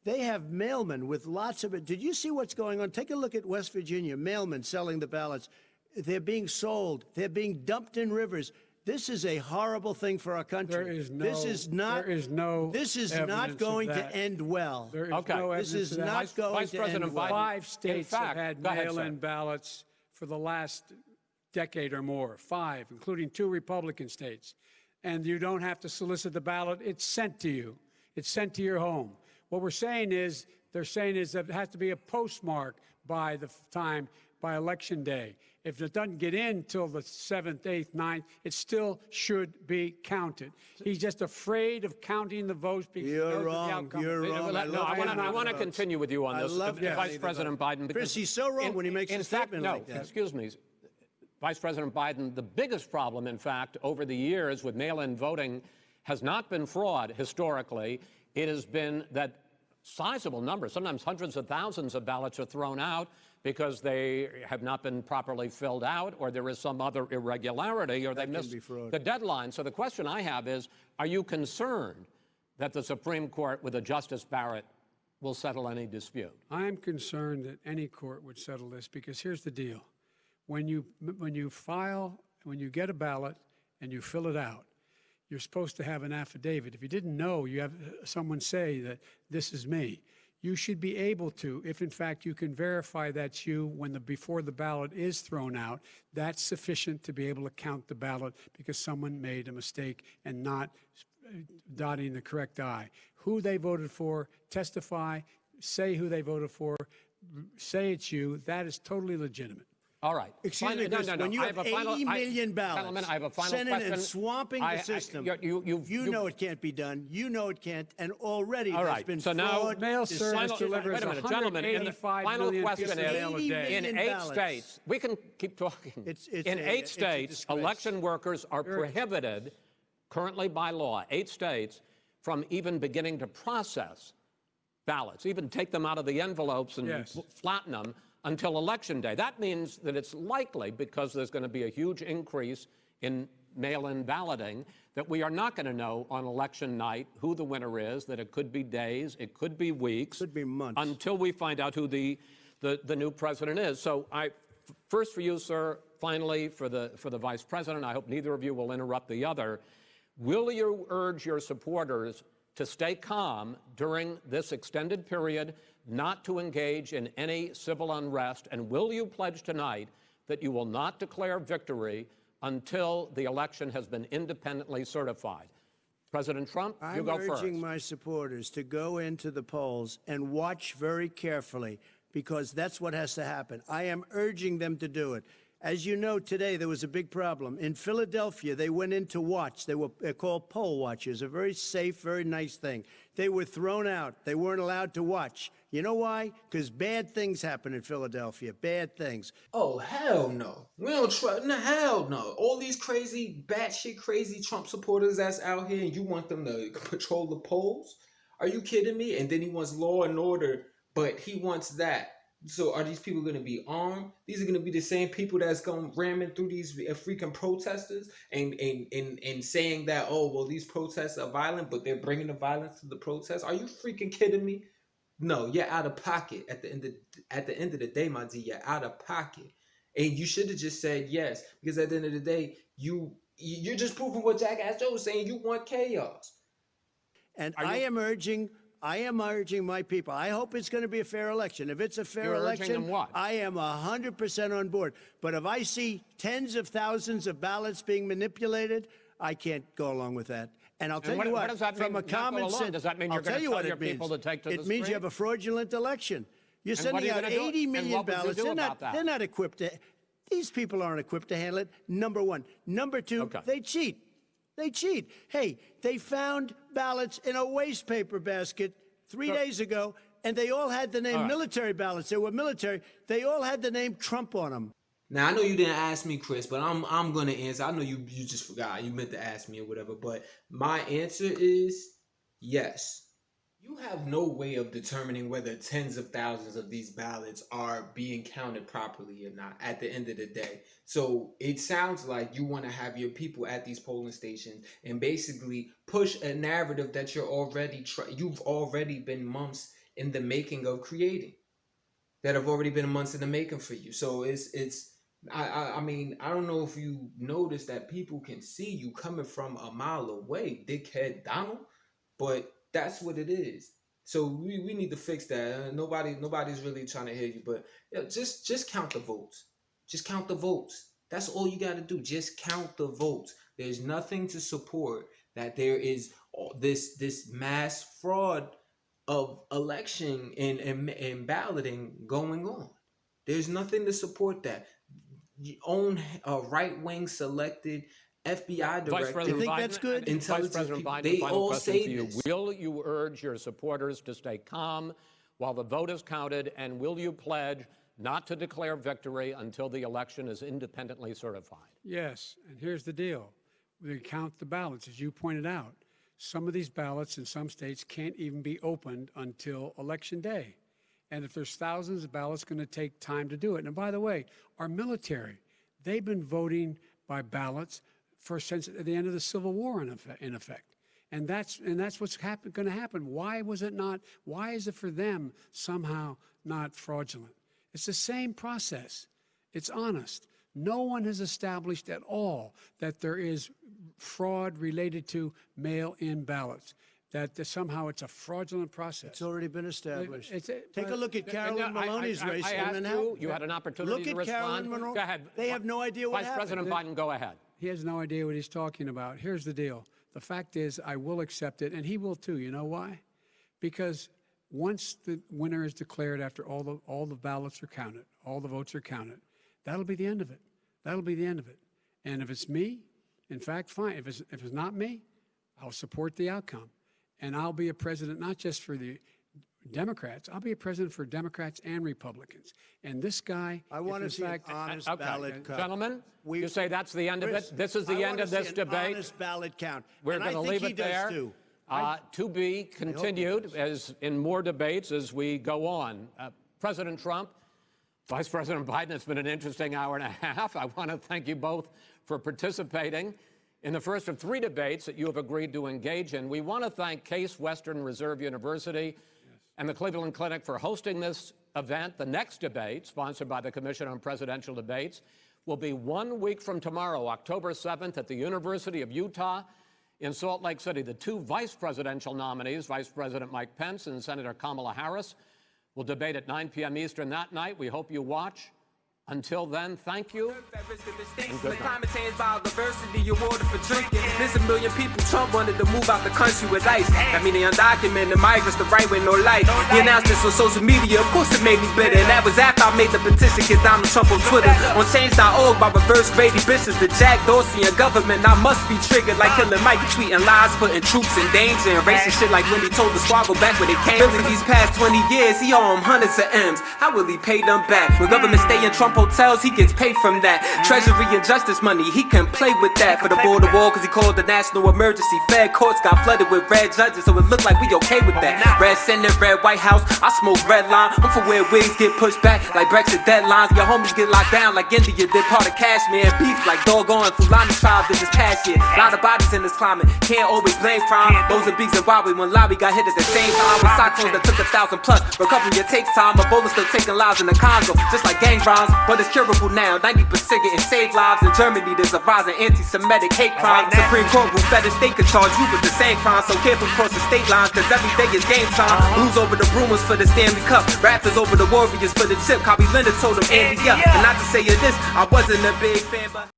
S3: They have mailmen with lots of it. Did you see what's going on? Take a look at West Virginia, mailmen selling the ballots. They're being sold. They're being dumped in rivers. This is a horrible thing for our country. This is not going to end well.
S5: There is no evidence
S3: this is
S5: of that.
S3: not going to end well.
S5: 5 states have had mail-in ballots for the last decade or more. 5, including 2 Republican states. And you don't have to solicit the ballot. It's sent to you. It's sent to your home. What they're saying is that it has to be a postmark by election day. If it doesn't get in till the 7th, 8th, 9th, it still should be counted. He's just afraid of counting the votes because
S3: You're wrong. You're wrong.
S2: I want to continue with you on this, Vice President Biden.
S3: Chris, he's so wrong when he makes a statement like that.
S2: Excuse me, Vice President Biden, the biggest problem, in fact, over the years with mail-in voting has not been fraud historically. It has been that sizable numbers, sometimes hundreds of thousands of ballots are thrown out because they have not been properly filled out, or there is some other irregularity, or they missed the deadline. So the question I have is, are you concerned that the Supreme Court, with a Justice Barrett, will settle any dispute?
S5: I am concerned that any court would settle this, because here's the deal. When you get a ballot and you fill it out, you're supposed to have an affidavit. If you didn't know, you have someone say that this is me. You should be able to, if in fact you can verify that's you before the ballot is thrown out, that's sufficient to be able to count the ballot because someone made a mistake and not dotting the correct I. Who they voted for, testify, say who they voted for, say it's you. That is totally legitimate.
S2: All right.
S3: Excuse me, Chris, when you have 80 million ballots,
S2: I have a final
S3: Senate
S2: question.
S3: and swamping the system, you know it can't be done. You know it can't, and already there's been
S2: so
S3: fraud.
S5: Mail service delivers
S2: wait a minute, gentlemen. The final question is, in 8 states, we can keep talking. In 8 states, election workers are prohibited, currently by law, 8 states, from even beginning to process ballots, even take them out of the envelopes and flatten them until Election Day. That means that it's likely, because there's going to be a huge increase in mail-in balloting, that we are not going to know on election night who the winner is, that it could be days, it could be weeks.
S3: Could be months.
S2: Until we find out who the new president is. So first for you, sir, finally for the Vice President, I hope neither of you will interrupt the other. Will you urge your supporters to stay calm during this extended period, not to engage in any civil unrest, and will you pledge tonight that you will not declare victory until the election has been independently certified? President Trump, you go first.
S3: I'm urging my supporters to go into the polls and watch very carefully, because that's what has to happen. I am urging them to do it. As you know, today there was a big problem. In Philadelphia, they went in to watch. They're called poll watchers, a very safe, very nice thing. They were thrown out. They weren't allowed to watch. You know why? Because bad things happen in Philadelphia, bad things.
S4: Oh, hell no. We don't trust, no, hell no. All these crazy, batshit crazy Trump supporters that's out here and you want them to patrol the polls? Are you kidding me? And then he wants law and order, but he wants that. So are these people going to be armed? These are going to be the same people that's going ramming through these freaking protesters and saying that, oh, well, these protests are violent, but they're bringing the violence to the protests. Are you freaking kidding me? No, you're out of pocket at the end of the day, my G. You're out of pocket, and you should have just said yes, because at the end of the day, you're just proving what Jackass Joe was saying. You want chaos.
S3: And I am urging my people. I hope it's going to be a fair election. If it's a fair election, I am 100% on board. But if I see tens of thousands of ballots being manipulated, I can't go along with that. And I'll tell you what,
S2: does that mean,
S3: from a common sense,
S2: does that mean you're going to tell your people to take to the street?
S3: It means you have a fraudulent election. You're sending out 80 million ballots. They're not equipped to. These people aren't equipped to handle it. Number one. Number two, they cheat. They cheat. Hey, they found ballots in a waste paper basket 3 days ago, and they all had the name military ballots. They were military. They all had the name Trump on them.
S4: Now, I know you didn't ask me, Chris, but I'm going to answer. I know you just forgot. You meant to ask me or whatever, but my answer is yes. You have no way of determining whether tens of thousands of these ballots are being counted properly or not at the end of the day. So it sounds like you want to have your people at these polling stations and basically push a narrative that you've already been months in the making of creating, that have already been months in the making for you. So I mean, I don't know if you noticed that people can see you coming from a mile away, dickhead Donald, but that's what it is. So we need to fix that. Nobody's really trying to hear you, but just count the votes. Just count the votes. That's all you got to do. Just count the votes. There's nothing to support that there is this mass fraud of election and balloting going on. There's nothing to support that. Your own right-wing selected FBI director.
S3: You think that's good?
S2: Vice President Biden,
S4: they
S2: final
S4: all
S2: question
S4: say
S2: to you.
S4: this.
S2: Will you urge your supporters to stay calm while the vote is counted, and will you pledge not to declare victory until the election is independently certified?
S5: Yes, and here's the deal. We count the ballots, as you pointed out. Some of these ballots in some states can't even be opened until Election Day. And if there's thousands of ballots, it's going to take time to do it. And by the way, our military, they've been voting by ballots since the end of the Civil War, in effect. And that's what's going to happen. Why is it for them somehow not fraudulent? It's the same process. It's honest. No one has established at all that there is fraud related to mail-in ballots, that somehow it's a fraudulent process.
S3: It's already been established. Take a look at Carolyn Maloney's race.
S2: I asked you had an opportunity to respond.
S3: Carolyn Maloney.
S2: Go ahead.
S3: They have no idea what happened.
S2: Vice President Biden, go ahead.
S5: He has no idea what he's talking about. Here's the deal. The fact is, I will accept it, and he will too. You know why? Because once the winner is declared, after all the ballots are counted, all the votes are counted, that'll be the end of it. That'll be the end of it. And if it's me, in fact, fine. If it's not me, I'll support the outcome. And I'll be a president not just for the Democrats. I'll be a president for Democrats and Republicans. And this guy,
S3: I want to see an honest ballot count.
S2: Gentlemen, you say that's the end of it? This is the end of this debate?
S3: Honest ballot count.
S2: We're going to leave it there. To be continued as in more debates as we go on. President Trump, Vice President Biden, it's been an interesting hour and a half. I want to thank you both for participating in the first of 3 debates that you have agreed to engage in. We want to thank Case Western Reserve University and the Cleveland Clinic for hosting this event. The next debate, sponsored by the Commission on Presidential Debates, will be 1 week from tomorrow, October 7th, at the University of Utah in Salt Lake City. The 2 vice presidential nominees, Vice President Mike Pence and Senator Kamala Harris, will debate at 9 p.m. Eastern that night. We hope you watch. Until then, thank you.
S1: The climate change biodiversity awarded for drinking. There's a million people Trump wanted to move out the country with ICE. I mean, the undocumented migrants, the right with no life. He announced this on social media, of course it made me bitter. And that was after I made the petition get Donald Trump on Twitter. On change.org by reverse Grady bishops, the Jack Dorsey and government. I must be triggered like Killer Mike, tweeting lies, putting troops in danger, and racist shit like when he told the squad go back when they came. Really, these past 20 years, he owe him hundreds of M's. How will he pay them back? When government stay in Trump hotels, he gets paid from that. Treasury and justice money, he can play with that. For the border wall, cause he called the national emergency. Fed courts got flooded with red judges, so it looked like we okay with that. Red Senate, red White House, I smoke red line. I'm for where wigs get pushed back like Brexit deadlines. Your homies get locked down like India did part of Kashmir. Beef like doggone Fulani tribes did this past year. A lot of bodies in this climate, can't always blame crime. Mozambique, Zimbabwe, when Lobby got hit at the same time. With cyclones that took 1,000 plus. Recovery it takes time, Ebola still taking lives in the Congo, just like gang crimes, but it's curable now. 90% getting saved lives. In Germany, there's a rise in anti-Semitic hate crimes. Supreme Court rule federal state can charge you with the same crime, so careful cross the state lines, cause every day is game time. Blues over the Brewers for the Stanley Cup, Raptors over the Warriors for the chip. Kawhi Leonard told him, Andy up. And not to say this, I wasn't a big fan, but